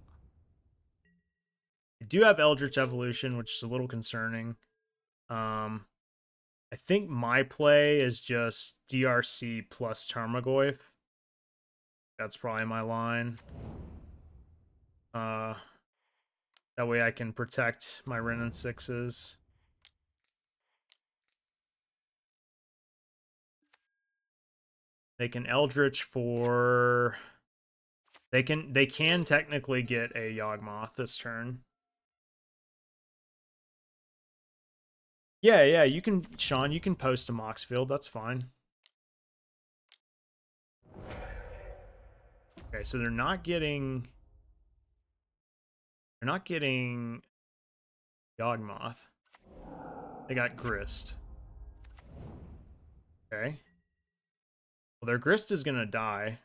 I do have Eldritch Evolution, which is a little concerning. Um, I think my play is just DRC plus Tarmogoyf. That's probably my line. Uh, that way I can protect my Ren and sixes. They can Eldritch for. They can technically get a Yawgmoth this turn. Yeah, yeah, you can, Sean, you can post a Moxfield, that's fine. Okay, so they're not getting Yawgmoth. They got Grist. Okay. Well, their Grist is gonna die.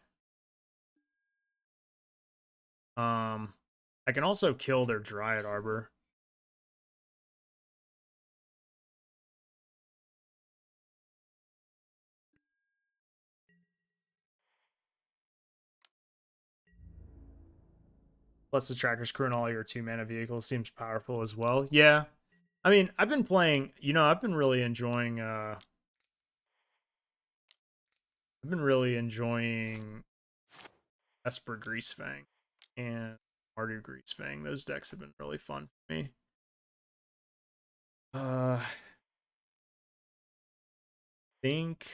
I can also kill their Dryad Arbor. Plus the Tracker's Crew and all your 2-mana vehicles seems powerful as well. Yeah. I mean, I've been playing, I've been really enjoying Esper Greasefang and Mardu Greasefang. Those decks have been really fun for me. Think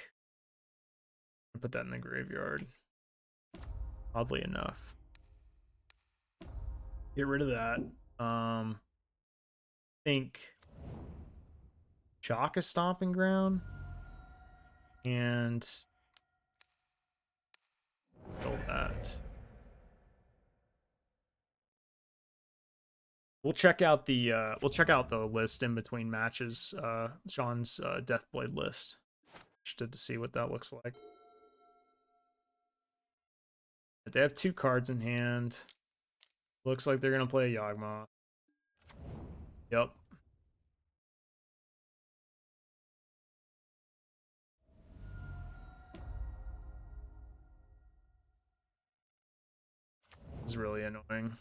I'll put that in the graveyard. Oddly enough. Get rid of that. Think Shock a Stomping Ground and kill that. We'll check out the list in between matches. Sean's Deathblade list. Interested to see what that looks like. But they have 2 cards in hand. Looks like they're gonna play a Yawgmoth. Yep. This is really annoying.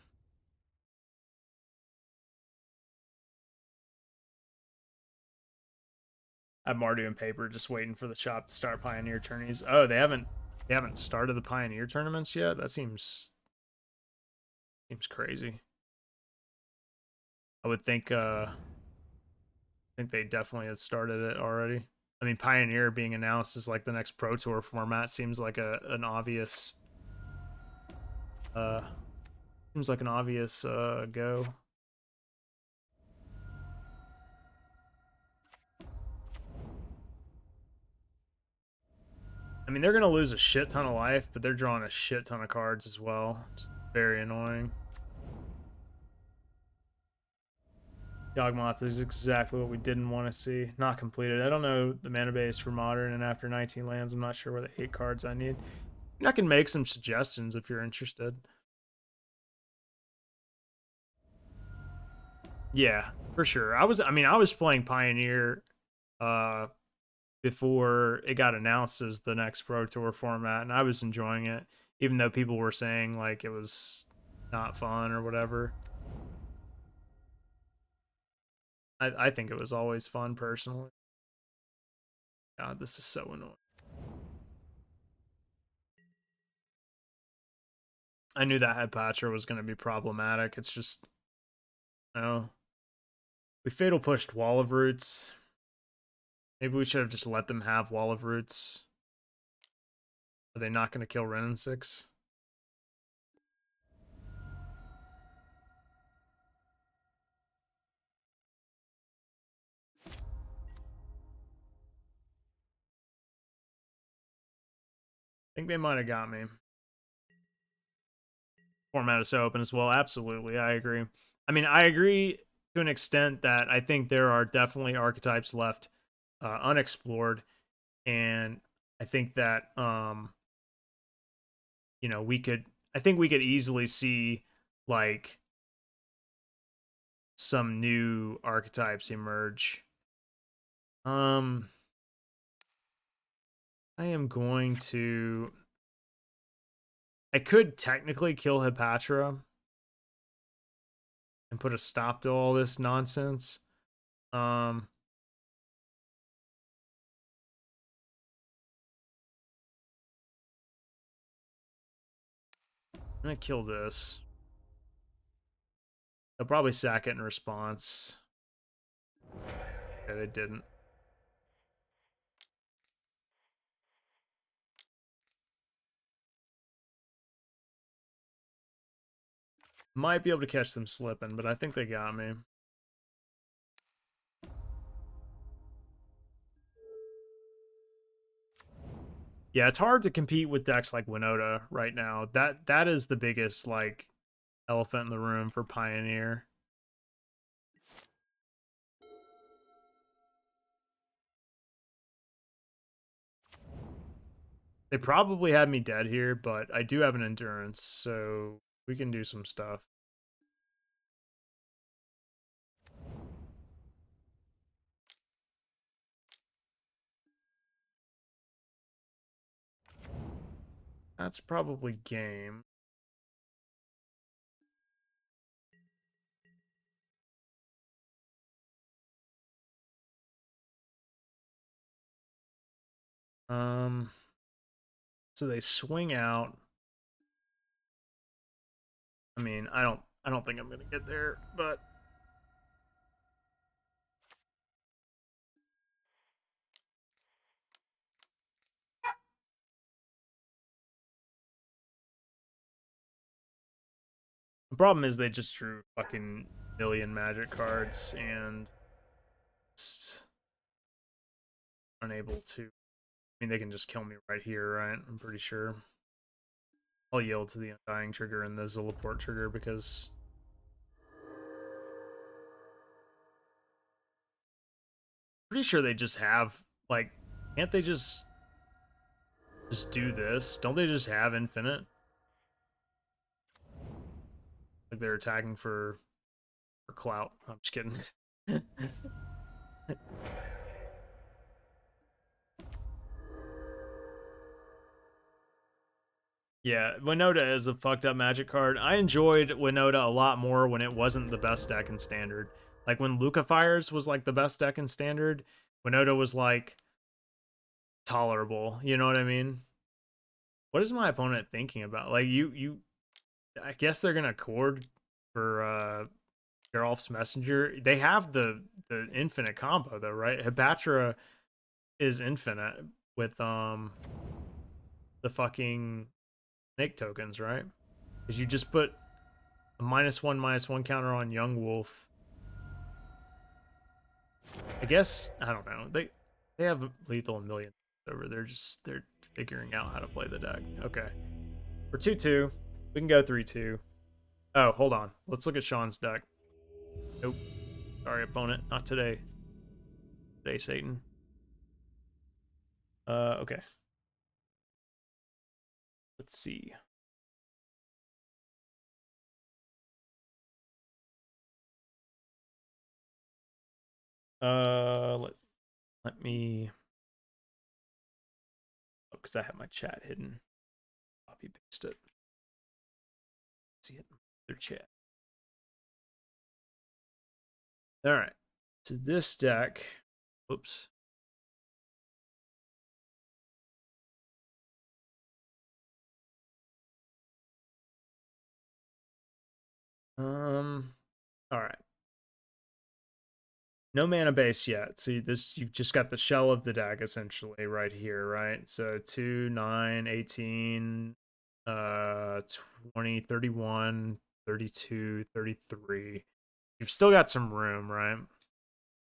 I have Mardu and paper just waiting for the shop to start Pioneer tourneys. Oh, they haven't started the Pioneer tournaments yet? That seems crazy. I would think they definitely had started it already. I mean, Pioneer being announced as like the next Pro Tour format seems like an obvious uh go. I mean, they're gonna lose a shit ton of life, but they're drawing a shit ton of cards as well. It's very annoying. Yawgmoth is exactly what we didn't want to see. Not completed. I don't know the mana base for modern, and after 19 lands, I'm not sure where the 8 cards I need. I can make some suggestions if you're interested. Yeah, for sure. I was playing Pioneer uh before it got announced as the next Pro Tour format, and I was enjoying it, even though people were saying like it was not fun or whatever. I think it was always fun personally. God, this is so annoying. I knew that Headpatcher was going to be problematic. It's just, no. We Fatal Pushed Wall of Roots. Maybe we should have just let them have Wall of Roots. Are they not going to kill Ren and 6? I think they might have got me. Format is so open as well. Absolutely, I agree. I mean, I agree to an extent that I think there are definitely archetypes left unexplored, and I think that we could. I think we could easily see like some new archetypes emerge. I am going to. I could technically kill Hepatra and put a stop to all this nonsense. I'm gonna kill this. They'll probably sack it in response. Okay, they didn't. Might be able to catch them slipping, but I think they got me. Yeah, it's hard to compete with decks like Winota right now. That is the biggest like elephant in the room for Pioneer. They probably had me dead here, but I do have an endurance, so we can do some stuff. That's probably game. Um, so they swing out. I mean, I don't think I'm gonna get there, but the problem is they just drew fucking million magic cards and just unable to. I mean, they can just kill me right here, right? I'm pretty sure. I'll yield to the Undying trigger and the Zilliport trigger because I'm pretty sure they just have like, can't they just do this? Don't they just have infinite? Like they're attacking for clout. I'm just kidding. Yeah, Winota is a fucked up magic card. I enjoyed Winota a lot more when it wasn't the best deck in standard. Like when Luca Fires was like the best deck in standard, Winota was like tolerable. You know what I mean? What is my opponent thinking about? Like you I guess they're gonna chord for Geralf's Messenger. They have the infinite combo though, right? Hibatra is infinite with the fucking snake tokens, right? Because you just put a -1/-1 counter on Young Wolf. I guess I don't know. They have lethal a million over. They're figuring out how to play the deck. Okay, we're 2-2. We can go 3-2. Oh, hold on. Let's look at Sean's deck. Nope. Sorry, opponent. Not today. Today, Satan. Okay. Let's see. Let me, oh, because I have my chat hidden. Copy paste it. See it in their chat. All right. So this deck, oops. All right. No mana base yet. See this, you've just got the shell of the deck essentially right here, right? So 2, 9, 18, 20, 31, 32, 33. You've still got some room, right?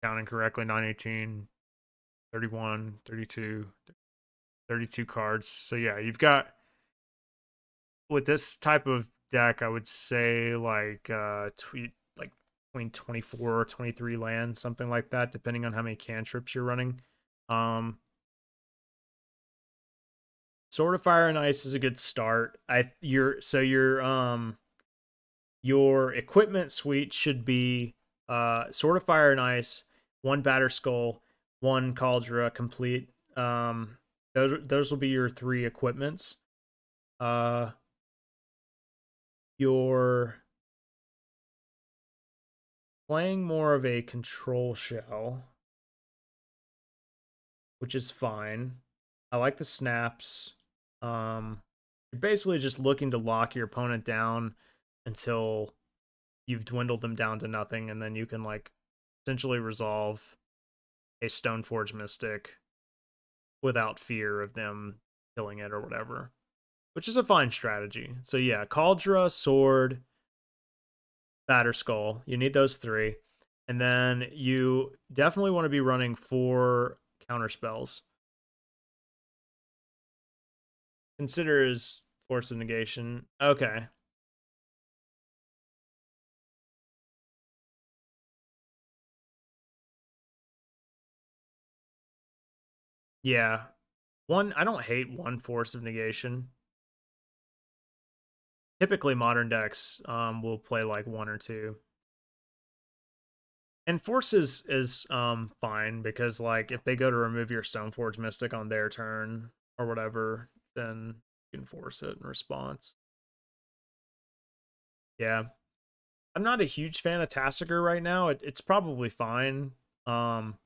Counting correctly, 9, 18, 31, 32, 32 cards. So yeah, you've got, with this type of deck, I would say like like between 24 or 23 lands, something like that, depending on how many cantrips you're running. Um Sword of Fire and Ice is a good start. Your equipment suite should be Sword of Fire and Ice, one Batter Skull, one Cauldra complete. Those will be your three equipments. Uh you're playing more of a control shell, which is fine. I like the snaps. Um You're basically just looking to lock your opponent down until you've dwindled them down to nothing, and then you can like essentially resolve a Stoneforge Mystic without fear of them killing it or whatever, which is a fine strategy. So yeah, Cauldra, Sword, Batter Skull. You need those three. And then you definitely want to be running 4 counter spells. Consider as Force of Negation. Okay. Yeah. One, I don't hate one Force of Negation. Typically, modern decks will play like 1 or 2. And Force is fine because like if they go to remove your Stoneforge Mystic on their turn or whatever, then you can force it in response. Yeah. I'm not a huge fan of Tassiger right now. It's probably fine. Um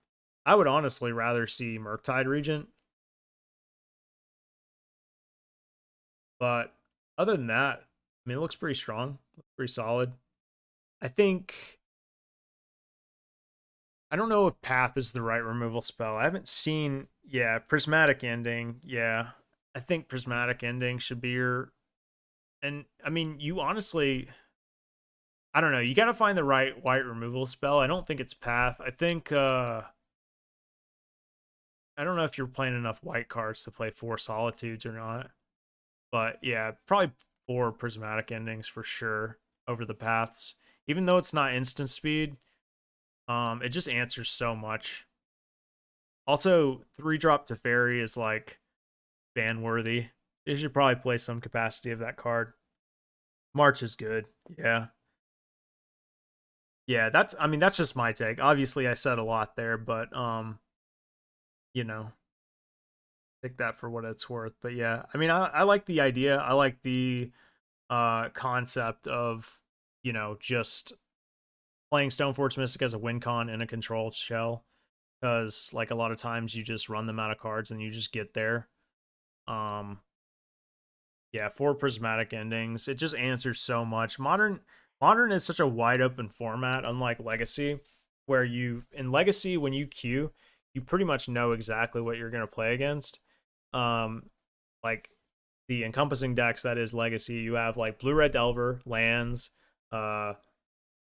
I would honestly rather see Murktide Regent, but other than that, I mean it looks pretty strong, looks pretty solid. I think I don't know if Path is the right removal spell. I haven't seen. Yeah, Prismatic Ending. Yeah, I think Prismatic Ending should be your. And I mean, you honestly, I don't know. You got to find the right white removal spell. I don't think it's Path. I think. I don't know if you're playing enough white cards to play 4 Solitudes or not. But yeah, probably 4 Prismatic Endings for sure over the Paths. Even though it's not instant speed, it just answers so much. Also, 3 drop to fairy is like ban worthy. You should probably play some capacity of that card. March is good. Yeah. Yeah, that's I mean that's just my take. Obviously I said a lot there, but you know, take that for what it's worth. But yeah, I mean I like the idea. I like the concept of, just playing Stoneforge Mystic as a win con in a controlled shell. Because like a lot of times you just run them out of cards and you just get there. Um Yeah, 4 Prismatic Endings. It just answers so much. Modern is such a wide open format, unlike Legacy, where you in Legacy when you queue, you pretty much know exactly what you're gonna play against. Like the encompassing decks that is Legacy, you have like Blue Red Delver, lands, uh,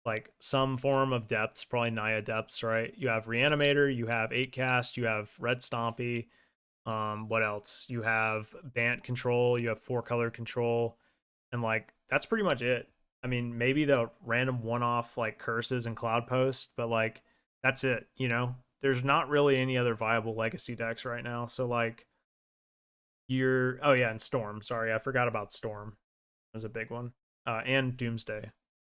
like some form of depths, probably Naya depths, right? You have Reanimator, you have 8 cast, you have Red Stompy, what else? You have Bant control, you have 4 color control, and like that's pretty much it. I mean, maybe the random one-off like curses and cloud post, but like that's it. There's not really any other viable legacy decks right now. So like you're oh yeah, and Storm. Sorry, I forgot about Storm. As a big one. And Doomsday.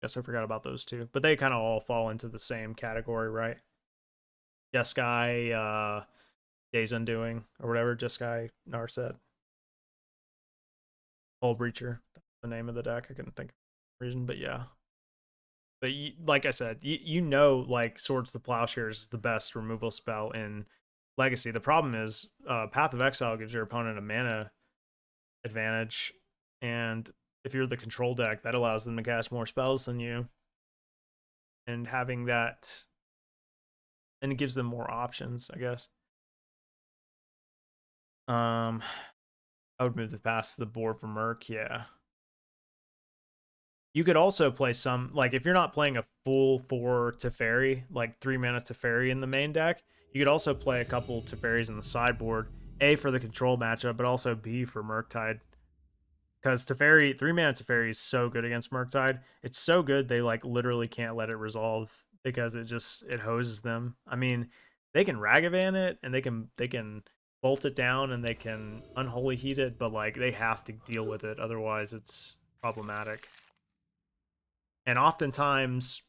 Guess I forgot about those two. But they kind of all fall into the same category, right? Jeskai, Days Undoing, or whatever Jeskai Narset. Hull Breacher. That's the name of the deck. I couldn't think of a reason, but yeah. But like I said, like Swords to Plowshares is the best removal spell in Legacy. The problem is Path of Exile gives your opponent a mana advantage, and if you're the control deck, that allows them to cast more spells than you, and having that, and it gives them more options, I guess. I would move the past the board for Merc, yeah. You could also play some, like if you're not playing a full 4 Teferi, like 3 mana Teferi in the main deck, you could also play a couple Teferis in the sideboard. A for the control matchup, but also B for Murktide. Because Teferi, 3 mana Teferi is so good against Murktide. It's so good they like literally can't let it resolve because it hoses them. I mean, they can Ragavan it and they can bolt it down and they can unholy heat it, but like they have to deal with it, otherwise it's problematic. And oftentimes,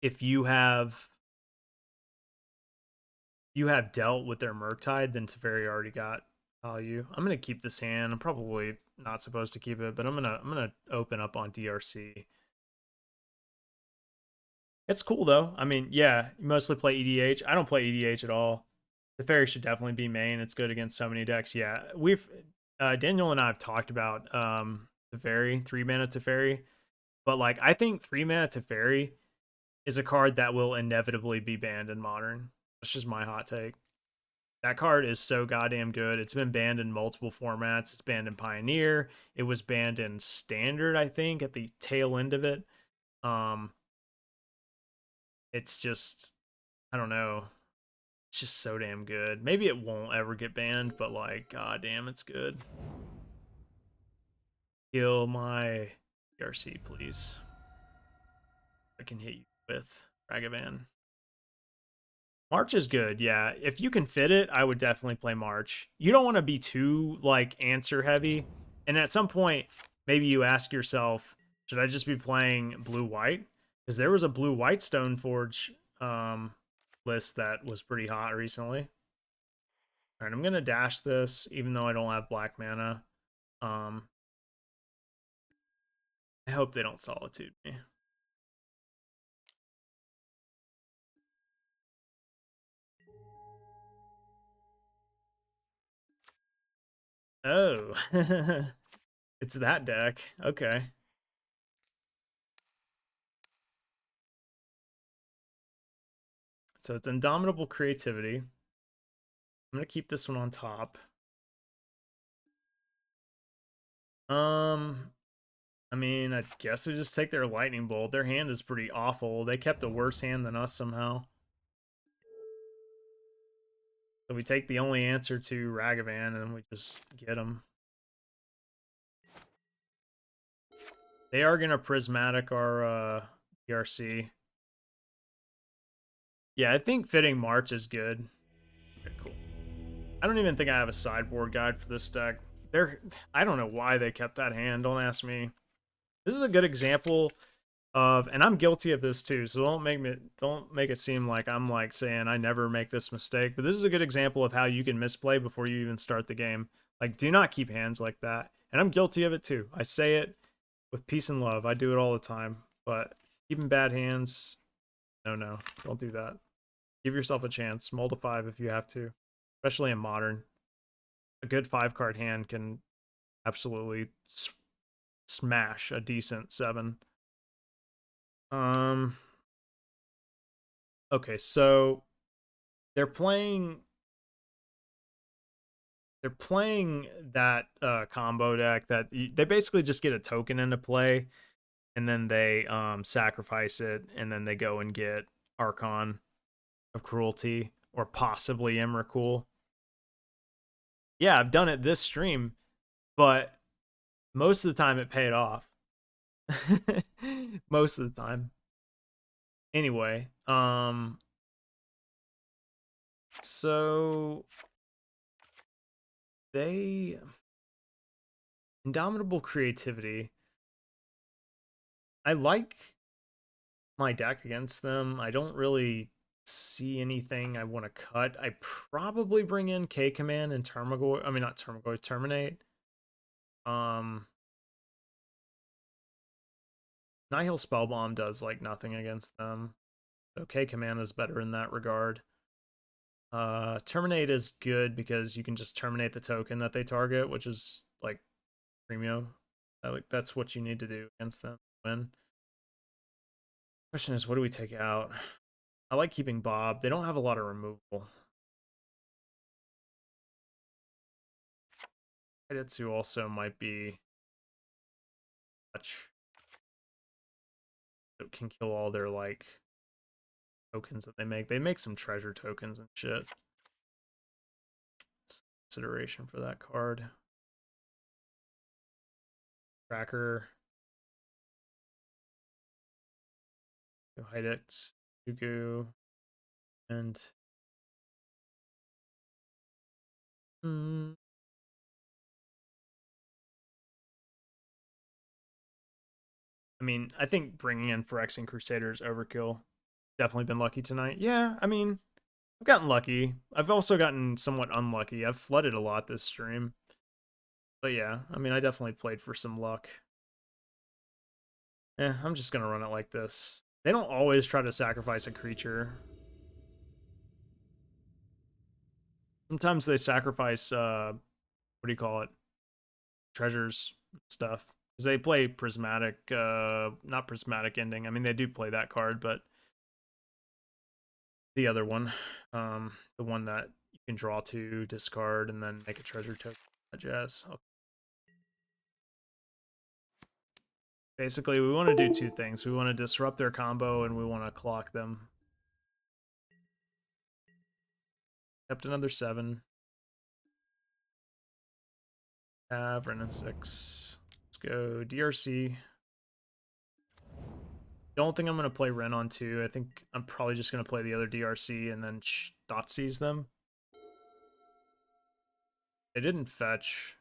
if you have dealt with their Murktide, then Teferi already got value. I'm gonna keep this hand. I'm probably not supposed to keep it, but I'm gonna open up on DRC. It's cool though. I mean, yeah, you mostly play EDH. I don't play EDH at all. The fairy should definitely be main. It's good against so many decks. Yeah, we've Daniel and I have talked about Teferi, 3 mana Teferi, but like I think 3 mana Teferi is a card that will inevitably be banned in Modern. That's just my hot take. That card is so goddamn good. It's been banned in multiple formats. It's banned in Pioneer. It was banned in Standard, I think, at the tail end of it. Um, it's just, I don't know. It's just so damn good. Maybe it won't ever get banned, but like, goddamn, it's good. Kill my RC, please. I can hit you with Ragavan. March is good, yeah. If you can fit it, I would definitely play March. You don't want to be too like answer heavy. And at some point, maybe you ask yourself, should I just be playing blue white? Because there was a blue white Stoneforge list that was pretty hot recently. All right, I'm gonna dash this, even though I don't have black mana. Um, I hope they don't solitude me. Oh, it's that deck. Okay. So it's Indomitable Creativity. I'm going to keep this one on top. Um, I mean, I guess we just take their Lightning Bolt. Their hand is pretty awful. They kept a worse hand than us somehow. So we take the only answer to Ragavan and we just get them. They are going to Prismatic our DRC. Yeah, I think fitting March is good. Okay, cool. I don't even think I have a sideboard guide for this deck. I don't know why they kept that hand. Don't ask me. This is a good example of, and I'm guilty of this too, so don't make it seem like I'm like saying I never make this mistake, but this is a good example of how you can misplay before you even start the game. Like, do not keep hands like that. And I'm guilty of it too. I say it with peace and love. I do it all the time. But keeping bad hands, no, don't do that. Give yourself a chance. Mull to 5 if you have to, especially in Modern. A good 5-card hand can absolutely smash a decent 7. Um. Okay, so they're playing they're playing that combo deck that they basically just get a token into play, and then they sacrifice it, and then they go and get Archon of Cruelty or possibly Emrakul. Yeah, I've done it this stream, but most of the time it paid off. Most of the time. Anyway, so they Indomitable Creativity. I like my deck against them. I don't really see anything I want to cut. I probably bring in K Command and Termagor. I mean, not Termagor, Terminate. Um, Nihil Spellbomb does like nothing against them. So K Command is better in that regard. Terminate is good because you can just terminate the token that they target, which is like premium. Like that's what you need to do against them. Win. Question is, what do we take out? I like keeping Bob. They don't have a lot of removal. Kaidetsu also might be much. It can kill all their like tokens that they make. They make some treasure tokens and shit. Consideration for that card. Tracker. Go hide it. Yugu. And I mean, I think bringing in Phyrexian Crusaders overkill. Definitely been lucky tonight. Yeah, I mean, I've gotten lucky. I've also gotten somewhat unlucky. I've flooded a lot this stream. But yeah, I mean, I definitely played for some luck. I'm just going to run it like this. They don't always try to sacrifice a creature. Sometimes they sacrifice, what do you call it? treasures stuff. Because they play prismatic, not prismatic ending. I mean, they do play that card, but the other one, the one that you can draw to, discard, and then make a treasure token. That jazz. Okay. Basically, we want to do two things. We want to disrupt their combo, and we want to clock them. Kept another 7. Have Ren and 6. Let's go DRC. Don't think I'm going to play Ren on 2. I think I'm probably just going to play the other DRC and then Thoughtseize them. They didn't fetch.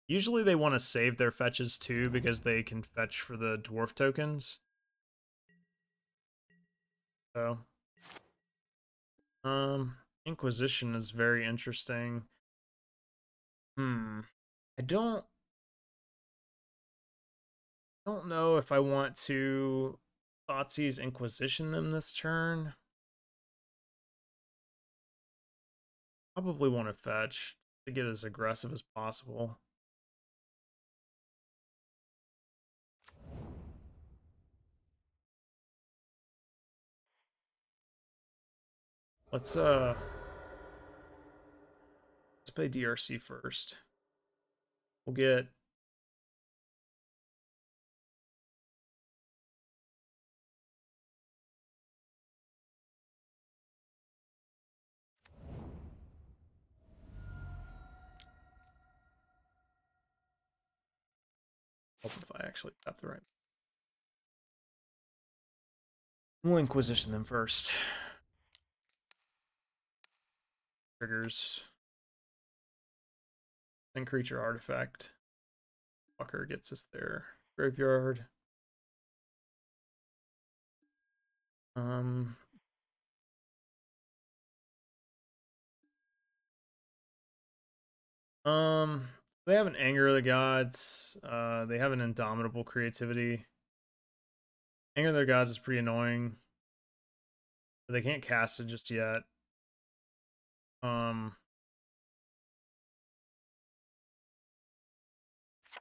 Usually they want to save their fetches too because they can fetch for the dwarf tokens. So, Inquisition is very interesting. I don't know if I want to Thoughtseize Inquisition them this turn. Probably want to fetch to get as aggressive as possible. Let's play DRC first. We'll get hope if I actually got the right. We'll Inquisition them first. Triggers. Then creature artifact. Walker gets us there. Graveyard. Um Um, they have an Anger of the Gods. They have an Indomitable Creativity. Anger of the Gods is pretty annoying. But they can't cast it just yet. I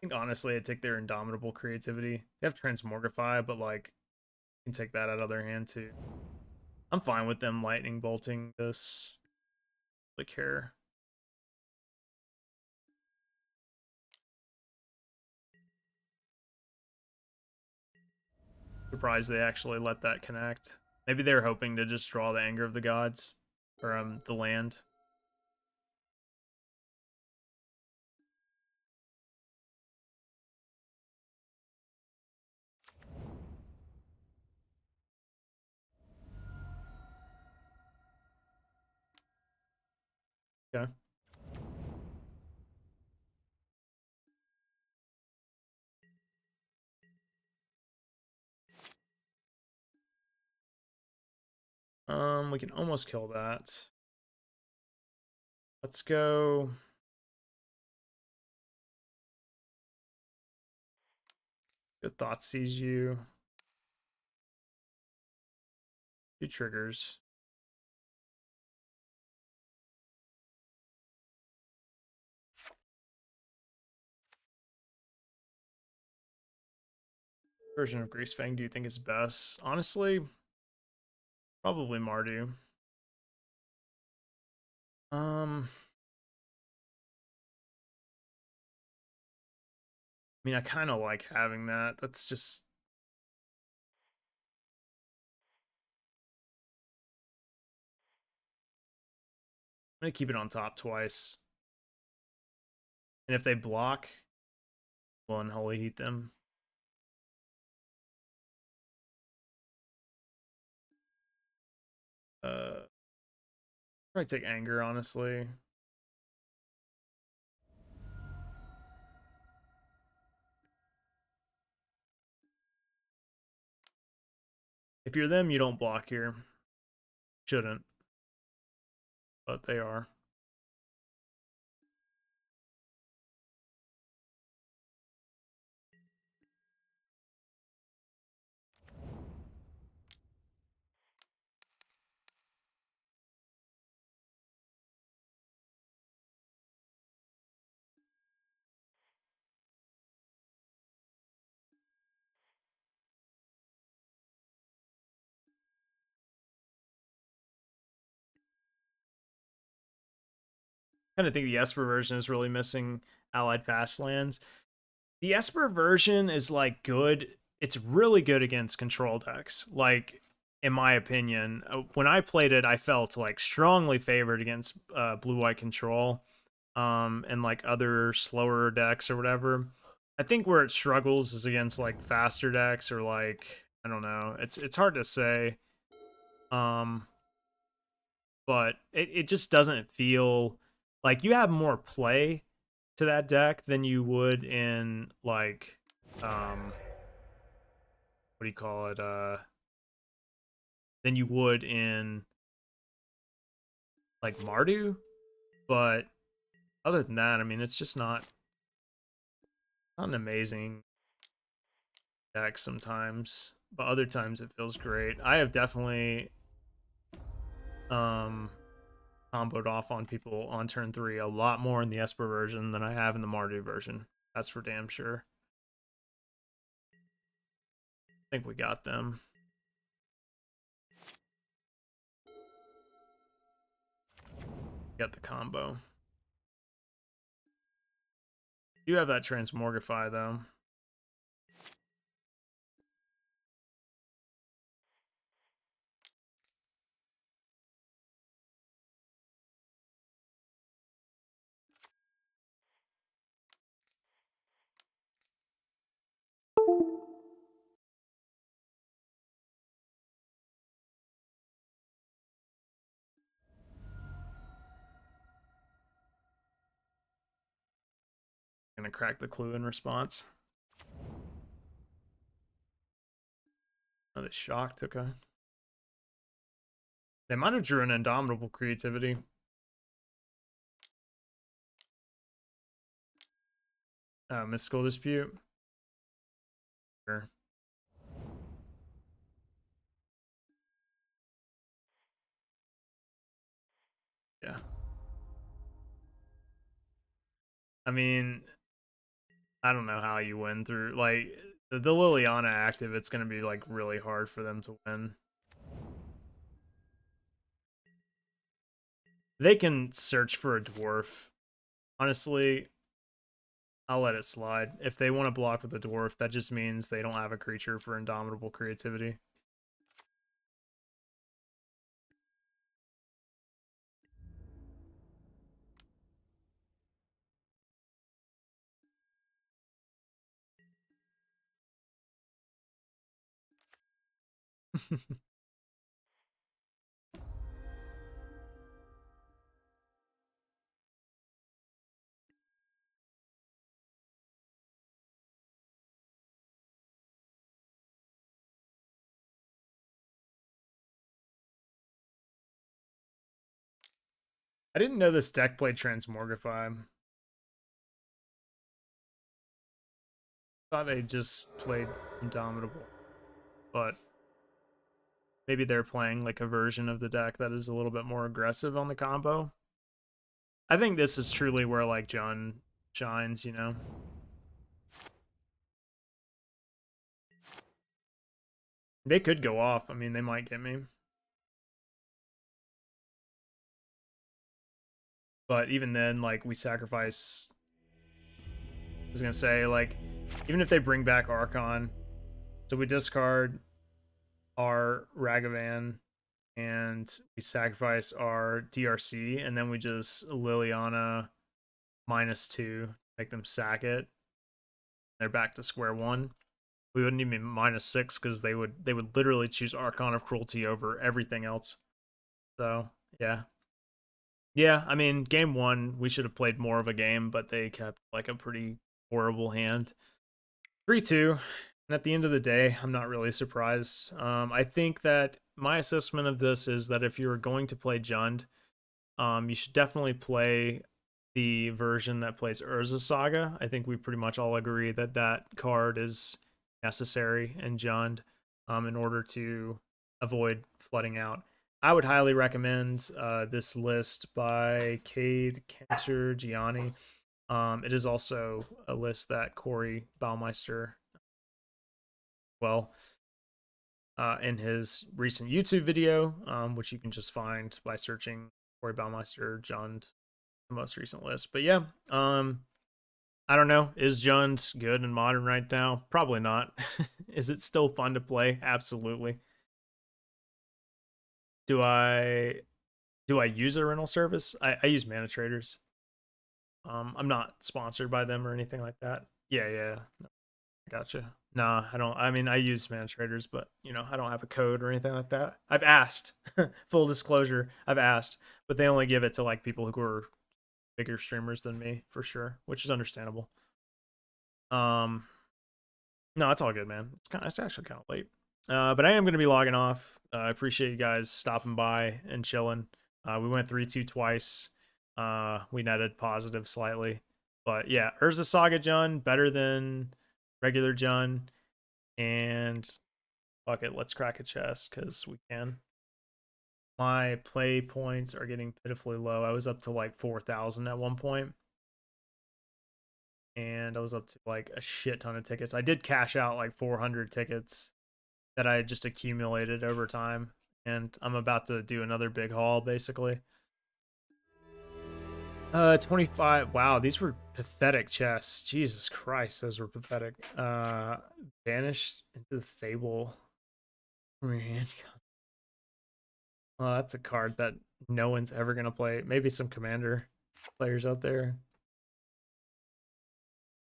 think honestly I'd take their Indomitable Creativity. They have Transmogrify, but like you can take that out of their hand too. I'm fine with them lightning bolting this. Like care. Surprised they actually let that connect. Maybe they're hoping to just draw the Anger of the Gods. Or the land. Okay. We can almost kill that. Let's go. Good thought sees you. 2 triggers. Version of Greasefang do you think is best? Honestly, probably Mardu. I mean, I kind of like having that. That's just I'm gonna keep it on top twice. And if they block, we'll unholy heat them. Probably take anger, honestly. If you're them, you don't block here. Shouldn't, but they are. kind of think the Esper version is really missing allied fast lands. The Esper version is like good. It's really good against control decks. Like in my opinion, when I played it, I felt like strongly favored against blue white control, and like other slower decks or whatever. I think where it struggles is against like faster decks or like I don't know. It's hard to say. Um, but it just doesn't feel like you have more play to that deck than you would in like what do you call it? Than you would in like Mardu. But other than that, I mean, it's just not an amazing deck sometimes. But other times it feels great. I have definitely um comboed off on people on turn 3 a lot more in the Esper version than I have in the Mardu version. That's for damn sure. I think we got them. Got the combo. You have that Transmogrify though. Gonna crack the clue in response. Oh, they shocked. Okay. They might have drew an Indomitable Creativity. Mystical Dispute. Sure. Yeah. I mean, I don't know how you win through like the Liliana active. It's gonna be like really hard for them to win. They can search for a dwarf. Honestly, I'll let it slide. If they want to block with a dwarf, that just means they don't have a creature for Indomitable Creativity. I didn't know this deck played Transmogrify. Thought they just played Indomitable, but maybe they're playing like a version of the deck that is a little bit more aggressive on the combo. I think this is truly where like John shines, you know. They could go off. I mean, they might get me. But even then, like we sacrifice I was gonna say, like, even if they bring back Archon, so we discard our Ragavan and we sacrifice our DRC, and then we just Liliana -2, make them sack it. They're back to square one. We wouldn't even -6 because they would literally choose Archon of Cruelty over everything else. So yeah. Yeah, I mean, game one, we should have played more of a game, but they kept like a pretty horrible hand. 3-2. And at the end of the day, I'm not really surprised. I think that my assessment of this is that if you're going to play Jund, you should definitely play the version that plays Urza Saga. I think we pretty much all agree that that card is necessary in Jund, in order to avoid flooding out. I would highly recommend this list by Cade Cantor Gianni. It is also a list that Corey Baumeister, well, in his recent YouTube video, which you can just find by searching Corey Baumeister Jund the most recent list. But yeah, I don't know. Is Jund good and modern right now? Probably not. Is it still fun to play? Absolutely. Do I use a rental service? I use Mana Traders. I'm not sponsored by them or anything like that. Yeah, yeah. No, gotcha. Nah, I don't. I mean, I use Mana Traders, but I don't have a code or anything like that. I've asked. Full disclosure, I've asked, but they only give it to like people who are bigger streamers than me for sure, which is understandable. Um, no, it's all good, man. It's actually kind of late. But I am going to be logging off. I appreciate you guys stopping by and chilling. We went 3-2 twice. We netted positive slightly. But yeah, Urza Saga Jun, better than regular Jun. And fuck it, let's crack a chest because we can. My play points are getting pitifully low. I was up to like 4,000 at one point, and I was up to like a shit ton of tickets. I did cash out like 400 tickets that I just accumulated over time, and I'm about to do another big haul basically. 25. Wow, these were pathetic chests. Jesus Christ, those were pathetic. Banished into the Fable. Oh, that's a card that no one's ever gonna play. Maybe some Commander players out there.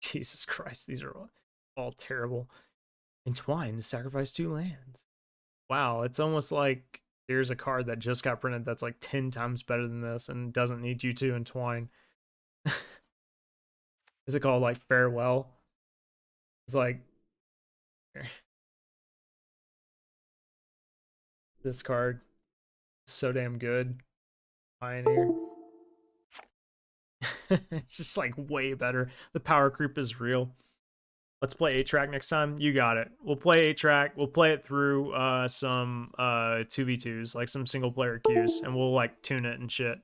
Jesus Christ, these are all terrible. Entwine to sacrifice 2 lands. Wow, it's almost like there's a card that just got printed that's like 10 times better than this and doesn't need you to entwine. Is it called like Farewell? It's like this card is so damn good. Pioneer. It's just like way better. The power creep is real. Let's play 8-track next time. You got it. We'll play 8-track. We'll play it through some 2v2s, like some single player queues, and we'll like tune it and shit.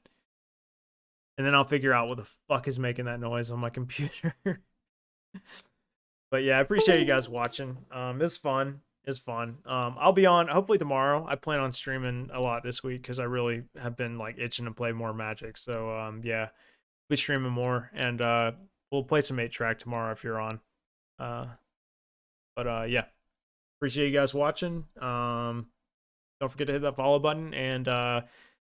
And then I'll figure out what the fuck is making that noise on my computer. But yeah, I appreciate you guys watching. It's fun. It's fun. I'll be on hopefully tomorrow. I plan on streaming a lot this week because I really have been like itching to play more Magic. So yeah, we'll be streaming more, and we'll play some 8-track tomorrow if you're on. But yeah, appreciate you guys watching. Don't forget to hit that follow button, and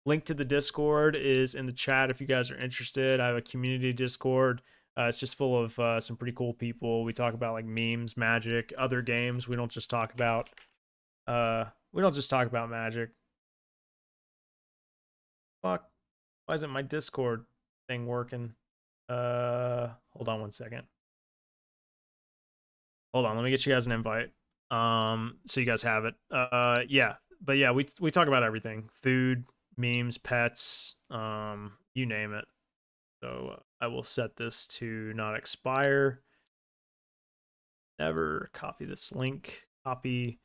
link to the Discord is in the chat if you guys are interested. I have a community Discord. It's just full of some pretty cool people. We talk about like memes, Magic, other games. We don't just talk about Magic. Fuck. Why isn't my Discord thing working? Hold on one second. Hold on, let me get you guys an invite. So you guys have it. Yeah. But yeah, we talk about everything. Food, memes, pets, you name it. So I will set this to not expire. Never copy this link. Copy.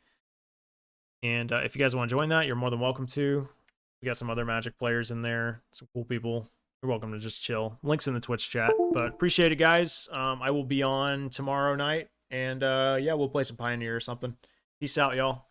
And if you guys want to join that, you're more than welcome to. We got some other Magic players in there, some cool people. You're welcome to just chill. Links in the Twitch chat. But appreciate it, guys. I will be on tomorrow night. And yeah, we'll play some Pioneer or something. Peace out, y'all.